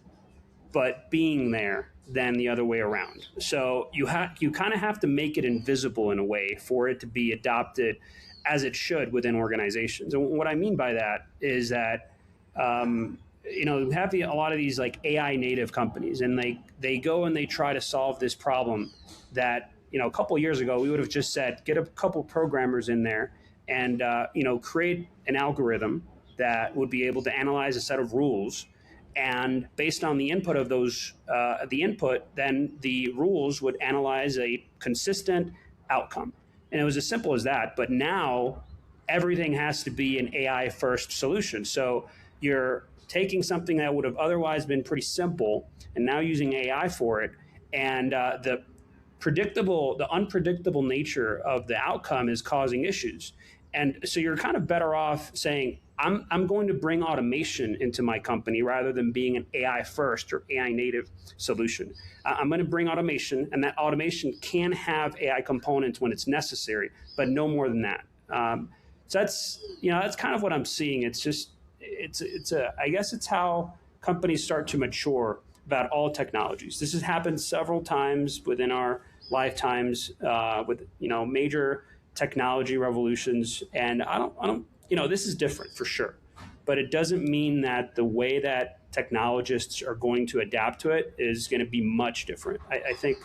but being there than the other way around. So you kind of have to make it invisible in a way for it to be adopted as it should within organizations. And what I mean by that is that we have a lot of these like AI native companies, and they go and they try to solve this problem that, a couple of years ago, we would have just said, get a couple programmers in there and, create an algorithm that would be able to analyze a set of rules. And based on the input of those, then the rules would analyze a consistent outcome. And it was as simple as that. But now everything has to be an AI first solution. So you're taking something that would have otherwise been pretty simple and now using AI for it. And the unpredictable nature of the outcome is causing issues. And so you're kind of better off saying, I'm going to bring automation into my company rather than being an AI first or AI native solution. I'm going to bring automation, and that automation can have AI components when it's necessary, but no more than that. So that's kind of what I'm seeing. It's just, I guess it's how companies start to mature about all technologies. This has happened several times within our lifetimes with major technology revolutions, and I don't this is different for sure, but it doesn't mean that the way that technologists are going to adapt to it is going to be much different. I think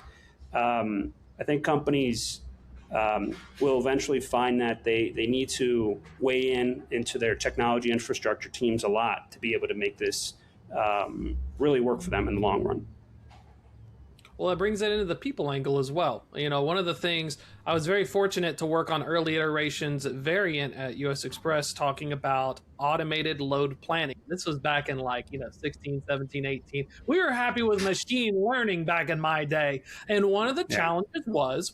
companies will eventually find that they need to weigh into their technology infrastructure teams a lot to be able to make this really work for them in the long run. Well, it brings it into the people angle as well. One of the things, I was very fortunate to work on early iterations variant at US Express talking about automated load planning. This was back in 16, 17, 18. We were happy with machine learning back in my day. And one of the challenges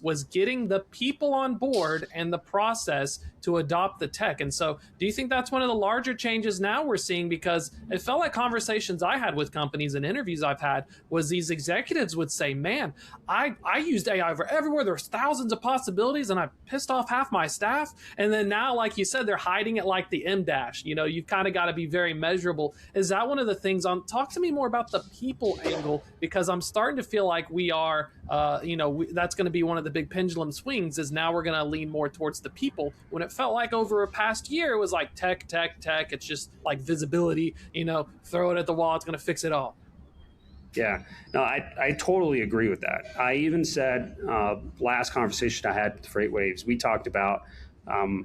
was getting the people on board and the process to adopt the tech. And so do you think that's one of the larger changes now we're seeing? Because it felt like conversations I had with companies and interviews I've had was these executives would say, man, I used AI for everywhere. There's thousands of possibilities and I pissed off half my staff. And then now, like you said, they're hiding it like the M-dash. You've kind of got to be very measurable. Is that one of the things talk to me more about the people angle, because I'm starting to feel like we are, that's going to be one of the big pendulum swings is now we're going to lean more towards the people, when it felt like over a past year, it was like tech. It's just like visibility, throw it at the wall. It's going to fix it all. Yeah, no, I totally agree with that. I even said last conversation I had with FreightWaves, we talked about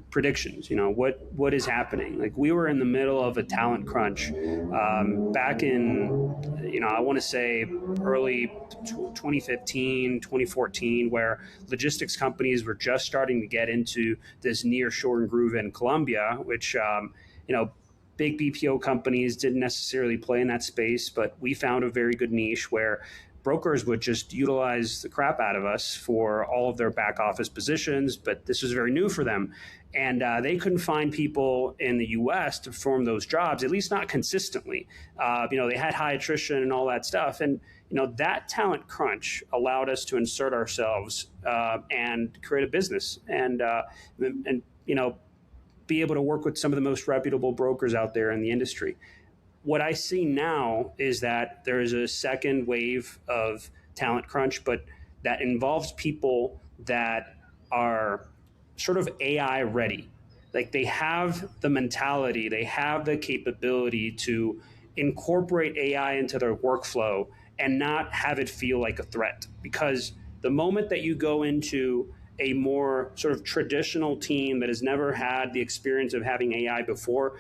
predictions. What is happening? Like, we were in the middle of a talent crunch back in, I want to say early 2015, 2014, where logistics companies were just starting to get into this near shore and groove in Colombia, which, big BPO companies didn't necessarily play in that space, but we found a very good niche where brokers would just utilize the crap out of us for all of their back office positions, but this was very new for them. And they couldn't find people in the US to perform those jobs, at least not consistently. They had high attrition and all that stuff. And, that talent crunch allowed us to insert ourselves and create a business and be able to work with some of the most reputable brokers out there in the industry. What I see now is that there is a second wave of talent crunch, but that involves people that are sort of AI ready. Like, they have the mentality, they have the capability to incorporate AI into their workflow and not have it feel like a threat. Because the moment that you go into a more sort of traditional team that has never had the experience of having AI before,